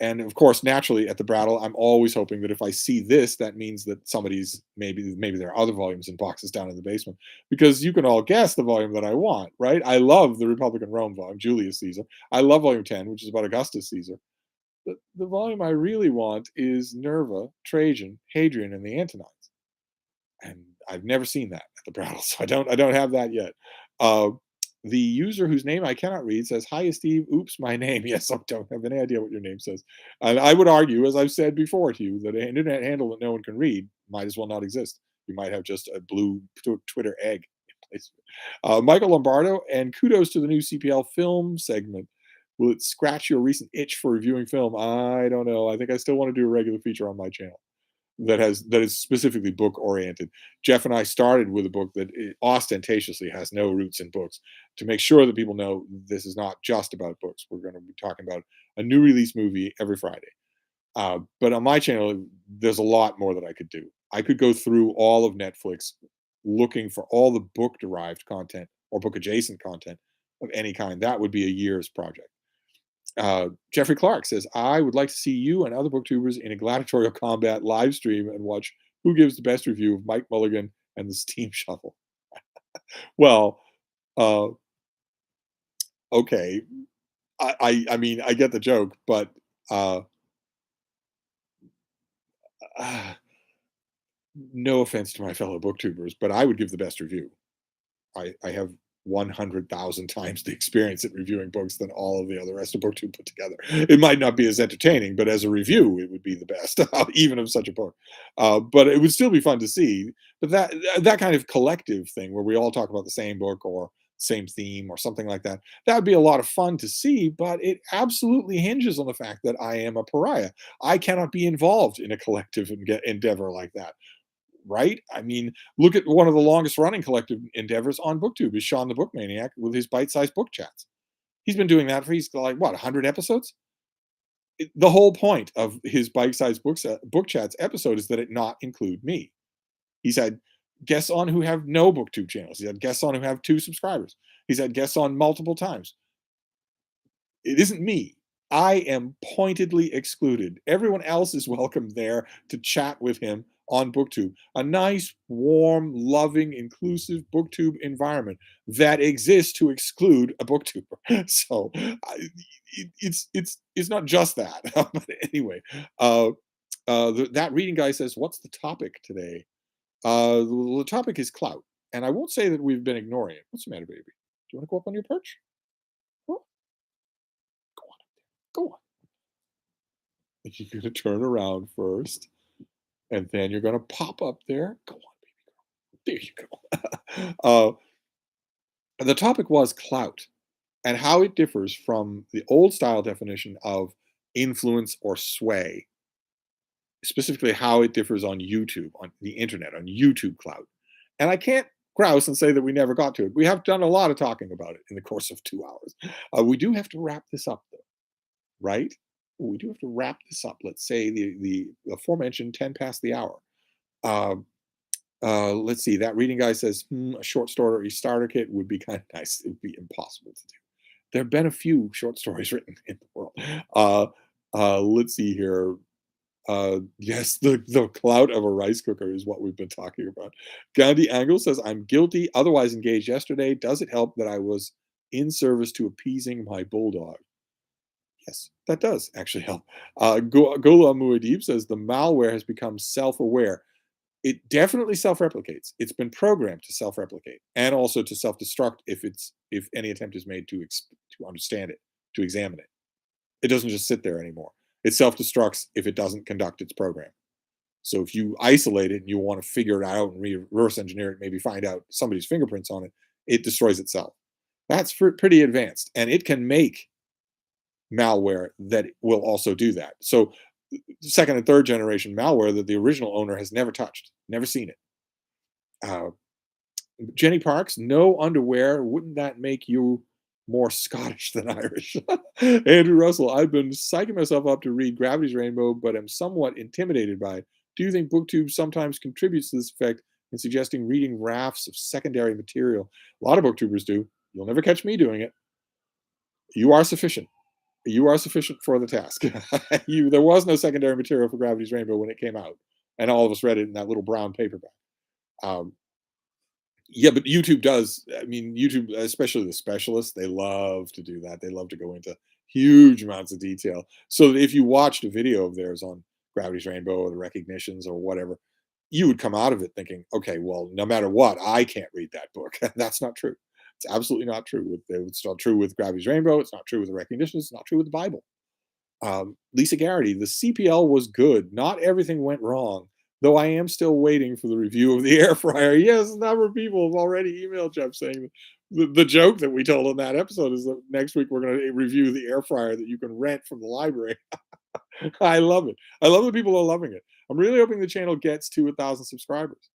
And of course, naturally, at the Brattle, I'm always hoping that if I see this, that means that somebody's maybe there are other volumes in boxes down in the basement, because you can all guess the volume that I want, right? I love the Republican Rome volume, Julius Caesar. I love volume 10, which is about Augustus Caesar. The volume I really want is Nerva, Trajan, Hadrian, and the Antonines, and I've never seen that at the Brattle, so I don't have that yet. Uh, the user whose name I cannot read says, "Hi, Steve. Oops, my name." Yes, I don't have any idea what your name says. And I would argue, as I've said before to you, that an internet handle that no one can read might as well not exist. You might have just a blue Twitter egg. Michael Lombardo, and kudos to the new CPL film segment. Will it scratch your recent itch for reviewing film? I don't know. I think I still want to do a regular feature on my channel that is specifically book oriented. Jeff and I started with a book that ostentatiously has no roots in books, to make sure that people know this is not just about books. We're going to be talking about a new release movie every Friday. But on my channel, there's a lot more that I could do. I could go through all of Netflix looking for all the book derived content or book adjacent content of any kind. That would be a year's project. Jeffrey Clark says, I would like to see you and other booktubers in a gladiatorial combat live stream and watch who gives the best review of Mike Mulligan and the Steam Shuffle. Well, uh, okay. I mean, I get the joke, but uh, uh, no offense to my fellow booktubers, but I would give the best review. I have 100,000 times the experience at reviewing books than all of the other rest of Booktube put together. It might not be as entertaining, but as a review, it would be the best, even of such a book. But it would still be fun to see. But that kind of collective thing where we all talk about the same book or same theme or something like that, that would be a lot of fun to see. But it absolutely hinges on the fact that I am a pariah. I cannot be involved in a collective endeavor like that, right? I mean, look at one of the longest running collective endeavors on Booktube is Sean the Book Maniac with his bite-sized book chats. He's been doing that for, he's like, what, 100 episodes? The whole point of his bite-sized book chats episode is that it not include me. He's had guests on who have no Booktube channels. He's had guests on who have 2 subscribers. He's had guests on multiple times. It isn't me. I am pointedly excluded. Everyone else is welcome there to chat with him on Booktube. A nice, warm, loving, inclusive Booktube environment that exists to exclude a Booktuber. So it's not just that. But anyway, that reading guy says, "What's the topic today?" The topic is clout, and I won't say that we've been ignoring it. What's the matter, baby? Do you want to go up on your perch? Go on, go on. You're going to turn around first, and then you're going to pop up there. Go on, baby girl. There you go. The topic was clout and how it differs from the old style definition of influence or sway, specifically how it differs on YouTube, on the internet, on YouTube clout. And I can't grouse and say that we never got to it. We have done a lot of talking about it in the course of 2 hours. We do have to wrap this up, though, right? We do have to wrap this up. Let's say the aforementioned 10 past the hour. Let's see. That reading guy says a short story starter kit would be kind of nice. It would be impossible to do. There have been a few short stories written in the world. Let's see here. Yes, the clout of a rice cooker is what we've been talking about. Gandhi Angle says, I'm guilty, otherwise engaged yesterday. Does it help that I was in service to appeasing my bulldog? Yes, that does actually help. Gola Muad'Dib says, the malware has become self-aware. It definitely self-replicates. It's been programmed to self-replicate and also to self-destruct if any attempt is made to understand it, to examine it. It doesn't just sit there anymore. It self-destructs if it doesn't conduct its program. So if you isolate it and you want to figure it out and reverse engineer it, maybe find out somebody's fingerprints on it, it destroys itself. That's pretty advanced, and it can make malware that will also do that. So second and third generation malware that the original owner has never touched, never seen it. Uh, Jenny Parks, no underwear. Wouldn't that make you more Scottish than Irish? Andrew Russell, I've been psyching myself up to read Gravity's Rainbow, but am somewhat intimidated by it. Do you think Booktube sometimes contributes to this effect in suggesting reading rafts of secondary material? A lot of Booktubers do. You'll never catch me doing it. You are sufficient. You are sufficient for the task. There was no secondary material for Gravity's Rainbow when it came out, and all of us read it in that little brown paperback. Um, yeah, but YouTube does. I mean, YouTube, especially the specialists, they love to do that. They love to go into huge amounts of detail. So that if you watched a video of theirs on Gravity's Rainbow or the recognitions or whatever, you would come out of it thinking, okay, well, no matter what, I can't read that book. That's not true. It's absolutely not true. It's not true with Gravity's Rainbow. It's not true with the recognitions. It's not true with the Bible. Lisa Garrity, the CPL was good. Not everything went wrong, though I am still waiting for the review of the air fryer. Yes, a number of people have already emailed Jeff saying the joke that we told in that episode is that next week we're going to review the air fryer that you can rent from the library. I love it. I love that people are loving it. I'm really hoping the channel gets to 1,000 subscribers.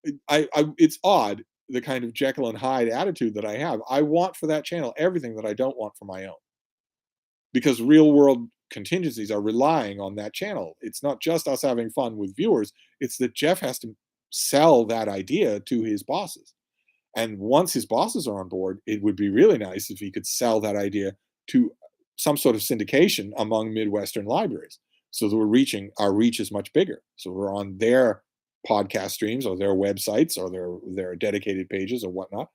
It's odd, the kind of Jekyll and Hyde attitude that I have. I want for that channel everything that I don't want for my own, because real world contingencies are relying on that channel. It's not just us having fun with viewers, it's that Jeff has to sell that idea to his bosses. And once his bosses are on board, it would be really nice if he could sell that idea to some sort of syndication among Midwestern libraries, so that our reach is much bigger. So we're on their podcast streams or their websites or their dedicated pages or whatnot.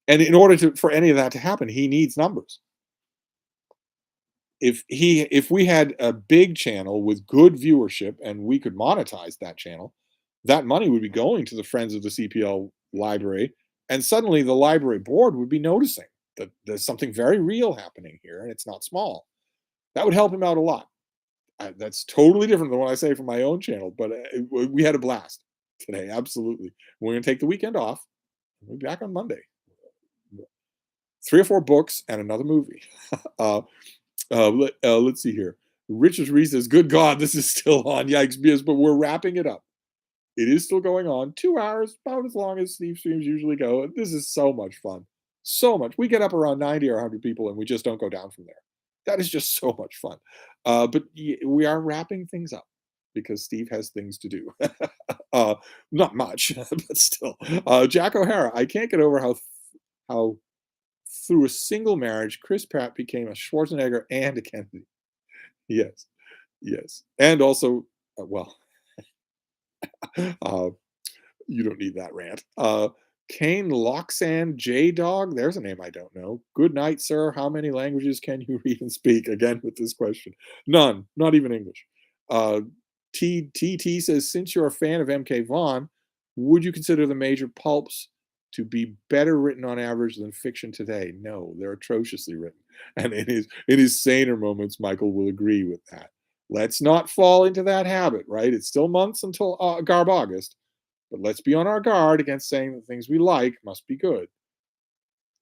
And in order for any of that to happen, he needs numbers. If we had a big channel with good viewership and we could monetize that channel, that money would be going to the Friends of the CPL library, and suddenly the library board would be noticing that there's something very real happening here and it's not small. That would help him out a lot. That's totally different than what I say for my own channel, but we had a blast today. Absolutely. We're going to take the weekend off. We'll be back on Monday. 3 or 4 books and another movie. Let's see here. Richard Reese says, good God, this is still on. Yikes, BS, but we're wrapping it up. It is still going on. 2 hours, about as long as Stevestreams usually go. This is so much fun. So much. We get up around 90 or 100 people and we just don't go down from there. That is just so much fun. But we are wrapping things up because Steve has things to do. Not much, but still. Jack O'Hara, I can't get over how through a single marriage, Chris Pratt became a Schwarzenegger and a Kennedy. Yes, yes. And also, well, uh, you don't need that rant. Kane Loxan J Dog, there's a name I don't know. Good night, sir. How many languages can you read and speak? Again with this question. None, not even English. TT says, since you're a fan of MK Vaughn, would you consider the major pulps to be better written on average than fiction today? No, they're atrociously written. And in his saner moments, Michael will agree with that. Let's not fall into that habit, right? It's still months until Garb August, but let's be on our guard against saying that things we like must be good.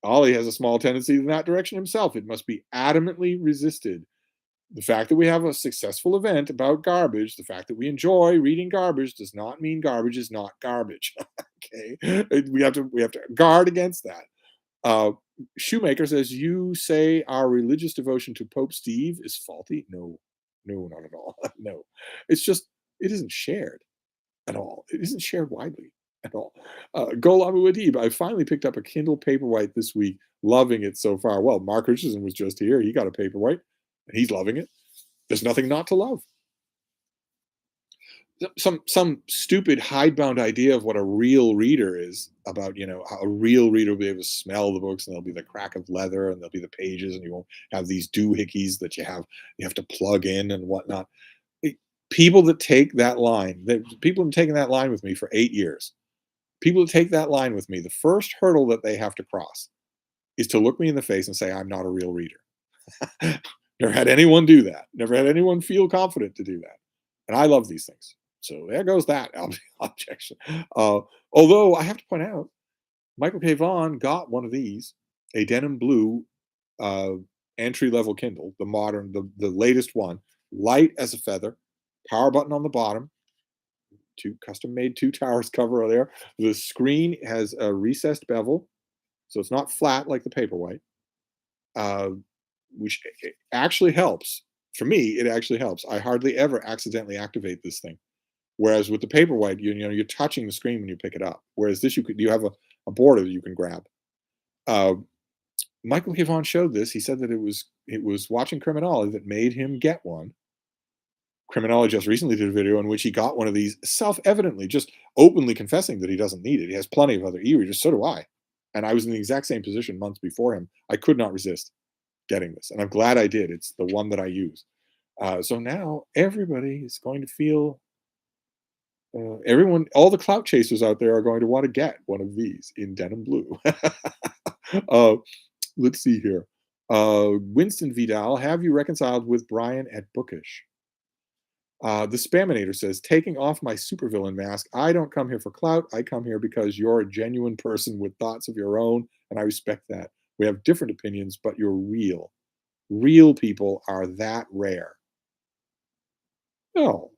Ollie has a small tendency in that direction himself. It must be adamantly resisted. The fact that we have a successful event about garbage, the fact that we enjoy reading garbage, does not mean garbage is not garbage. Okay, we have to guard against that. Shoemaker says, you say our religious devotion to Pope Steve is faulty? No, not at all. No, it's just it isn't shared at all. It isn't shared widely at all. Golamu Adib, I finally picked up a Kindle Paperwhite this week. Loving it so far. Well, Mark Richardson was just here. He got a Paperwhite, and he's loving it. There's nothing not to love. Some stupid hidebound idea of what a real reader is about, how a real reader will be able to smell the books, and there'll be the crack of leather, and there'll be the pages, and you won't have these doohickeys that you have to plug in and whatnot. People that take that line, people have taken that line with me for 8 years. People that take that line with me, the first hurdle that they have to cross is to look me in the face and say, I'm not a real reader. Never had anyone do that. Never had anyone feel confident to do that. And I love these things. So there goes that objection. Although I have to point out, Michael K. Vaughan got one of these, a denim blue uh, entry level Kindle, the modern, the latest one, light as a feather, power button on the bottom, two custom made two towers cover there. The screen has a recessed bevel, so it's not flat like the Paperwhite, uh, which actually helps. For me, it actually helps. I hardly ever accidentally activate this thing. Whereas with the Paperwhite, you're touching the screen when you pick it up. Whereas this, you have a border that you can grab. Uh, Michael K. Vaughan showed this. He said that it was watching Criminology that made him get one. Criminology just recently did a video in which he got one of these, self-evidently, just openly confessing that he doesn't need it. He has plenty of other e-readers. So do I. And I was in the exact same position months before him. I could not resist getting this, and I'm glad I did. It's the one that I use. So now everybody is going to feel. Everyone, all the clout chasers out there are going to want to get one of these in denim blue. uh, let's see here. Winston Vidal, have you reconciled with Brian at Bookish? The Spaminator says, taking off my supervillain mask, I don't come here for clout. I come here because you're a genuine person with thoughts of your own, and I respect that. We have different opinions, but you're real. Real people are that rare. Oh,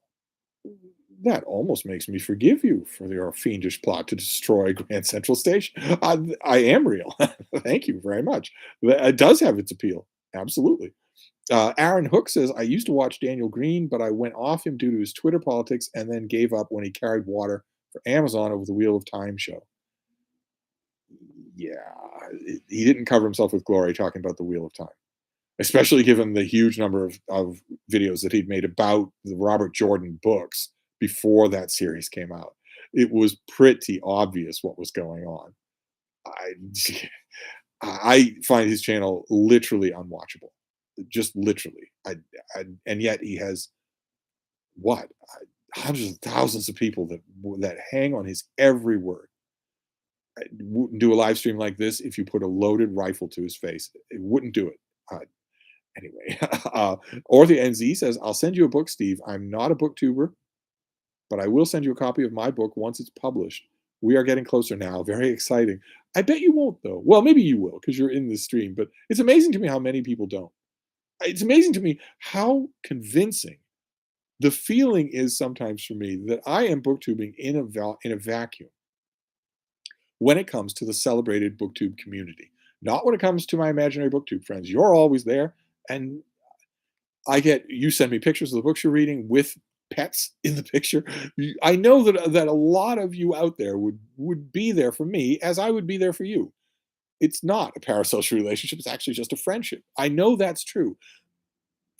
that almost makes me forgive you for your fiendish plot to destroy Grand Central Station. I am real. Thank you very much. It does have its appeal. Absolutely. Aaron Hook says, I used to watch Daniel Green, but I went off him due to his Twitter politics and then gave up when he carried water for Amazon over the Wheel of Time show. Yeah, he didn't cover himself with glory talking about the Wheel of Time, especially given the huge number of videos that he'd made about the Robert Jordan books before that series came out. It was pretty obvious what was going on. I, I find his channel literally unwatchable, just literally. And yet he has what, hundreds of thousands of people that hang on his every word. I wouldn't do a live stream like this if you put a loaded rifle to his face. It wouldn't do it. Anyway, Orthia NZ says, I'll send you a book, Steve. I'm not a booktuber, but I will send you a copy of my book once it's published. We are getting closer now. Very exciting. I bet you won't, though. Well, maybe you will because you're in this stream, but it's amazing to me how many people don't. It's amazing to me how convincing the feeling is sometimes for me that I am booktubing in a vacuum when it comes to the celebrated booktube community. Not when it comes to my imaginary booktube friends. You're always there, and you send me pictures of the books you're reading with pets in the picture. I know that a lot of you out there would be there for me as I would be there for you. It's not a parasocial relationship. It's actually just a friendship. I know that's true.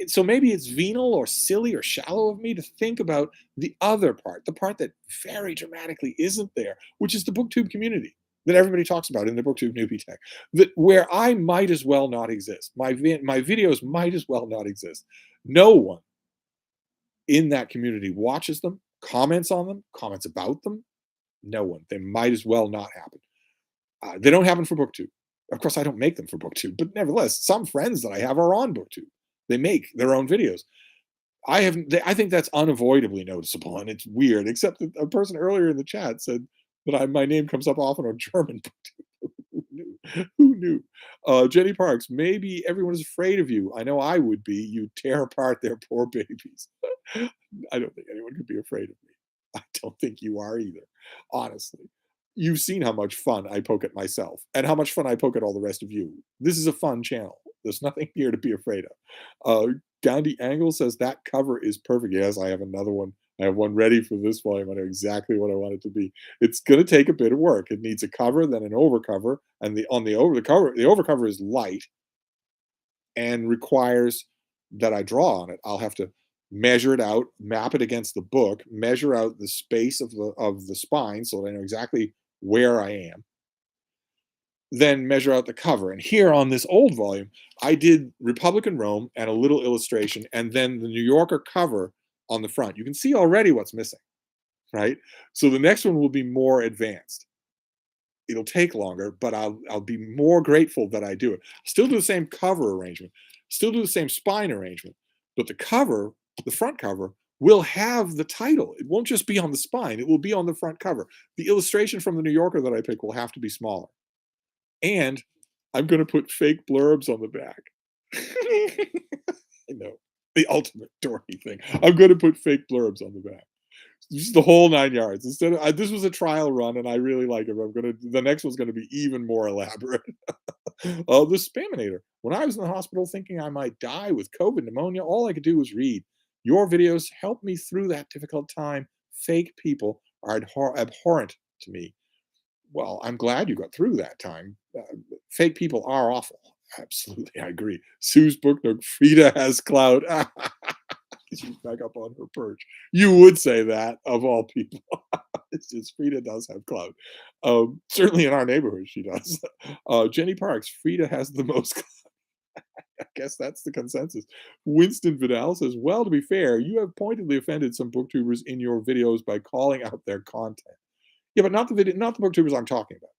So maybe it's venal or silly or shallow of me to think about the other part, the part that very dramatically isn't there, which is the booktube community that everybody talks about in the booktube newbie tech, that where I might as well not exist. My videos might as well not exist. No one in that community watches them, comments on them, comments about them. No one. They might as well not happen. They don't happen for booktube. Of course, I don't make them for booktube, but nevertheless, some friends that I have are on booktube. They make their own videos. I think that's unavoidably noticeable, and it's weird. Except that a person earlier in the chat said that my name comes up often on German booktube. Who knew? Who knew? Jenny Parks, maybe everyone is afraid of you. I know I would be. You tear apart their poor babies. I don't think anyone could be afraid of me. I don't think you are either, honestly. You've seen how much fun I poke at myself and how much fun I poke at all the rest of you. This is a fun channel. There's nothing here to be afraid of. Gandhi Angle says that cover is perfect. Yes, I have another one. I have one ready for this volume. I know exactly what I want it to be. It's going to take a bit of work. It needs a cover, then an overcover, and the overcover is light and requires that I draw on it. I'll have to measure it out, map it against the book, measure out the space of the spine so that I know exactly where I am, then measure out the cover. And here on this old volume, I did Republican Rome and a little illustration, and then the New Yorker cover on the front. You can see already what's missing, right? So the next one will be more advanced. It'll take longer, but I'll be more grateful that I do it. Still do the same cover arrangement, still do the same spine arrangement, but the cover, the front cover, will have the title. It won't just be on the spine, it will be on the front cover. The illustration from the New Yorker that I pick will have to be smaller. And I'm going to put fake blurbs on the back. I know, the ultimate dorky thing. I'm going to put fake blurbs on the back. Just the whole 9 yards. Instead of this was a trial run, and I really like it. The next one's gonna be even more elaborate. Oh, the Spaminator. When I was in the hospital thinking I might die with COVID pneumonia, all I could do was read. Your videos helped me through that difficult time. Fake people are abhorrent to me. Well, I'm glad you got through that time. Fake people are awful. Absolutely, I agree. Sue's book note, Frieda has clout. She's back up on her perch. You would say that of all people. It's just Frieda does have clout. Certainly in our neighborhood, she does. Jenny Parks, Frieda has the most clout. I guess that's the consensus. Winston Vidal says, well, to be fair, you have pointedly offended some booktubers in your videos by calling out their content. Yeah, but not the booktubers I'm talking about.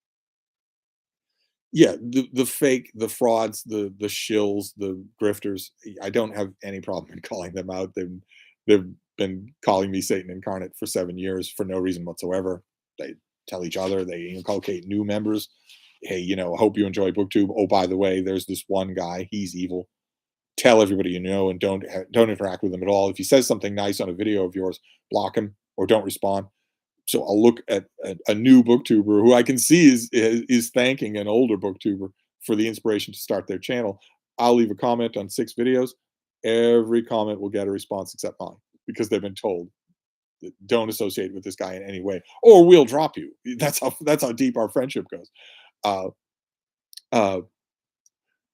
Yeah, the fake, the frauds, the shills, the grifters. I don't have any problem in calling them out. They've been calling me Satan incarnate for 7 years for no reason whatsoever. They tell each other, they inculcate new members. Hey, hope you enjoy booktube. Oh, by the way, there's this one guy, he's evil. Tell everybody you know, and don't interact with him at all. If he says something nice on a video of yours, block him or don't respond. So I'll look at a new booktuber who I can see is thanking an older booktuber for the inspiration to start their channel. I'll leave a comment on 6 videos. Every comment will get a response except mine, because they've been told that don't associate with this guy in any way, or we'll drop you. That's how deep our friendship goes. Uh, uh,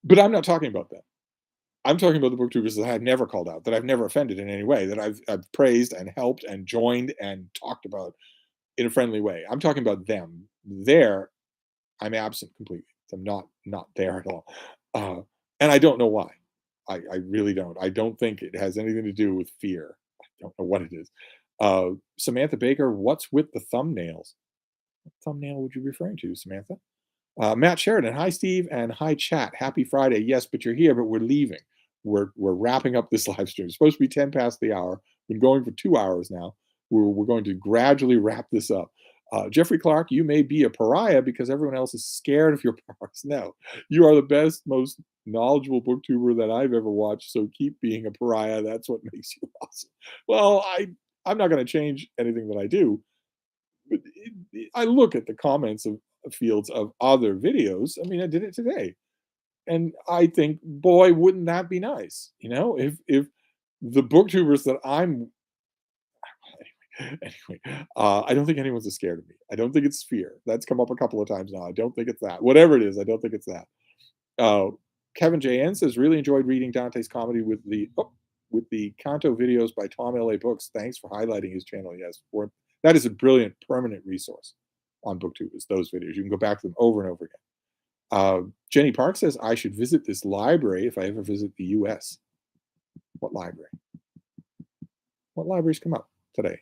but I'm not talking about that. I'm talking about the booktubers that I've never called out, that I've never offended in any way, that I've praised and helped and joined and talked about in a friendly way. I'm talking about them. There, I'm absent completely. I'm not there at all. And I don't know why. I really don't. I don't think it has anything to do with fear. I don't know what it is. Samantha Baker, what's with the thumbnails? What thumbnail would you be referring to, Samantha? Matt Sheridan, hi Steve, and hi chat. Happy Friday. Yes, but you're here, but we're leaving. We're wrapping up this live stream. It's supposed to be 10 past the hour. Been going for 2 hours now. We're going to gradually wrap this up. Jeffrey Clark, you may be a pariah because everyone else is scared of your powers. No, you are the best, most knowledgeable booktuber that I've ever watched. So keep being a pariah. That's what makes you awesome. Well, I'm not going to change anything that I do. But I look at the comments of fields of other videos. I mean, I did it today, and I think, boy, wouldn't that be nice? If the booktubers that I'm anyway, I don't think anyone's scared of me. I don't think it's fear. That's come up a couple of times now. I don't think it's that. Whatever it is, I don't think it's that. Uh, Kevin JN says, really enjoyed reading Dante's comedy with the Canto videos by Tom L.A. Books. Thanks for highlighting his channel. Yes, that is a brilliant permanent resource on Booktube. Is those videos. You can go back to them over and over again. Jenny Park says, I should visit this library if I ever visit the U.S. What library? What libraries come up today?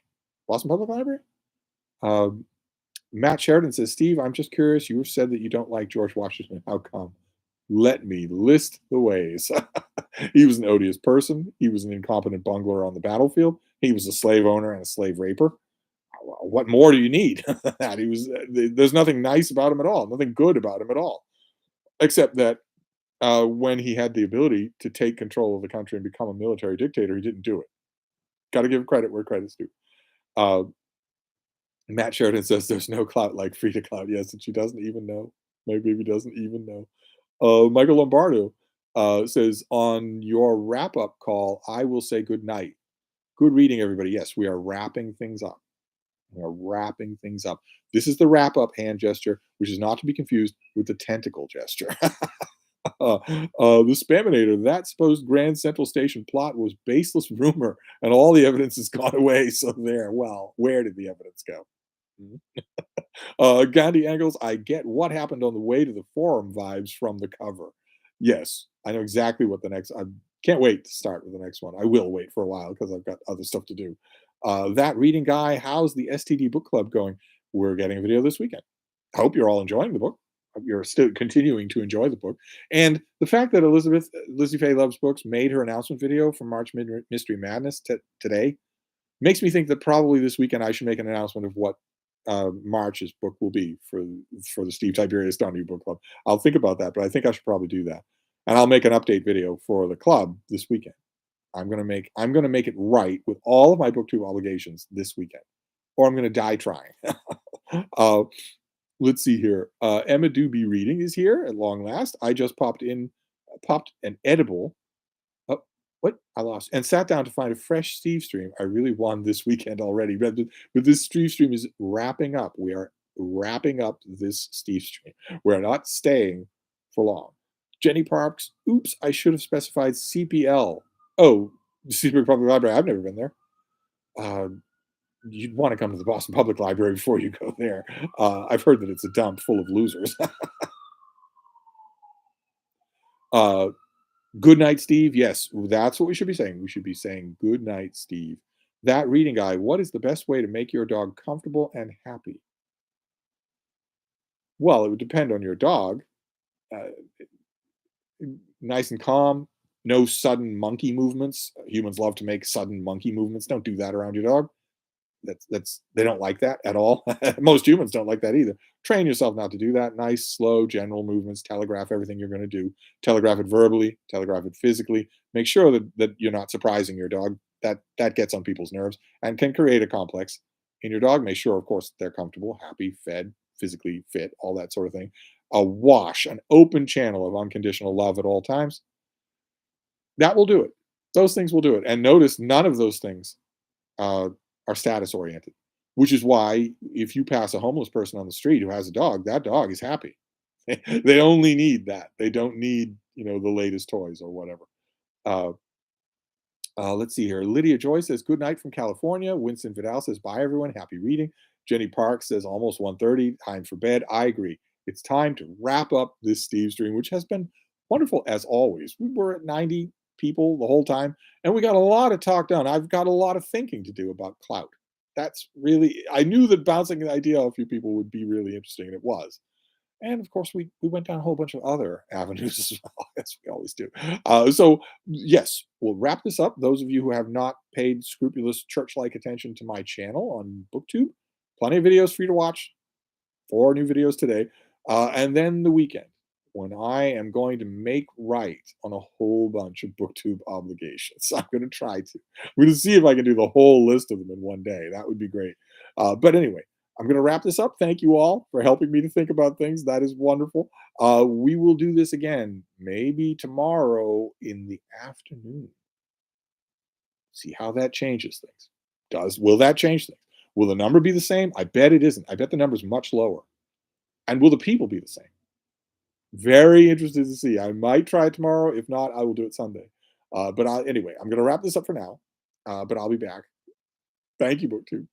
Boston Public Library? Matt Sheridan says, Steve, I'm just curious. You said that you don't like George Washington. How come? Let me list the ways. He was an odious person. He was an incompetent bungler on the battlefield. He was a slave owner and a slave raper. What more do you need? There's nothing nice about him at all. Nothing good about him at all. Except that when he had the ability to take control of the country and become a military dictator, he didn't do it. Got to give credit where credit's due. Matt Sheridan says there's no clout like Frieda clout. Yes, and she doesn't even know. My baby doesn't even know. Michael Lombardo says, on your wrap-up call, I will say good night. Good reading, everybody. Yes, we are wrapping things up. We are wrapping things up. This is the wrap-up hand gesture, which is not to be confused with the tentacle gesture. The Spaminator, that supposed Grand Central Station plot was baseless rumor, and all the evidence has gone away. So there, well, where did the evidence go? Gandhi Angles, I get what happened on the way to the forum vibes from the cover. Yes, I know exactly what the next. Can't wait to start with the next one. I will wait for a while because I've got other stuff to do. That reading guy, how's the STD book club going? We're getting a video this weekend. I hope you're all enjoying the book. Hope you're still continuing to enjoy the book. And the fact that Lizzie Faye Loves Books made her announcement video for March Mystery Madness today makes me think that probably this weekend I should make an announcement of what March's book will be for the Steve Tiberius Donahue Book Club. I'll think about that, but I think I should probably do that. And I'll make an update video for the club this weekend. I'm gonna make it right with all of my booktube obligations this weekend, or I'm gonna die trying. uh, let's see here. Emma Doobie Reading is here at long last. I just popped an edible. Oh, what? I lost and sat down to find a fresh Stevestream. I really won this weekend already. But this Stevestream is wrapping up. We are wrapping up this Stevestream. We're not staying for long. Jenny Parks. Oops, I should have specified CPL. Oh, the Seabury Public Library. I've never been there. Uh, you'd want to come to the Boston Public Library before you go there. I've heard that it's a dump full of losers. uh, Good night, Steve. Yes, that's what we should be saying. We should be saying good night, Steve. That reading guy. What is the best way to make your dog comfortable and happy? Well, it would depend on your dog. Uh, nice and calm. No sudden monkey movements. Humans love to make sudden monkey movements. Don't do that around your dog. That's they don't like that at all. Most humans don't like that either. Train yourself not to do that. Nice, slow, general movements. Telegraph everything you're going to do. Telegraph it verbally. Telegraph it physically. Make sure that you're not surprising your dog. That gets on people's nerves and can create a complex in your dog. Make sure, of course, they're comfortable, happy, fed, physically fit, all that sort of thing. A wash, an open channel of unconditional love at all times. That will do it. Those things will do it. And notice none of those things uh, are status oriented, which is why if you pass a homeless person on the street who has a dog, that dog is happy. They only need that. They don't need, the latest toys or whatever. Uh, let's see here. Lydia Joy says, good night from California. Winston Vidal says, bye, everyone. Happy reading. Jenny Park says, almost 1:30. Time for bed. I agree. It's time to wrap up this Steve stream, which has been wonderful as always. We were at 90 people the whole time, and we got a lot of talk done. I've got a lot of thinking to do about Clout. That's really, I knew that bouncing an idea off a few people would be really interesting, and it was. And of course, we went down a whole bunch of other avenues as well, as we always do. So, yes, we'll wrap this up. Those of you who have not paid scrupulous church like attention to my channel on Booktube, plenty of videos for you to watch. 4 new videos today. And then the weekend, when I am going to make right on a whole bunch of Booktube obligations. I'm going to try to. I'm going to see if I can do the whole list of them in one day. That would be great. But anyway, I'm going to wrap this up. Thank you all for helping me to think about things. That is wonderful. We will do this again, maybe tomorrow in the afternoon. See how that changes things. Will that change things? Will the number be the same? I bet it isn't. I bet the number's much lower. And will the people be the same? Very interested to see. I might try it tomorrow. If not, I will do it Sunday. Anyway, I'm going to wrap this up for now. But I'll be back. Thank you, Booktube.